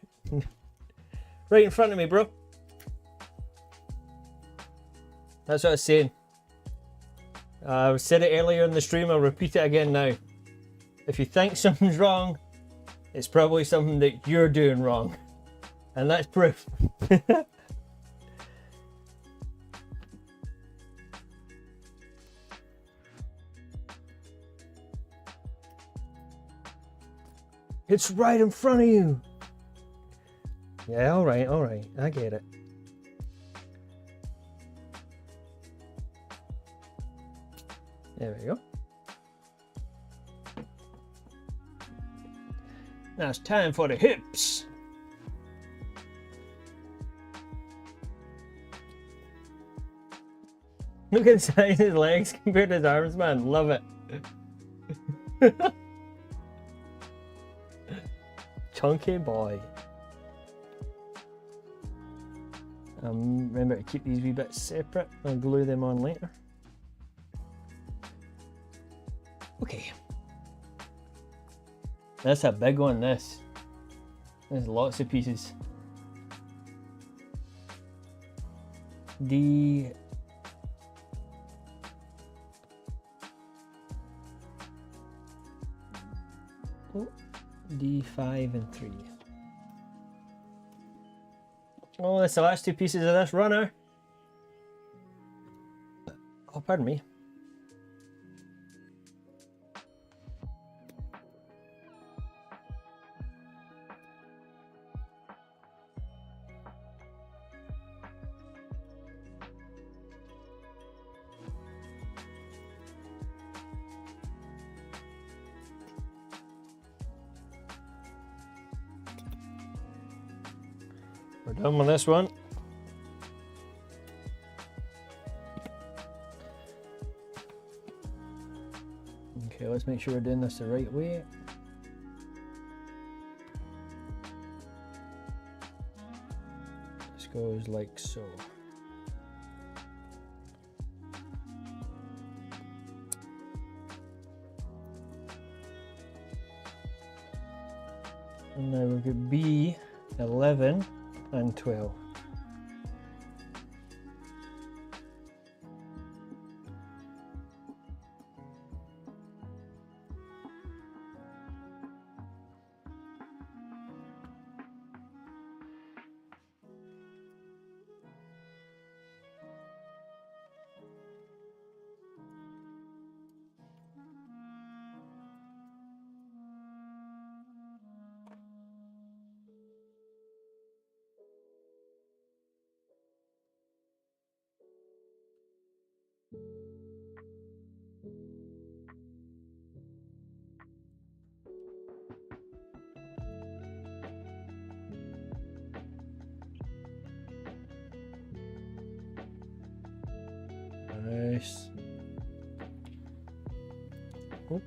Speaker 1: Right in front of me, bro. That's what I was saying. I said it earlier in the stream, I'll repeat it again now. If you think something's wrong, it's probably something that you're doing wrong. And that's proof. It's right in front of you. Yeah, alright, I get it. There we go. Now it's time for the hips. Look at the size of his legs compared to his arms, man. Love it. Chunky boy. Remember to keep these wee bits separate. I'll glue them on later. Okay. That's a big one, this. There's lots of pieces. D. Oh, D5 and 3. Oh, that's the last two pieces of this runner. Oh, pardon me. We're done with this one. Okay, let's make sure we're doing this the right way. This goes like so. And now we've got B11 and 12. Nice. Oh.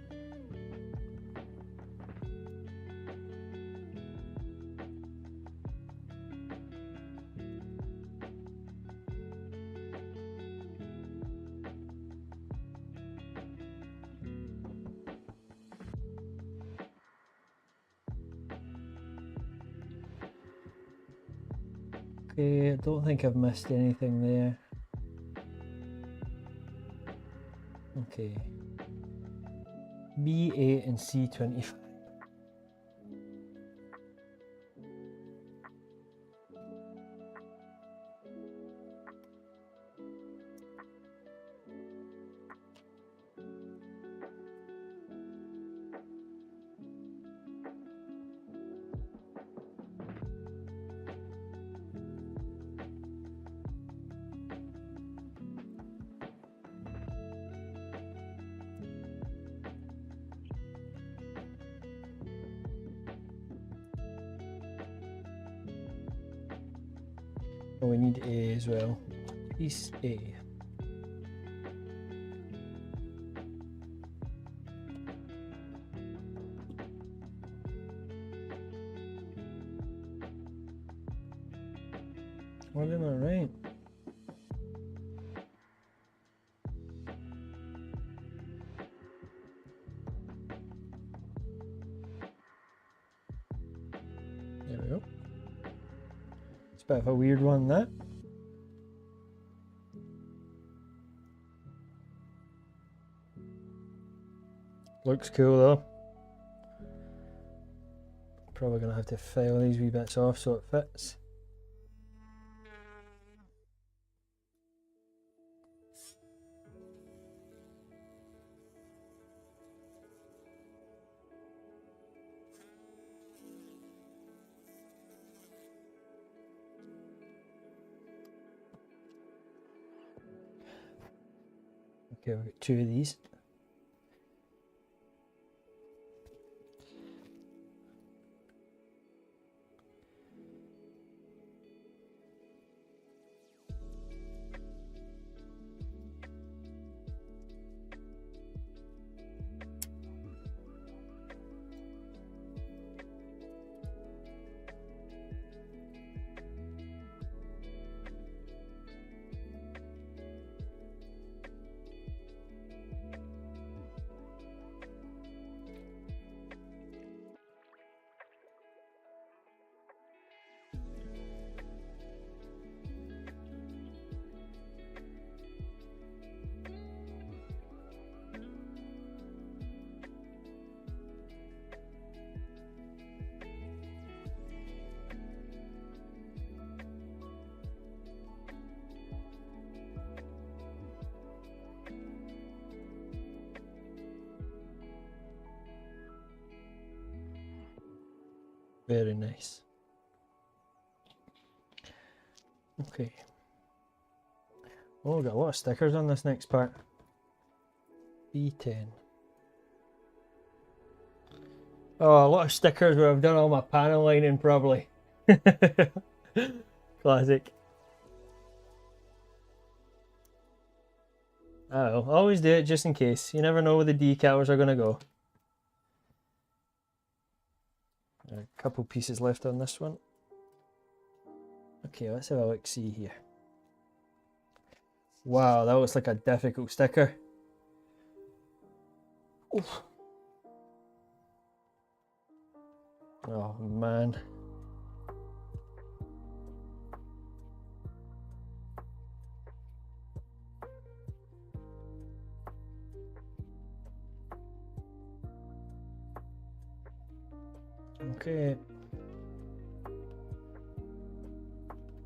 Speaker 1: Okay, I don't think I've missed anything there. Okay. B8 and C25. Oh, we need A as well. Piece A. What am I right? There we go. It's a bit of a weird one, that. Looks cool though. Probably gonna have to file these wee bits off so it fits. Okay, we've got 2 of these. Very nice. Okay. Oh, we've got a lot of stickers on this next part. B10. Oh, a lot of stickers where I've done all my panel lining probably. Classic. Oh, always do it just in case. You never know where the decals are going to go. A couple pieces left on this one. Okay, let's have a look see here. Wow, that looks like a difficult sticker. Oof. Oh man. Okay.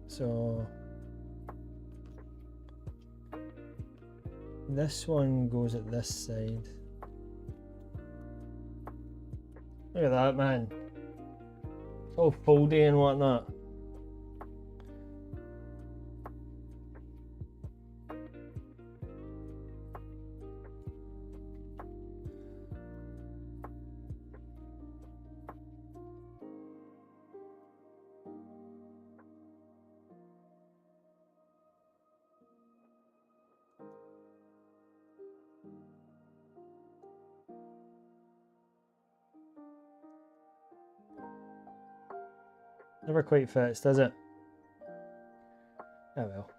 Speaker 1: So this one goes at this side. Look at that, man. It's all foldy and whatnot. Never quite fits, does it? Oh well.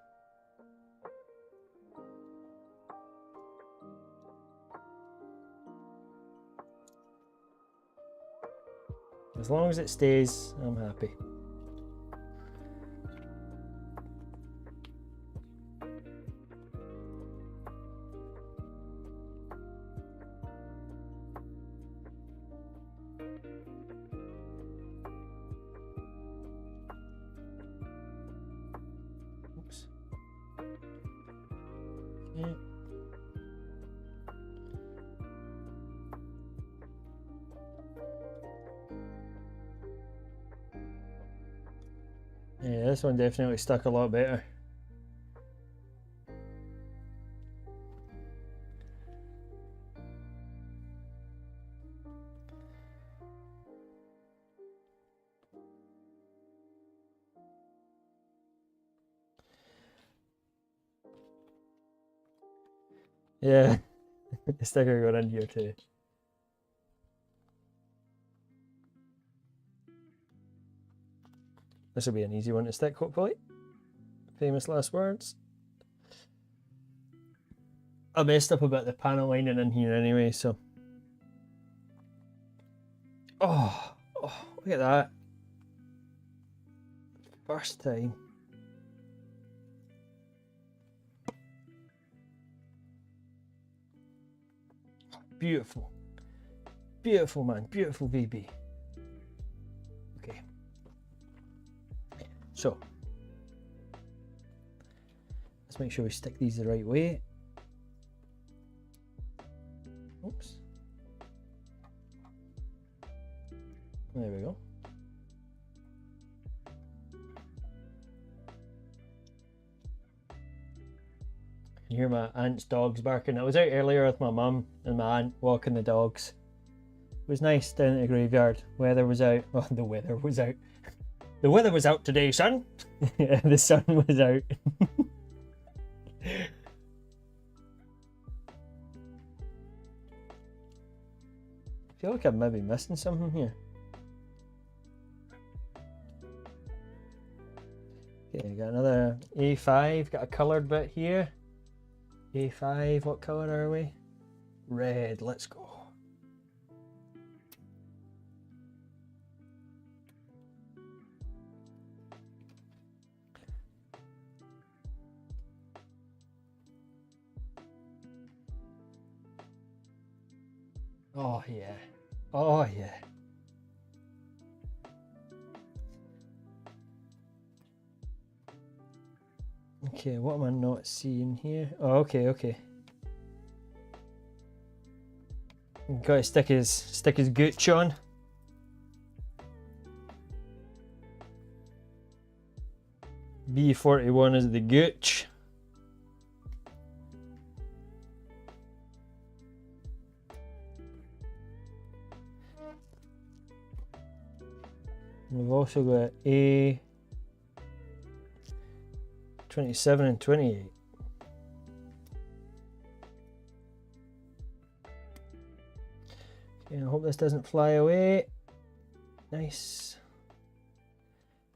Speaker 1: As long as it stays, I'm happy. Oops. Yeah. Yeah, this one definitely stuck a lot better. Yeah, the sticker got in here too. This will be an easy one to stick, hopefully. Famous last words. I messed up about the panel lining in here anyway, so. Oh, look at that. First time. Beautiful. Beautiful, man. Beautiful VB. Okay. So, let's make sure we stick these the right way. Oops. There we go. You hear my aunt's dogs barking. I was out earlier with my mum and my aunt walking the dogs. It was nice down at the graveyard. Weather was out. Oh, the weather was out. The weather was out today, son. Yeah, the sun was out. I feel like I'm maybe missing something here. Okay, got another A5. Got a coloured bit here. A5, what colour are we? Red, let's go. Oh yeah, oh yeah. Okay, what am I not seeing here? Oh, okay, okay. Gotta stick his gooch on. B41 is the gooch. We've also got A 27 and 28. Okay, I hope this doesn't fly away. Nice.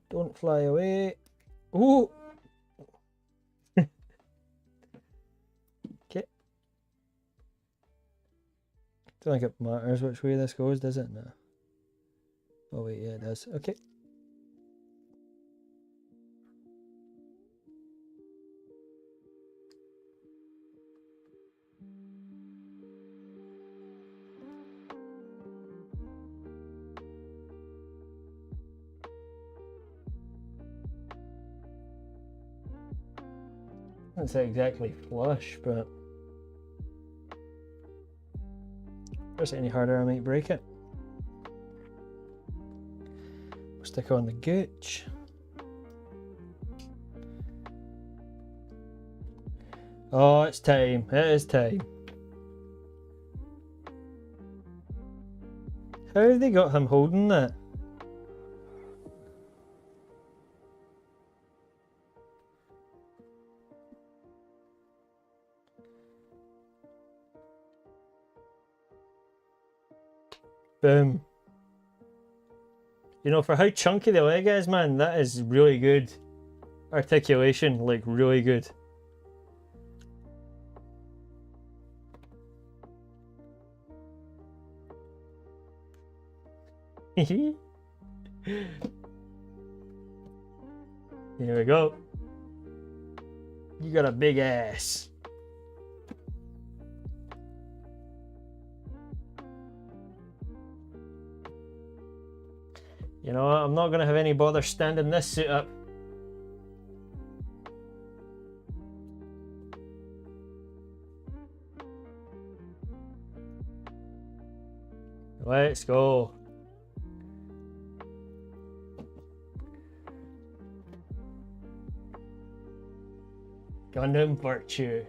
Speaker 1: Don't fly away. Ooh! Okay. Don't think it matters which way this goes, does it? No. Oh wait, yeah it does. Okay. I wouldn't say exactly flush, but if it's any harder I might break it. We'll stick on the gooch. Oh, it's time. It is time. How have they got him holding that? Boom. You know, for how chunky the leg is, man, that is really good. Articulation, like really good. Here we go. You got a big ass. You know what? I'm not gonna have any bother standing this suit up. Let's go. Gundam Virtue.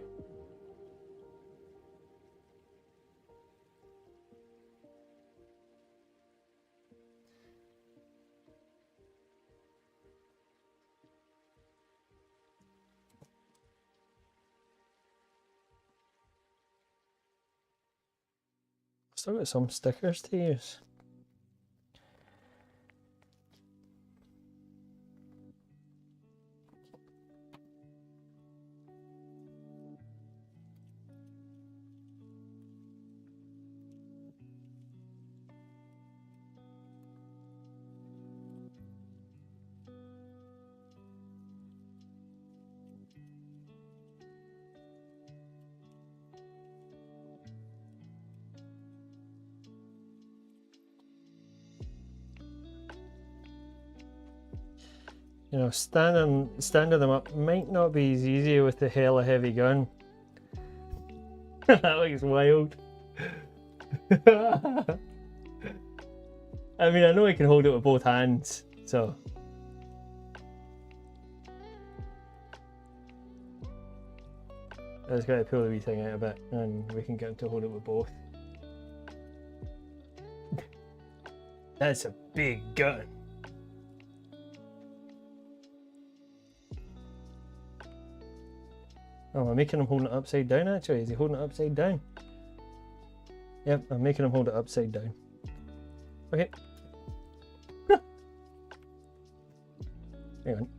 Speaker 1: Still got some stickers to use. You know, standing them up might not be as easy with the hella heavy gun. That looks wild. I mean, I know I can hold it with both hands, so. I just gotta pull the wee thing out a bit and we can get him to hold it with both. That's a big gun. Oh, I'm making him hold it upside down actually. Is he holding it upside down? Yep, I'm making him hold it upside down. Okay. Hang on.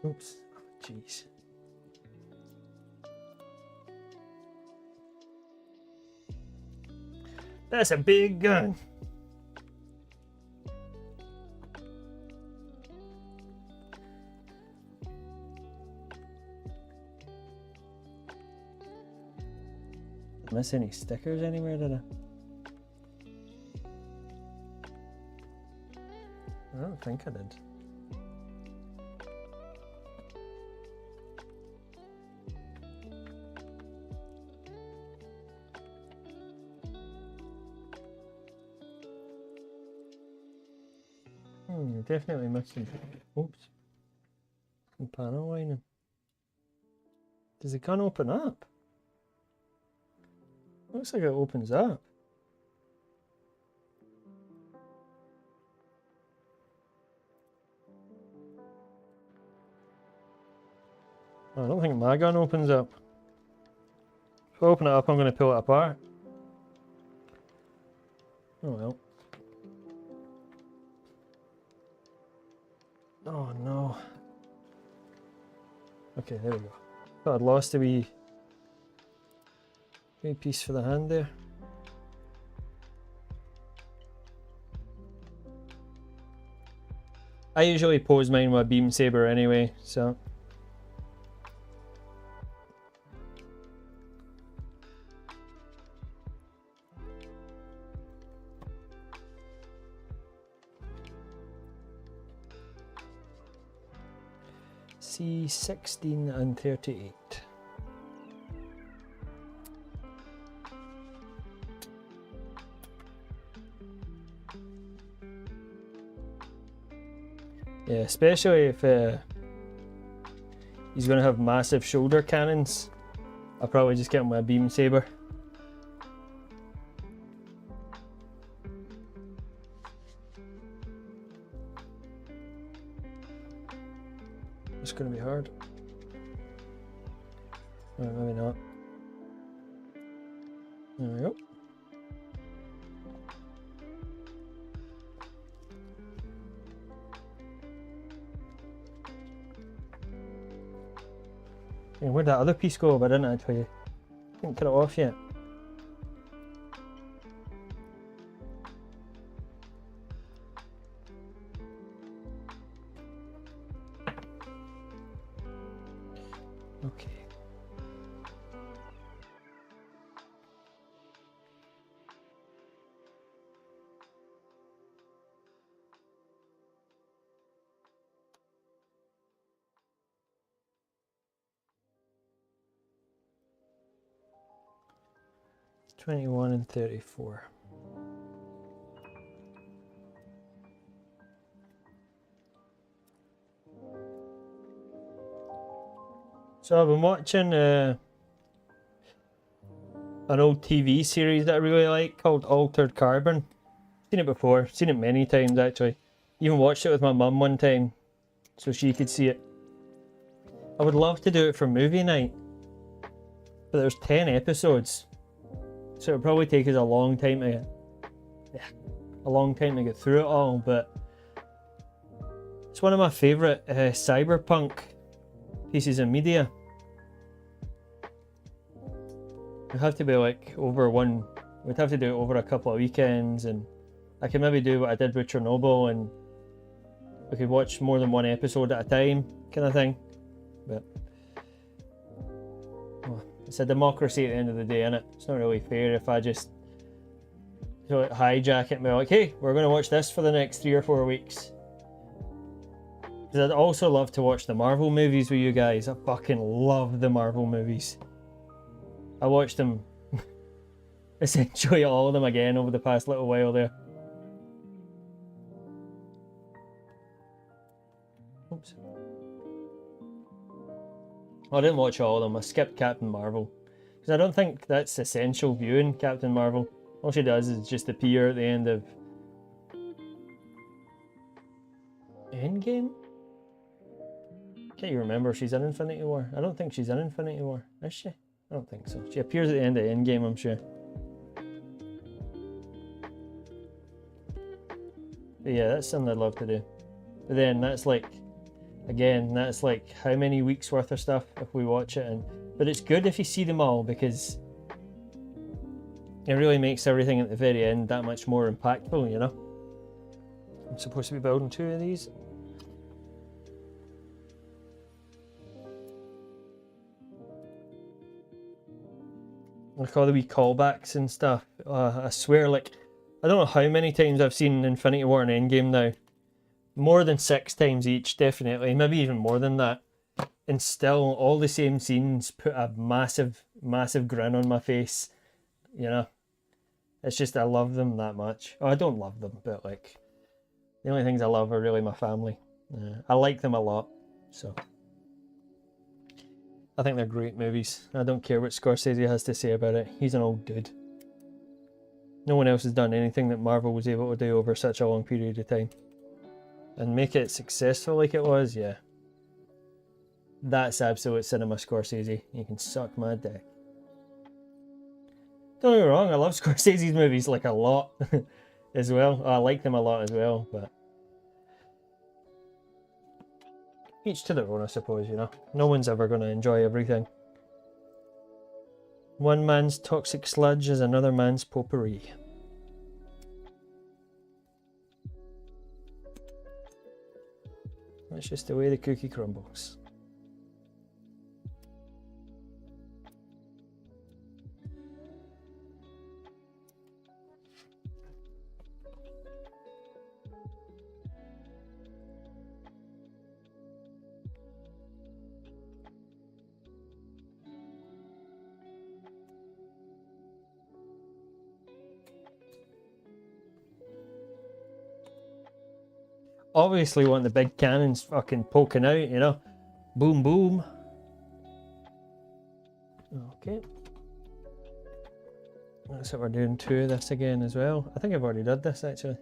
Speaker 1: Oops. Oh, jeez. That's a big gun. Miss any stickers anywhere, did I? I don't think I did. Definitely missed some. Oops. Some panel lining. Does the gun open up? Looks like it opens up. I don't think my gun opens up. If I open it up, I'm going to pull it apart. Oh well. Oh no. Okay, there we go. Thought I'd lost a wee piece for the hand there. I usually pose mine with a beam saber anyway, so. C16 and 38. Yeah, especially if he's going to have massive shoulder cannons. I'll probably just get him with a beam saber. It's going to be hard. Right, maybe not. There we go. Hey, where'd that other piece go? But I didn't actually. Didn't cut it off yet. Okay. $21 and $34. So I've been watching an old TV series that I really like called Altered Carbon. Seen it before, seen it many times actually. Even watched it with my mum one time so she could see it. I would love to do it for movie night, but there's 10 episodes. So it'll probably take us a long time to get through it all, but it's one of my favourite cyberpunk pieces of media. It'd have to be like we'd have to do it over a couple of weekends, and I could maybe do what I did with Chernobyl and we could watch more than one episode at a time kind of thing. but well, it's a democracy at the end of the day, innit? It's not really fair if I just hijack it and be like, hey, we're going to watch this for the next 3 or 4 weeks. Because I'd also love to watch the Marvel movies with you guys. I fucking love the Marvel movies. I watched them, essentially all of them again over the past little while there. Oops. I didn't watch all of them. I skipped Captain Marvel. Because I don't think that's essential viewing Captain Marvel. All she does is just appear at the end of Endgame? Can't you remember if she's in Infinity War? I don't think she's in Infinity War, is she? I don't think so. She appears at the end of Endgame, I'm sure. But yeah, that's something I'd love to do. But then that's like, again, that's like how many weeks worth of stuff if we watch it. But it's good if you see them all, because it really makes everything at the very end that much more impactful, you know? I'm supposed to be building 2 of these. Like all the wee callbacks and stuff. I swear, like, I don't know how many times I've seen Infinity War and Endgame now. More than 6 times each, definitely. Maybe even more than that. And still, all the same scenes put a massive, massive grin on my face. You know? It's just, I love them that much. Oh, I don't love them, but like, the only things I love are really my family. I like them a lot, so. I think they're great movies. I don't care what Scorsese has to say about it. He's an old dude. No one else has done anything that Marvel was able to do over such a long period of time. And make it successful like it was, yeah. That's absolute cinema, Scorsese. You can suck my dick. Don't get me wrong, I love Scorsese's movies like a lot as well. I like them a lot as well, but each to their own, I suppose, you know. No one's ever going to enjoy everything. One man's toxic sludge is another man's potpourri. That's just the way the cookie crumbles. Obviously want the big cannons fucking poking out, you know. Boom, boom. Okay. Looks like we're doing 2 of this again as well. I think I've already done this actually.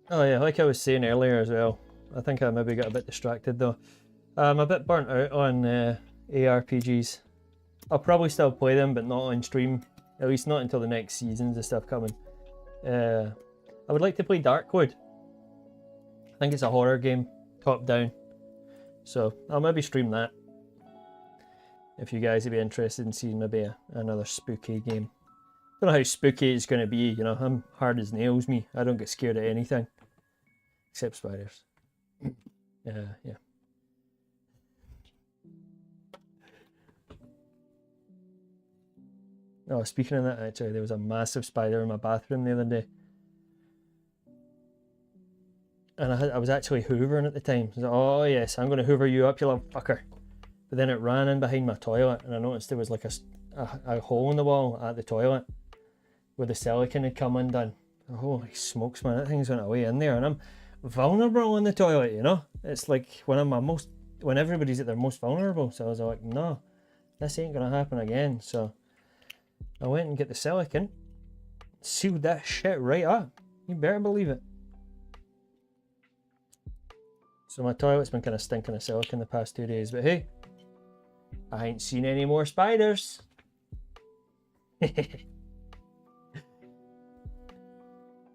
Speaker 1: Oh yeah, like I was saying earlier as well. I think I maybe got a bit distracted though. I'm a bit burnt out on ARPGs. I'll probably still play them, but not on stream. At least not until the next seasons of stuff coming. I would like to play Darkwood. I think it's a horror game, top down. So I'll maybe stream that. If you guys would be interested in seeing maybe another spooky game. Don't know how spooky it's going to be, you know. I'm hard as nails, me. I don't get scared of anything. Except spiders. Yeah. Oh, speaking of that, actually, there was a massive spider in my bathroom the other day. And I was actually hoovering at the time. I was like, oh yes, I'm going to hoover you up, you little fucker. But then it ran in behind my toilet, and I noticed there was like a hole in the wall at the toilet where the silicone had come undone. Holy smokes, man, that thing's went away in there, and I'm vulnerable in the toilet, you know? It's like when everybody's at their most vulnerable. So I was like, no, this ain't going to happen again. So I went and get the silicone, sealed that shit right up. You better believe it. So my toilet's been kind of stinking of silicone the past 2 days, but hey, I ain't seen any more spiders.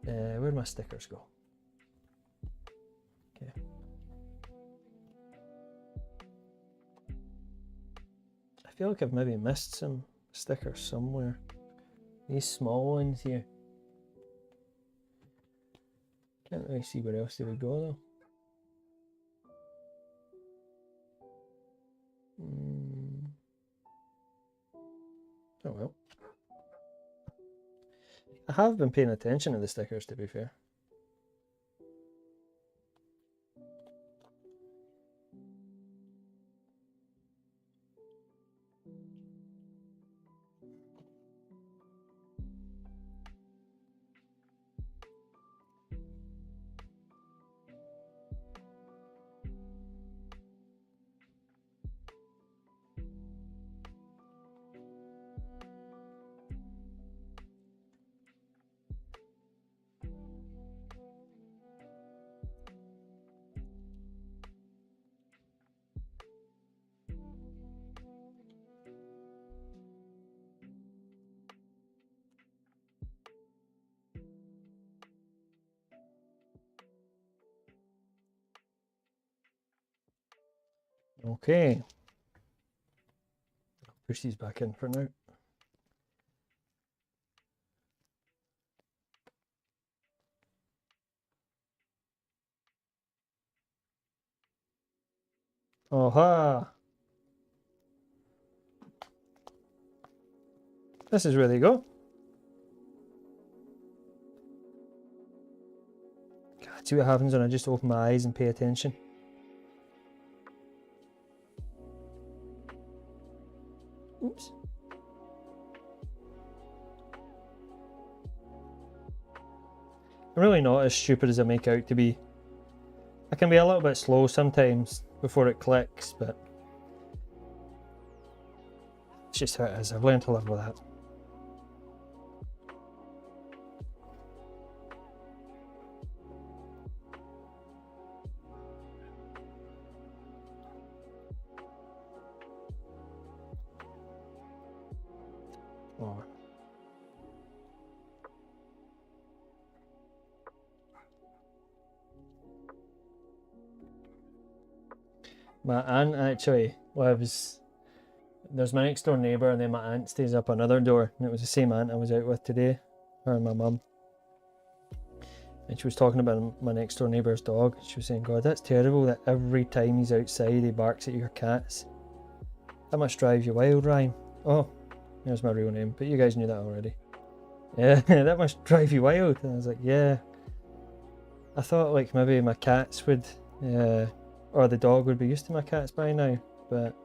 Speaker 1: Where'd my stickers go? Okay. I feel like I've maybe missed some stickers somewhere. These small ones here. Can't really see where else they would go though. Oh well. I have been paying attention to the stickers, to be fair. Okay. I'll push these back in for now. Aha! This is where they go. God, see what happens when I just open my eyes and pay attention. Oops. I'm really not as stupid as I make out to be. I can be a little bit slow sometimes before it clicks, but it's just how it is. I've learned to live with that. Oh. My aunt actually lives. There's my next door neighbour, and then my aunt stays up another door, and it was the same aunt I was out with today, her and my mum. And she was talking about my next door neighbour's dog. She was saying, God, that's terrible that every time he's outside he barks at your cats. That must drive you wild, Ryan. Oh, there's my real name, but you guys knew that already. Yeah, that must drive you wild. And I was like, yeah. I thought like maybe my cats would, or the dog would be used to my cats by now, but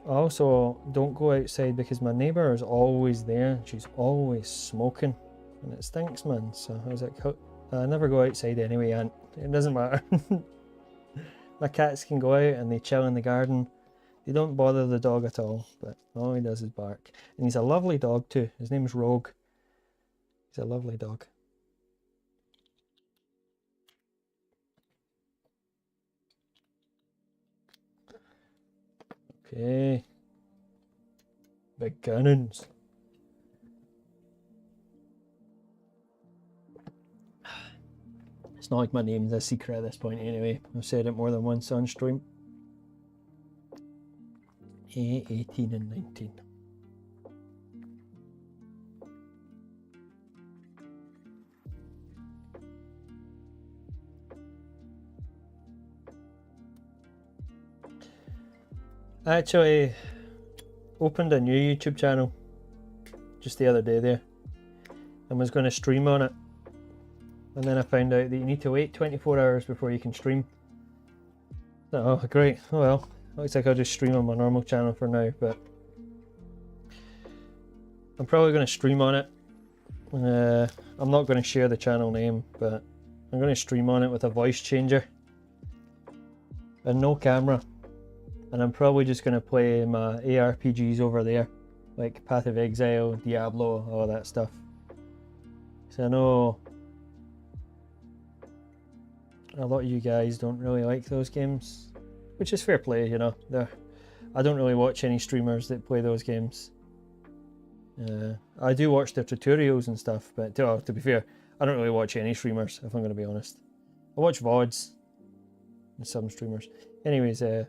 Speaker 1: I also don't go outside because my neighbour is always there. She's always smoking, and it stinks, man. So I was like, I never go outside anyway, Aunt. It doesn't matter. My cats can go out and they chill in the garden. They don't bother the dog at all, but all he does is bark. And he's a lovely dog too. His name's Rogue. He's a lovely dog. Okay. Big cannons. It's not like my name's a secret at this point anyway. I've said it more than once on stream. A18 and 19. I actually opened a new YouTube channel just the other day there and was going to stream on it, and then I found out that you need to wait 24 hours before you can stream. Oh great, oh well, looks like I'll just stream on my normal channel for now, but I'm probably going to stream on it. I'm not going to share the channel name, but I'm going to stream on it with a voice changer and no camera. And I'm probably just going to play my ARPGs over there, like Path of Exile, Diablo, all that stuff. So I know a lot of you guys don't really like those games, which is fair play, you know. I don't really watch any streamers that play those games. I do watch their tutorials and stuff, but to be fair, I don't really watch any streamers, if I'm going to be honest. I watch VODs and some streamers. Anyways, where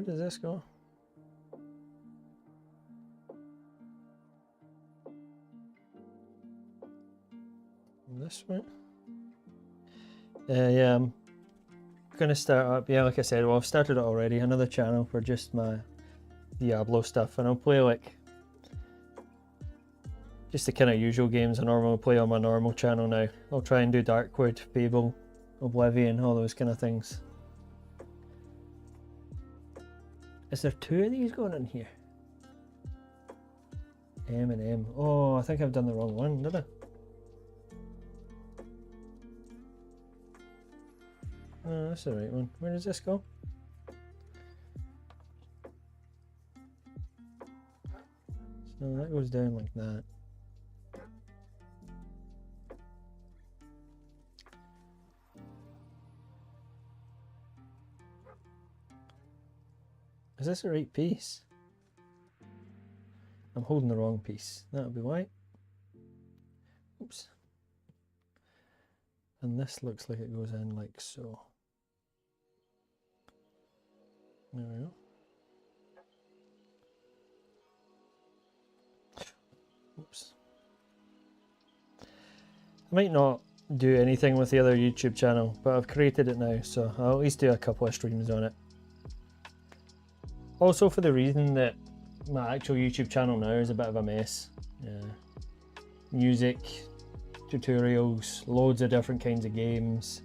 Speaker 1: does this go? this way. Yeah, I'm gonna start up. Yeah, like I said, well, I've started it already. Another channel for just my Diablo stuff, and I'll play like just the kind of usual games I normally play on my normal channel now. I'll try and do Darkwood, Fable, Oblivion, all those kind of things. Is there two of these going in here? M and M. Oh, I think I've done the wrong one, did I? Oh, that's the right one. Where does this go? So that goes down like that. Is this the right piece? I'm holding the wrong piece. That'll be why. Oops. And this looks like it goes in like so. There we go. Oops. I might not do anything with the other YouTube channel, but I've created it now, so I'll at least do a couple of streams on it. Also for the reason that my actual YouTube channel now is a bit of a mess. Music, tutorials, loads of different kinds of games,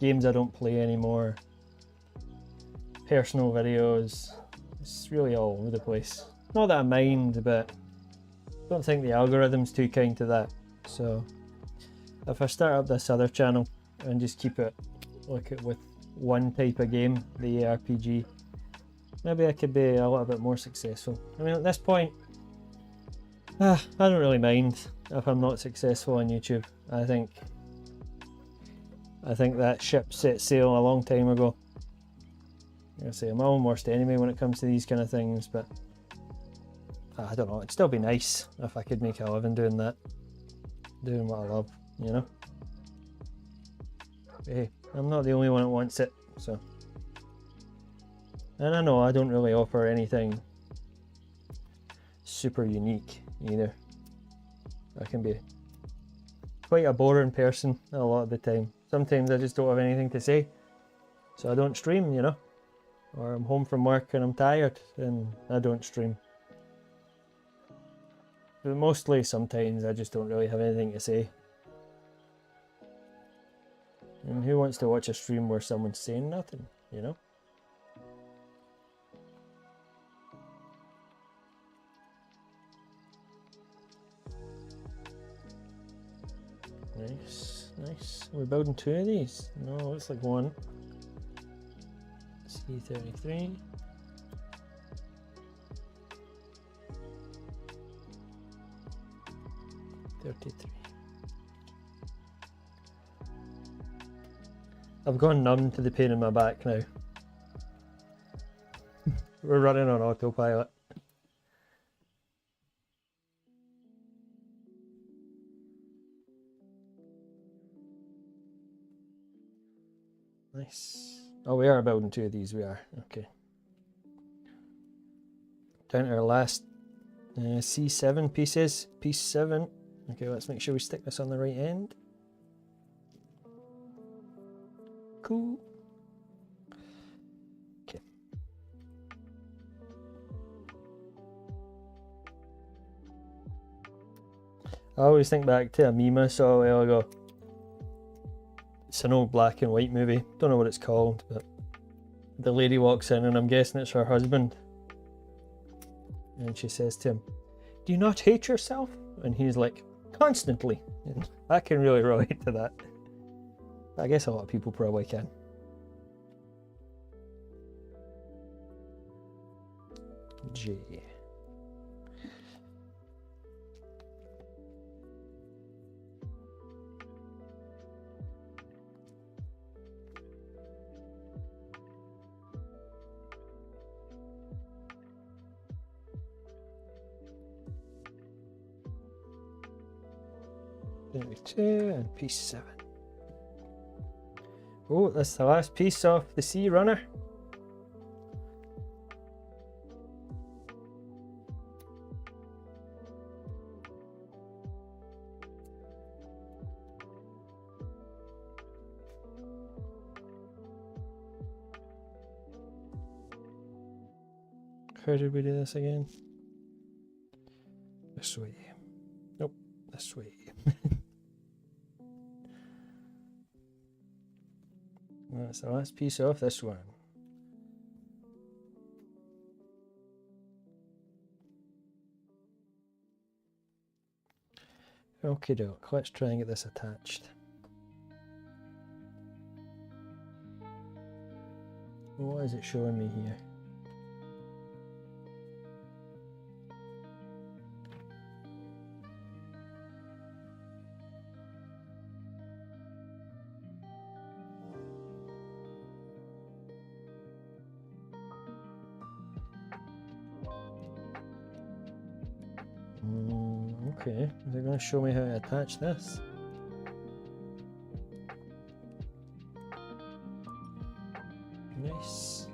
Speaker 1: games I don't play anymore, personal videos. It's really all over the place. Not that I mind, but I don't think the algorithm's too kind to that. So if I start up this other channel and just keep it with one type of game, the ARPG, maybe I could be a little bit more successful. I mean, at this point, I don't really mind if I'm not successful on YouTube. I think that ship set sail a long time ago. I say I'm my own worst enemy when it comes to these kind of things, but I don't know, it'd still be nice if I could make a living doing that, doing what I love, you know. But hey, I'm not the only one that wants it, so. And I know I don't really offer anything super unique either. I can be quite a boring person a lot of the time. Sometimes I just don't have anything to say, so I don't stream, you know. Or I'm home from work and I'm tired and I don't stream. But mostly sometimes I just don't really have anything to say. And who wants to watch a stream where someone's saying nothing, you know? Nice, nice. We're building two of these. No, looks like one. C33. I've gone numb to the pain in my back now. We're running on autopilot. Nice. Oh, we are building two of these, we are. Okay. Down to our last C7 pieces. Piece 7. Okay, let's make sure we stick this on the right end. Cool. Okay. I always think back to a meme I saw a while ago. It's an old black and white movie. Don't know what it's called, but the lady walks in and I'm guessing it's her husband. And she says to him, "Do you not hate yourself?" And he's like, "Constantly." And I can really relate to that. I guess a lot of people probably can. J. There 2 and piece 7. Oh, that's the last piece of the Sea Runner. How did we do this again? This way. Nope, this way. That's the last piece off this one. Okie doke, let's try and get this attached. What is it showing me here? Okay, is it going to show me how to attach this? Nice.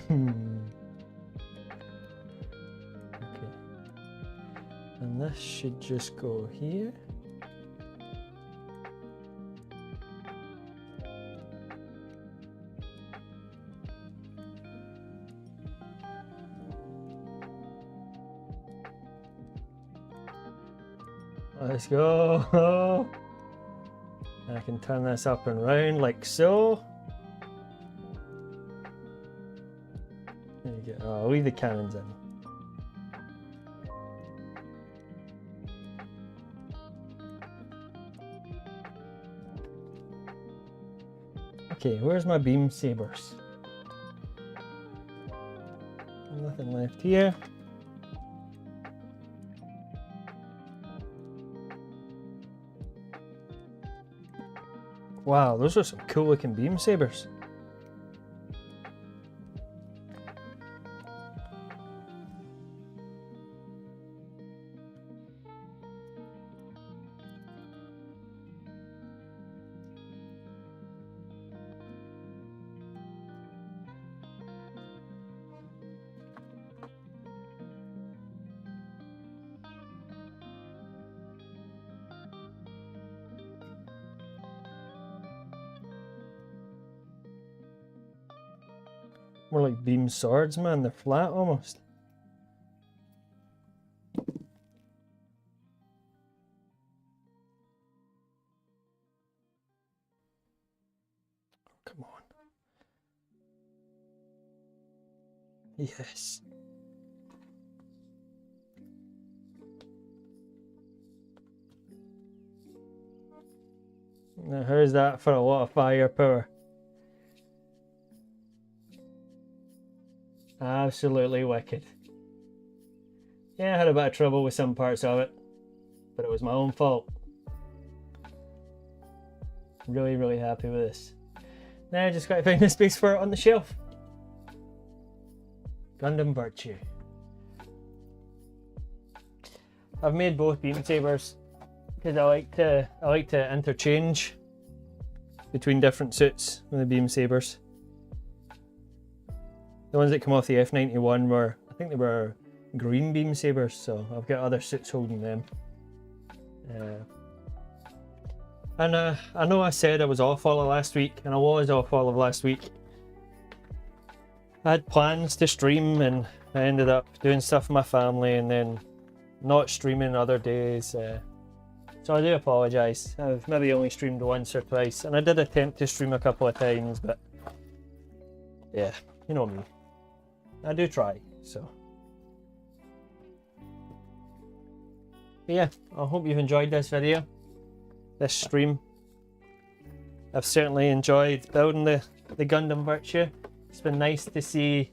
Speaker 1: Okay. And this should just go here. Let's go. I can turn this up and round like so. There you go. Oh, I'll leave the cannons in. Okay, where's my beam sabers? Nothing left here. Wow, those are some cool looking beam sabers. More like beam swords, man. They're flat almost. Come on. Yes. Now, how's that for a lot of firepower? Absolutely wicked. Yeah, I had a bit of trouble with some parts of it, but it was my own fault. Really, really happy with this. Now I just got to find a space for it on the shelf. Gundam Virtue. I've made both beam sabers because I like to interchange between different suits with the beam sabers. The ones that come off the F91 were, I think they were green beam sabers, so I've got other suits holding them. And I know I said I was off all of last week, and I was off all of last week. I had plans to stream, and I ended up doing stuff with my family, and then not streaming other days. So I do apologise. I've maybe only streamed once or twice, and I did attempt to stream a couple of times, but yeah, you know me. I do try, so. But yeah, I hope you've enjoyed this video, this stream. I've certainly enjoyed building the Gundam Virtue. It's been nice to see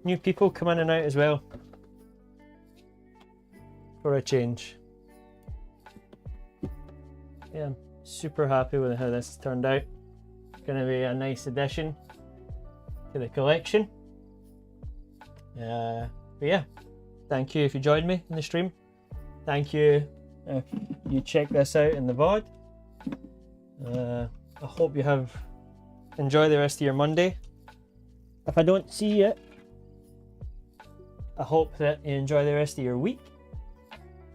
Speaker 1: new people come in and out as well, for a change. Yeah, I'm super happy with how this has turned out. It's going to be a nice addition to the collection. But yeah, thank you if you joined me in the stream. Thank you if you check this out in the VOD. I hope you have enjoyed the rest of your Monday. If I don't see you, I hope that you enjoy the rest of your week.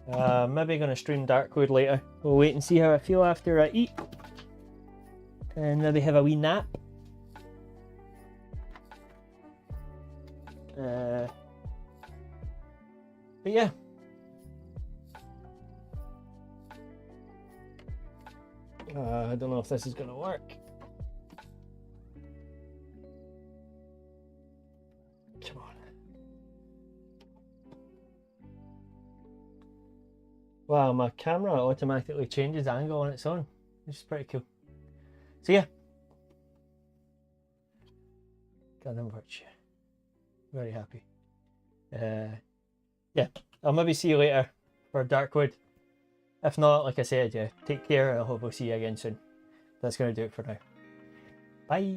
Speaker 1: Maybe going to stream Darkwood later. We'll wait and see how I feel after I eat. And maybe have a wee nap. But yeah. I don't know if this is going to work. Come on. Wow, my camera automatically changes angle on its own, which is pretty cool. So yeah. Gundam Virtue. Very happy. Yeah, I'll maybe see you later for Darkwood. If not, like I said, yeah, take care. I hope we'll see you again soon. That's going to do it for now. Bye.